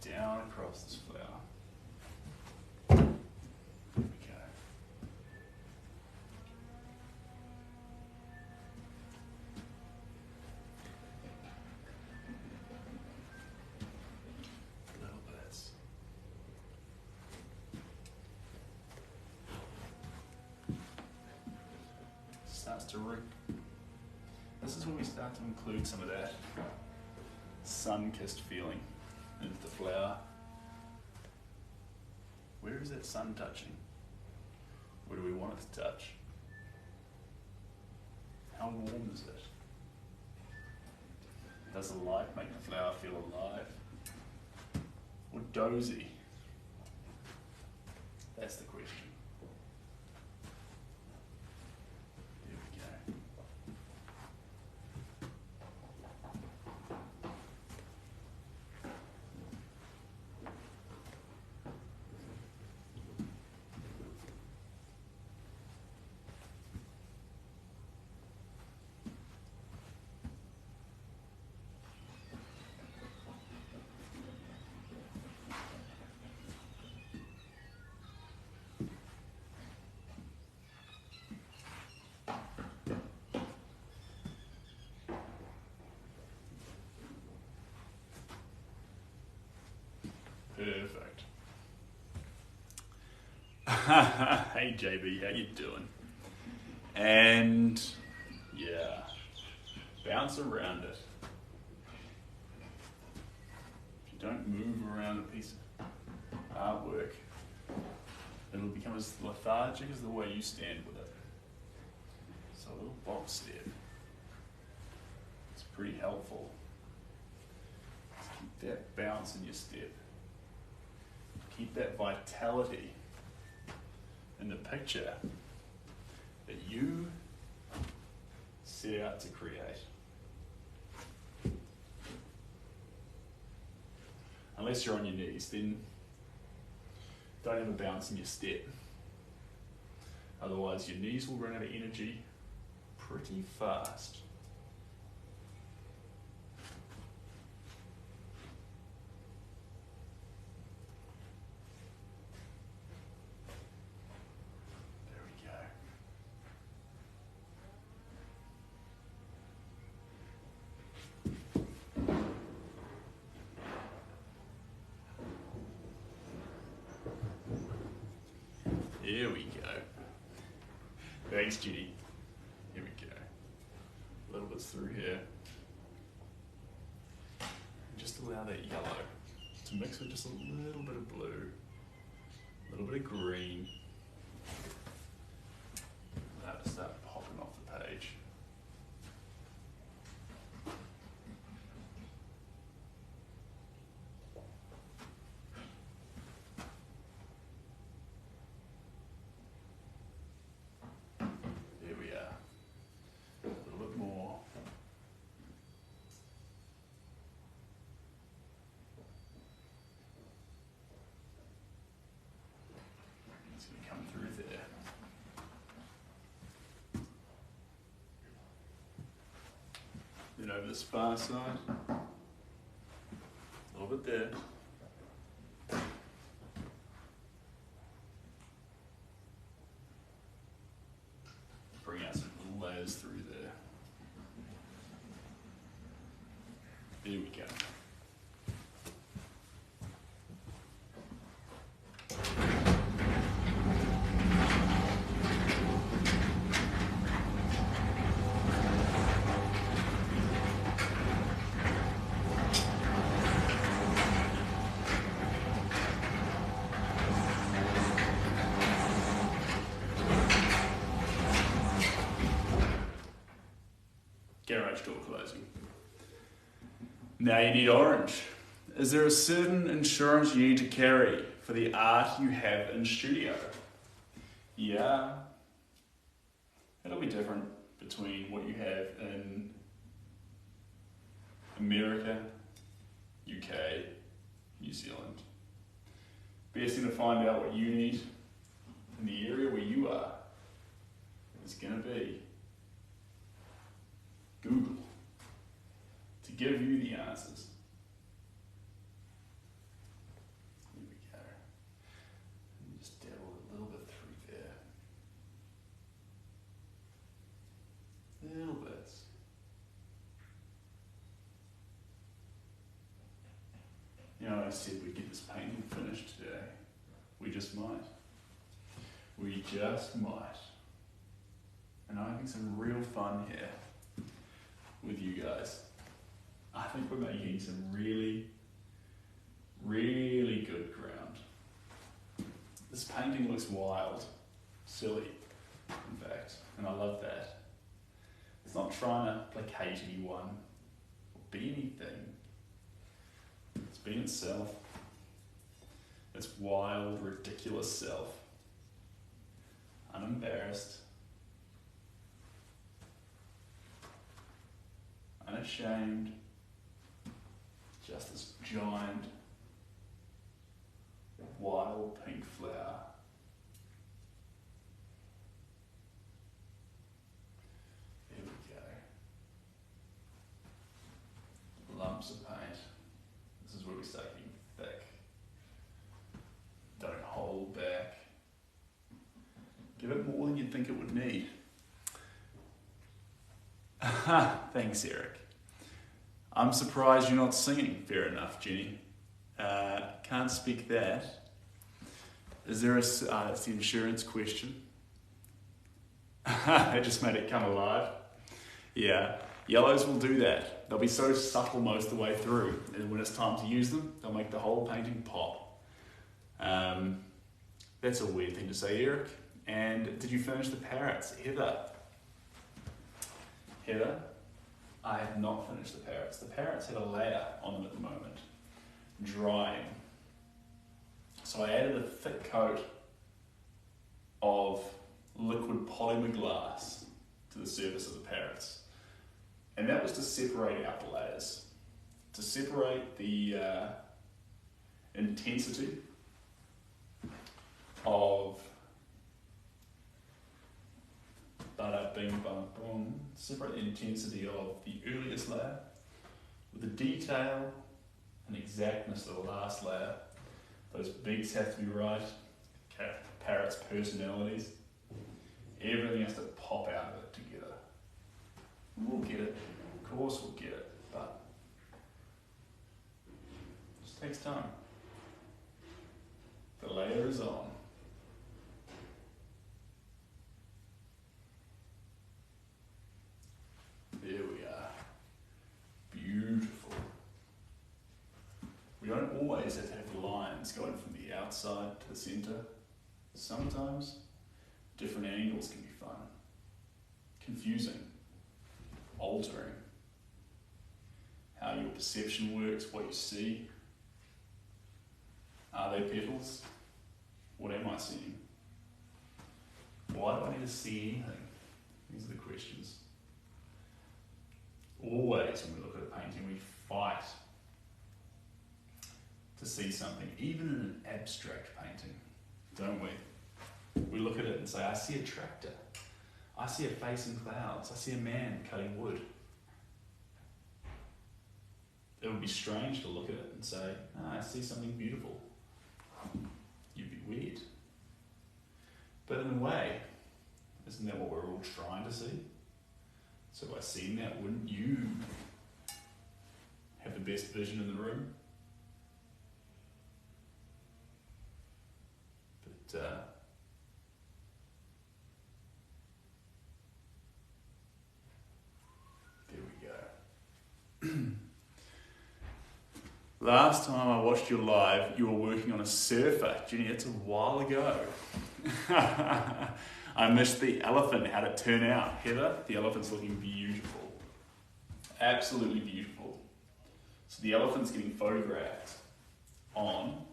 Down across this flower. This is when we start to include some of that sun-kissed feeling into the flower. Where is that sun touching? Where do we want it to touch? How warm is it? Does the light make the flower feel alive? Or dozy? That's the question. Perfect. Hey JB, how you doing? And yeah, bounce around it. don't move around a piece of artwork, it'll become as lethargic as the way you stand with it. So a little box step. It's pretty helpful. Just keep that bounce in your step. Keep that vitality in the picture that you set out to create. Unless you're on your knees, then don't have a bounce in your step. Otherwise, your knees will run out of energy pretty fast. There we go. Here we go. Thanks, Judy. Here we go. A little bit through here. And just allow that yellow to mix with just a little bit of blue, a little bit of green. Allow it to start popping off the page. Then over this far side, a little bit there. Bring out some little layers through there. There we go. Garage door closing. Now you need orange. Is there a certain insurance you need to carry for the art you have in studio? Yeah. It'll be different between what you have in America, UK, New Zealand. Best thing to find out what you need in the area where you are is going to be Google to give you the answers. Here we go. And just dabble a little bit through there. Little bits. You know, I said we'd get this painting finished today. We just might. We just might. And I'm having some real fun here with you guys. I think we're making some really, really good ground. This painting looks wild, silly, in fact, and I love that. It's not trying to placate anyone or be anything. It's being itself. Its wild, ridiculous self. Unembarrassed. Unashamed, just this giant, wild pink flower. There we go. Lumps of paint. This is where we start getting thick. Don't hold back. Give it more than you'd think it would need. Thanks, Eric. I'm surprised you're not singing. Fair enough, Jenny. Can't speak that. Is there that's the insurance question. I just made it come alive. Yeah. Yellows will do that. They'll be so subtle most of the way through, and when it's time to use them, they'll make the whole painting pop. That's a weird thing to say, Eric. And did you finish the parrots? Heather, I have not finished the parrots. The parrots have a layer on them at the moment, drying. So I added a thick coat of liquid polymer glass to the surface of the parrots. And that was to separate out the layers, to separate the intensity of separate the intensity of the earliest layer with the detail and exactness of the last layer. Those beaks have to be right, parrots' personalities, everything has to pop out of it together. We'll get it, of course we'll get it, but it just takes time. The layer is on. There we are. Beautiful. We don't always have to have lines going from the outside to the centre. Sometimes different angles can be fun, confusing, altering how your perception works, what you see. Are they petals? What am I seeing? Why do I need to see anything? These are the questions. Always when we look at a painting, we fight to see something, even in an abstract painting, don't we? We look at it and say, I see a tractor, I see a face in clouds, I see a man cutting wood. It would be strange to look at it and say, I see something beautiful. You'd be weird. But in a way, isn't that what we're all trying to see? So by seeing that, wouldn't you have the best vision in the room? But there we go. Last time I watched you live, you were working on a surfer. Jenny, it's a while ago. I missed the elephant. How'd it turn out? Heather, the elephant's looking beautiful. Absolutely beautiful. So the elephant's getting photographed on.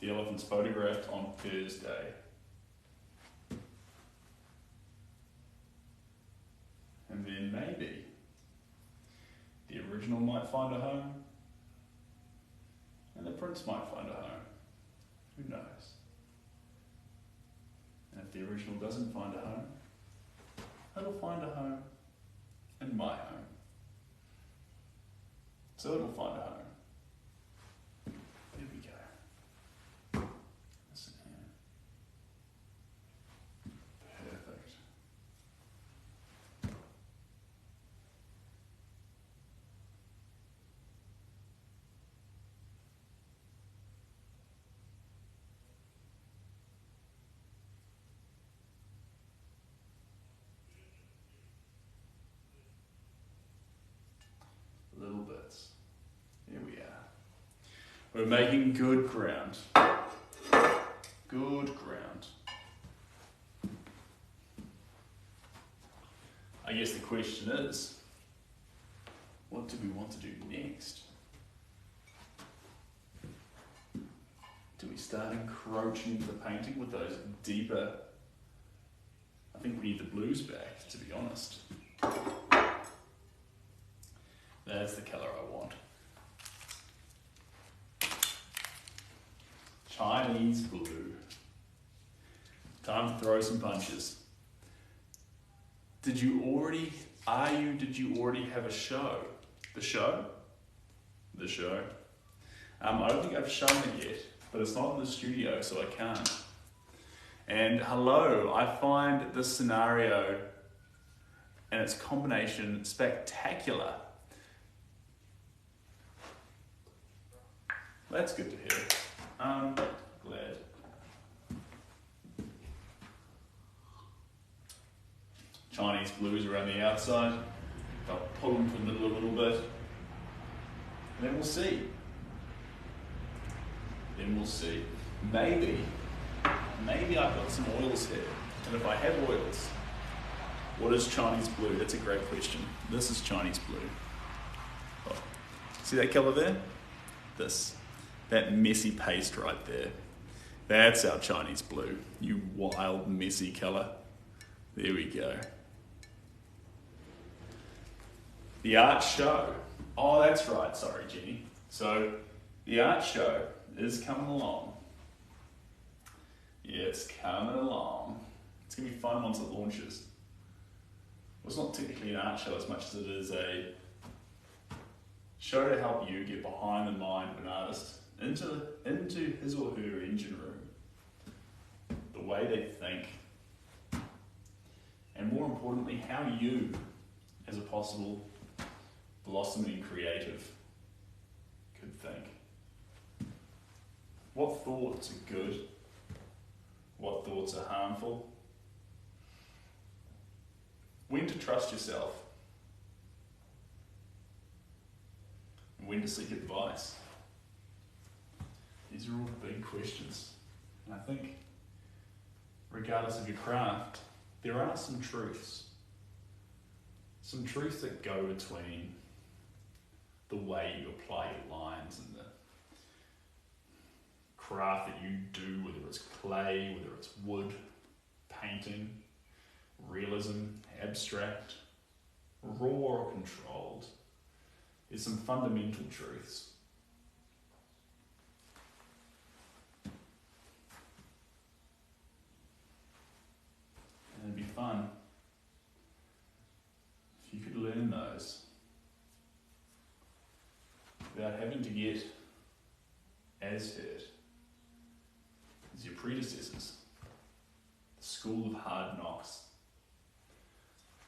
The elephant's photographed on Thursday. And then maybe the original might find a home, and the prince might find a home. Who knows? And if the original doesn't find a home, it'll find a home in my home. So it'll find a home. There we go. Listen here. Perfect. Little bits. Here we are. We're making good ground. Good ground. I guess the question is, what do we want to do next? Do we start encroaching into the painting with those deeper... I think we need the blues back, to be honest. That's the colour I want. Chinese blue. Time to throw some punches. Did you already have a show? The show? The show. I don't think I've shown it yet, but it's not in the studio, so I can't. And hello, I find this scenario and its combination spectacular. That's good to hear. I'm glad. Chinese blues around the outside. I'll pull them to the middle a little bit. And then we'll see. Maybe I've got some oils here. And if I have oils, what is Chinese blue? That's a great question. This is Chinese blue. Oh, see that colour there? That messy paste right there. That's our Chinese blue. You wild, messy colour. There we go. The art show. Oh, that's right. Sorry, Jenny. So, the art show is coming along. Yeah, it's coming along. It's going to be fun once it launches. Well, it's not technically an art show as much as it is a show to help you get behind the mind of an artist into his or her engine room. The way they think. And more importantly, how you, as a possible blossoming creative, could think. What thoughts are good? What thoughts are harmful? When to trust yourself? And when to seek advice? These are all big questions. And I think, regardless of your craft, there are some truths. Some truths that go between the way you apply your lines and the craft that you do, whether it's clay, whether it's wood, painting, realism, abstract, raw or controlled. There's some fundamental truths. And it'd be fun if you could learn those without having to get as hurt as your predecessors. The school of hard knocks.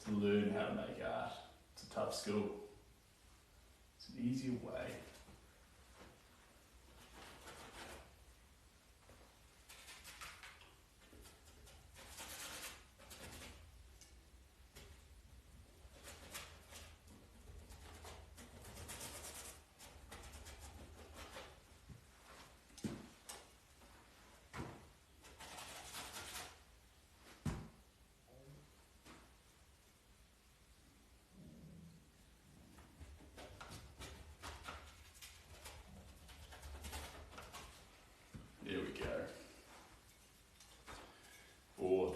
To learn how to make art. It's a tough school. It's an easier way.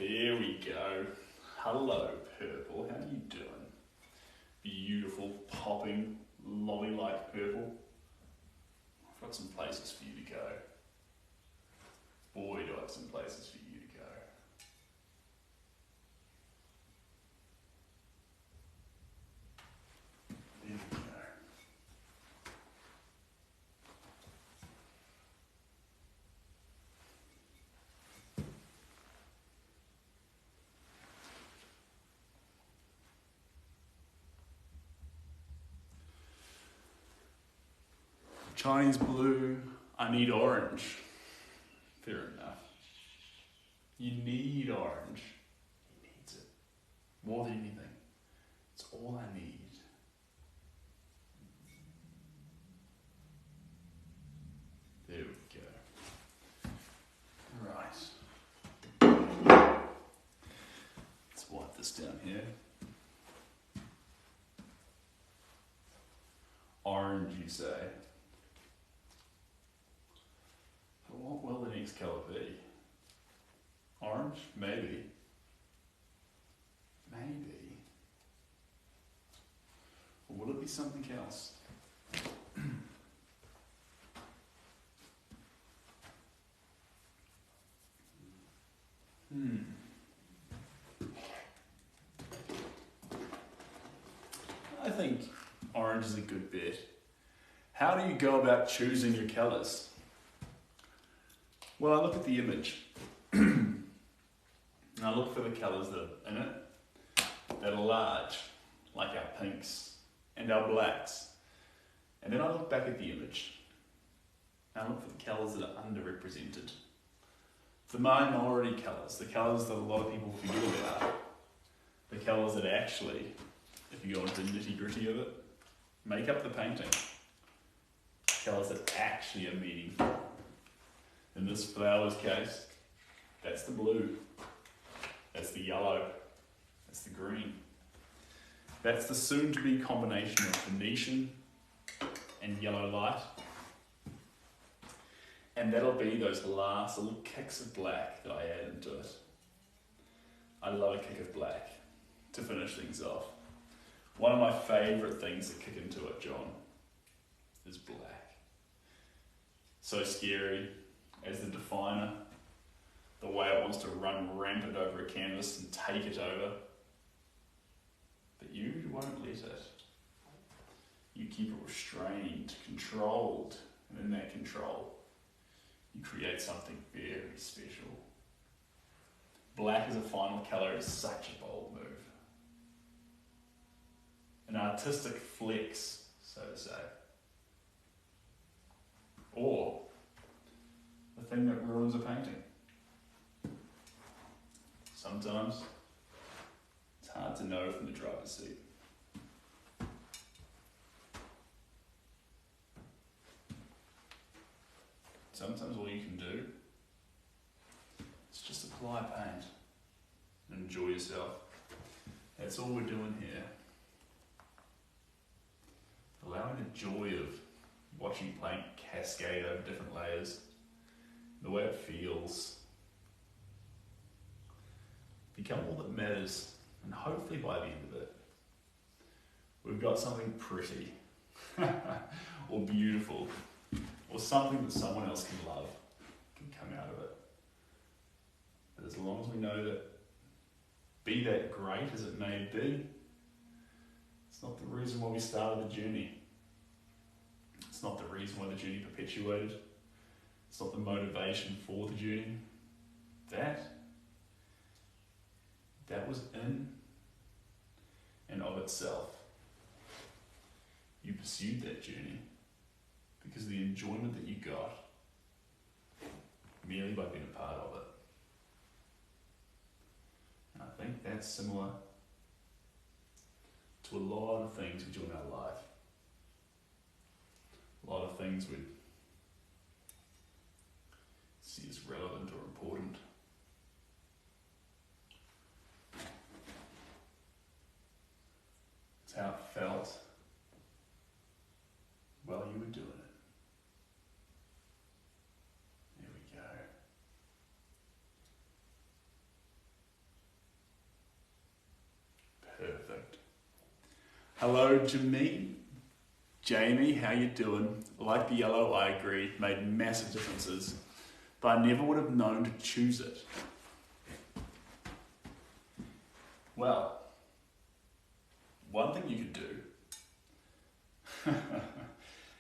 There we go. Hello, purple. How are you doing? Beautiful, popping, lolly-like purple. I've got some places for you to go. Boy, do I have some places for you to go. There we go. Chinese blue, I need orange. Fair enough. You need orange. He needs it. More than anything. It's all I need. There we go. Right. Let's wipe this down here. Orange, you say? What will the next colour be? Orange? Maybe. Maybe. Or will it be something else? I think orange is a good bet. How do you go about choosing your colours? Well, I look at the image and I look for the colours that are in it, that are large, like our pinks and our blacks. And then I look back at the image and I look for the colours that are underrepresented. The minority colours, the colours that a lot of people forget about. the colours that actually, if you go into the nitty gritty of it, make up the painting. Colours that actually are meaningful. In this flower's case, that's the blue, that's the yellow, that's the green. That's the soon-to-be combination of Venetian and yellow light. And that'll be those last little kicks of black that I add into it. I love a kick of black to finish things off. One of my favourite things that kick into it, John, is black. So scary as the definer, the way it wants to run rampant over a canvas and take it over. But you won't let it. You keep it restrained, controlled, and in that control, you create something very special. Black as a final colour is such a bold move. An artistic flex, so to say. Or the thing that ruins a painting. Sometimes it's hard to know from the driver's seat. Sometimes all you can do is just apply paint and enjoy yourself. That's all we're doing here. Allowing the joy of watching paint cascade over different layers, the way it feels, become all that matters, and hopefully by the end of it, we've got something pretty, or beautiful, or something that someone else can love, can come out of it. But as long as we know that, be that great as it may be, it's not the reason why we started the journey. It's not the reason why the journey perpetuated. It's not the motivation for the journey. That was in and of itself. You pursued that journey because of the enjoyment that you got merely by being a part of it. And I think that's similar to a lot of things we do in our life. A lot of things we'd see as relevant or important. It's how it felt while you were doing it. There we go. Perfect. Hello, Jamie, how you doing? Like the yellow, I agree, made massive differences, but I never would have known to choose it. Well, one thing you could do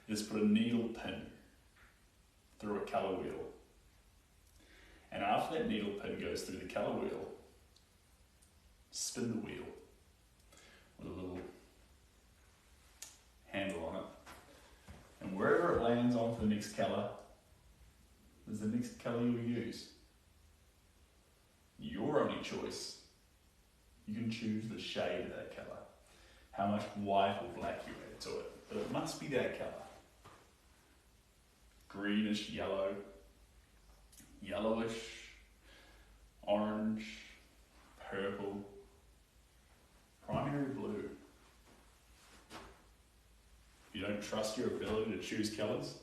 is put a needle pin through a colour wheel. And after that needle pin goes through the colour wheel, spin the wheel with a little handle on it. And wherever it lands on for the next colour is the next colour you'll use. Your only choice. You can choose the shade of that colour, how much white or black you add to it, but it must be that colour. Greenish yellow, yellowish, orange, purple, primary blue. If you don't trust your ability to choose colours,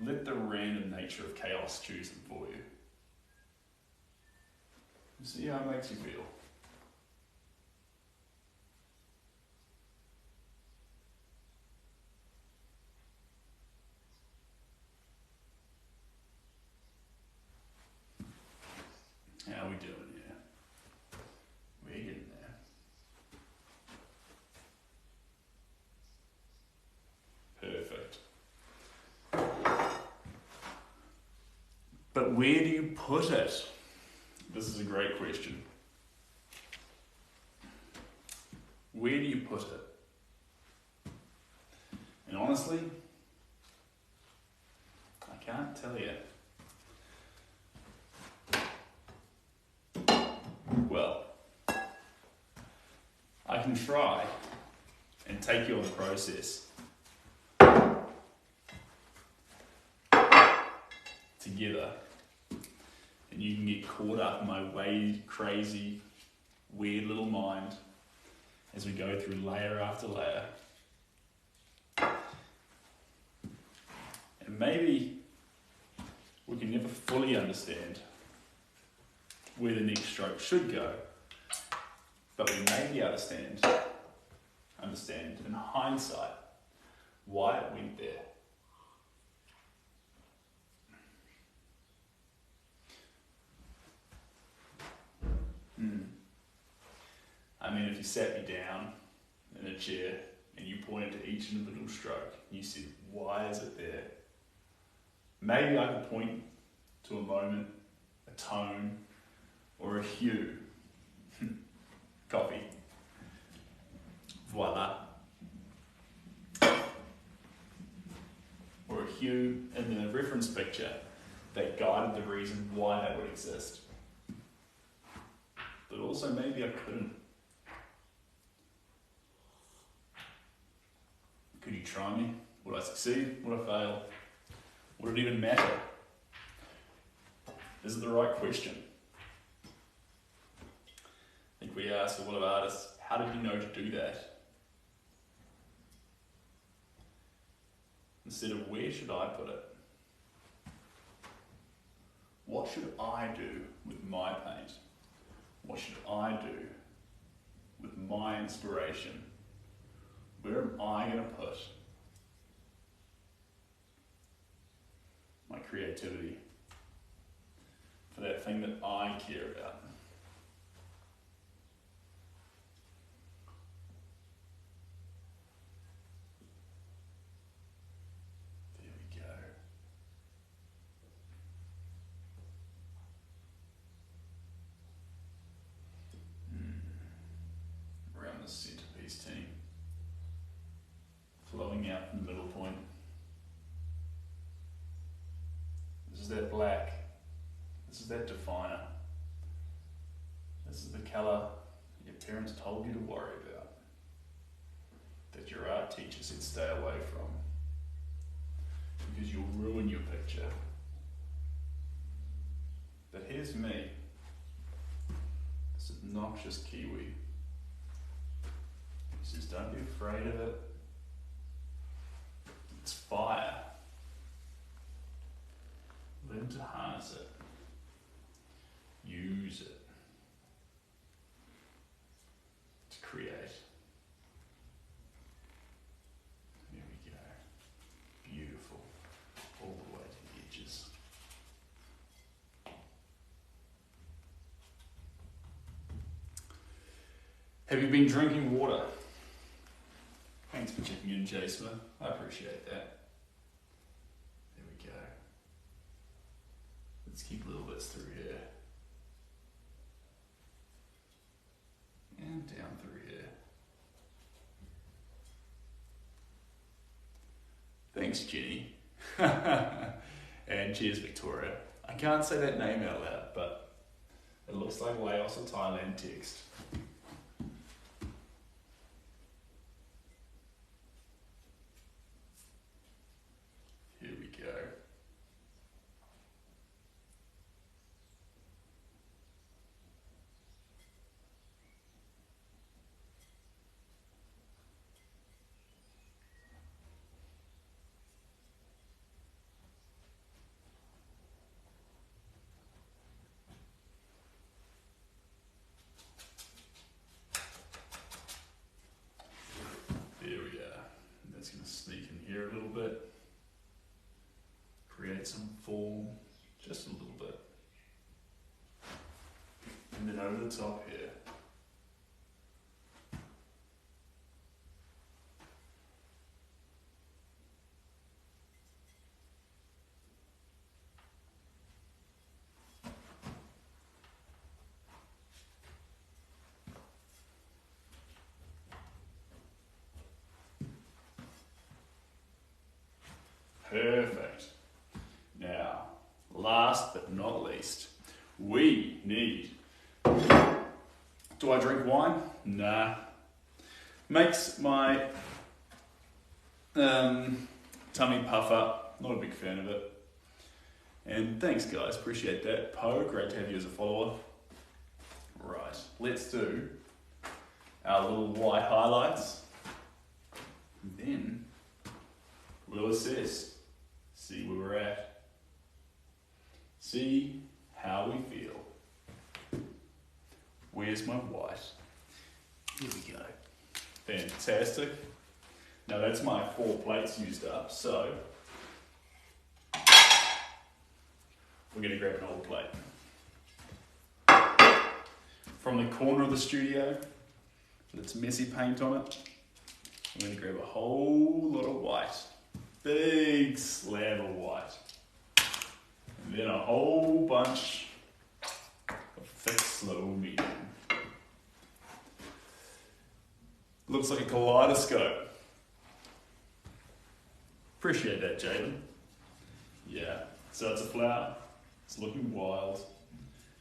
let the random nature of chaos choose them for you. See how it makes you feel. How are we doing here? We're getting there. Perfect. But where do you put it? This is a great question. Where do you put it? And honestly, I can't tell you. Well, can try and take you on the process together, and you can get caught up in my way crazy, weird little mind as we go through layer after layer. And maybe we can never fully understand where the next stroke should go, but we maybe understand in hindsight why it went there. I mean, if you sat me down in a chair and you pointed to each individual stroke, and you said, why is it there? Maybe I could point to a moment, a tone, or a hue. Coffee. Voila. Or a hue in the reference picture that guided the reason why that would exist. But also maybe I couldn't. Could you try me? Would I succeed? Would I fail? Would it even matter? Is it the right question? I think we ask a lot of artists, how did you know to do that? Instead of where should I put it? What should I do with my paint? What should I do with my inspiration? Where am I going to put my creativity for that thing that I care about? There we go. Around the centerpiece team. Flowing out from the middle point. This is that black. This is that definer. This is the colour your parents told you to worry about, that your art teacher said stay away from, because you'll ruin your picture. But here's me, this obnoxious Kiwi. He says, don't be afraid of it. It's fire. Learn to harness it. Use it to create. There we go. Beautiful. All the way to the edges. Have you been drinking water? Thanks for checking in, Jasper. I appreciate that. There we go. Let's keep little bits through here. And down through here. Thanks, Jenny. And cheers, Victoria. I can't say that name out loud, but it looks like Laos or Thailand text. Here we go. Here a little bit, create some form, just a little bit, and then over the top here. Perfect. Now, last but not least, we need... Do I drink wine? Nah. Makes my tummy puff up. Not a big fan of it. And thanks guys, appreciate that. Poe, great to have you as a follower. Right, let's do our little white highlights. And then we'll assess, see where we're at. See how we feel. Where's my white? Here we go. Fantastic. Now that's my 4 plates used up, so we're going to grab an old plate. From the corner of the studio, with its messy paint on it, I'm going to grab a whole lot of white. Big slab of white. And then a whole bunch of thick, slow medium. Looks like a kaleidoscope. Appreciate that, Jaden. Yeah, so it's a flower. It's looking wild.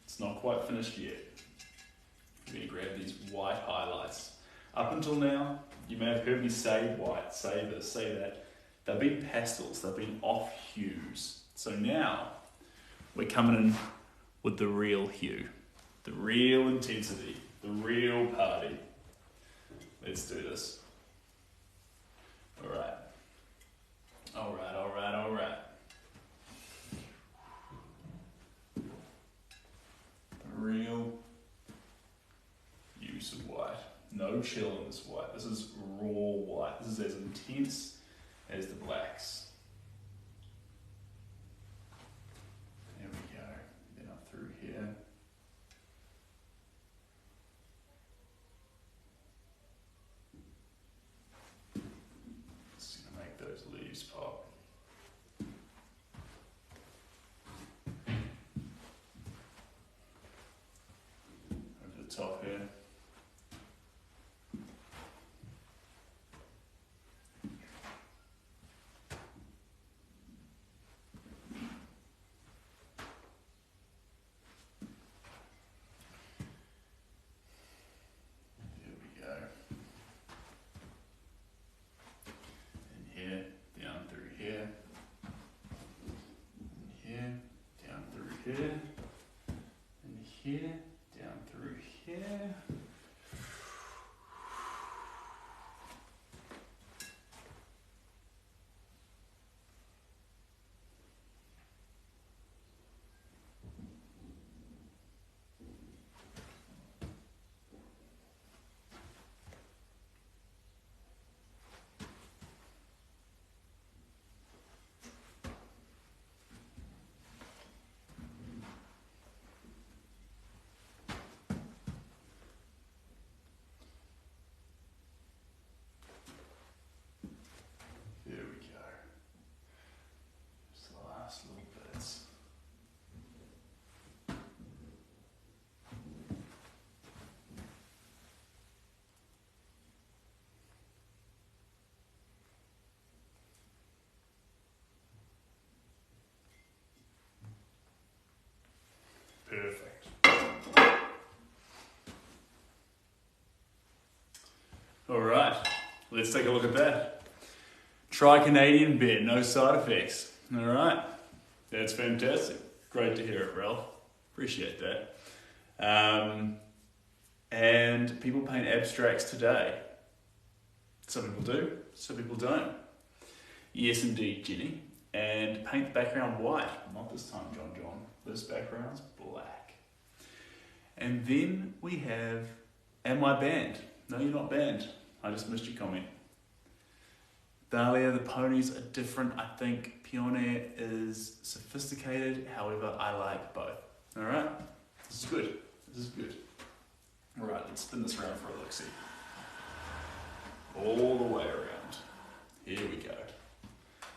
It's not quite finished yet. I'm going to grab these white highlights. Up until now, you may have heard me say white, say this, say that. They've been pastels, they've been off hues. So now, we're coming in with the real hue, the real intensity, the real party. Let's do this. All right. The real use of white. No chill in this white. This is raw white. This is as intense as the blacks. There we go. Then up through here. Just gonna make those leaves pop. Over the top here. Here, and here, down through here. Perfect. All right, let's take a look at that. Try Canadian beer, no side effects. All right, that's fantastic. Great to hear it, Ralph. Appreciate that. And people paint abstracts today. Some people do, some people don't. Yes, indeed, Jenny. And paint the background white. Not this time, John. This background's black. And then we have, am I banned? No, you're not banned. I just missed your comment. Dahlia, the ponies are different. I think Peony is sophisticated. However, I like both. All right? This is good. This is good. All right, let's spin this around for a look-see. All the way around. Here we go.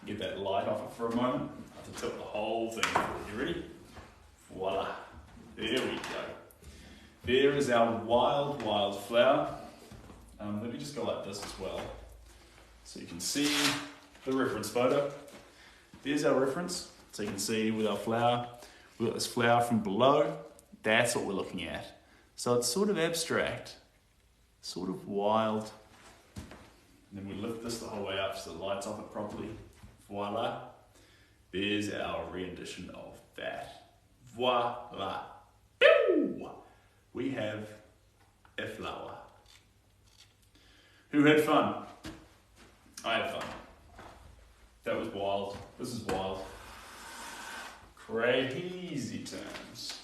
Get that light off it for a moment. I have to tilt the whole thing forward. You ready? Voila. There we go. There is our wild, wild flower. Let me just go like this as well, so you can see the reference photo. There's our reference, so you can see with our flower, we've got this flower from below. That's what we're looking at. So it's sort of abstract, sort of wild, And then we lift this the whole way up so the light's off it properly. Voila. There's our rendition of that. Voila. Pew! We have a flower. Who had fun? I had fun. That was wild. This is wild. Crazy terms.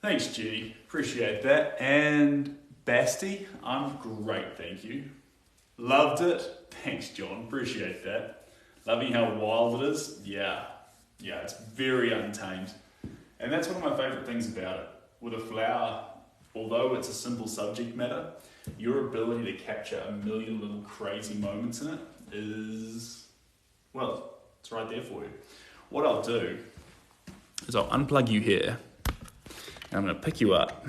Thanks, G. Appreciate that. And Basti, I'm great, thank you. Loved it. Thanks, John. Appreciate that. Loving how wild it is. Yeah, it's very untamed. And that's one of my favourite things about it. With a flower, although it's a simple subject matter, your ability to capture a million little crazy moments in it is, well, it's right there for you. What I'll do is I'll unplug you here, and I'm going to pick you up.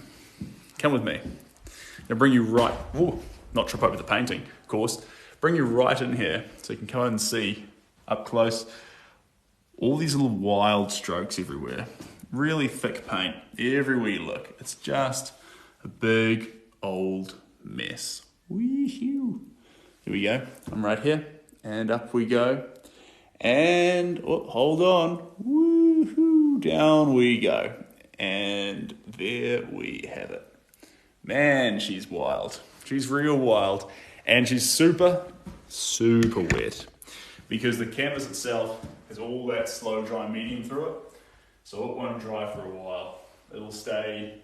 Come with me. I'm going to bring you right, not trip over the painting, of course. Bring you right in here so you can come and see up close all these little wild strokes everywhere. Really thick paint everywhere you look. It's just a big old mess. Wee-hoo. Here we go. I'm right here. And up we go. And, hold on. Woo-hoo. Down we go. And there we have it. Man, she's wild. She's real wild. And she's super, super wet. Because the canvas itself has all that slow dry medium through it. So it won't dry for a while. It'll stay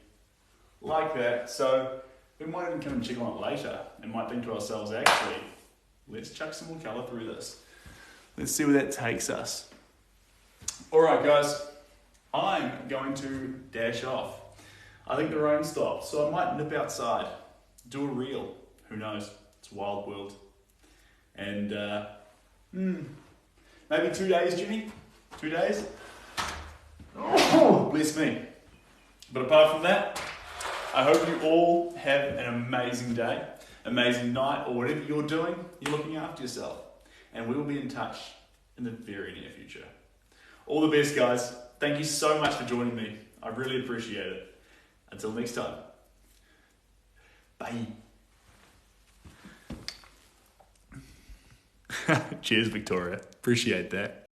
like that. So we might even come and check on it later and might think to ourselves, actually, let's chuck some more colour through this. Let's see where that takes us. All right, guys, I'm going to dash off. I think the rain stopped, so I might nip outside, do a reel. Who knows? It's a wild world. And maybe 2 days, Jimmy? 2 days? Oh, bless me. But apart from that, I hope you all have an amazing day, amazing night, or whatever you're doing, you're looking after yourself. And we will be in touch in the very near future. All the best, guys. Thank you so much for joining me. I really appreciate it. Until next time. Bye. Cheers, Victoria. Appreciate that.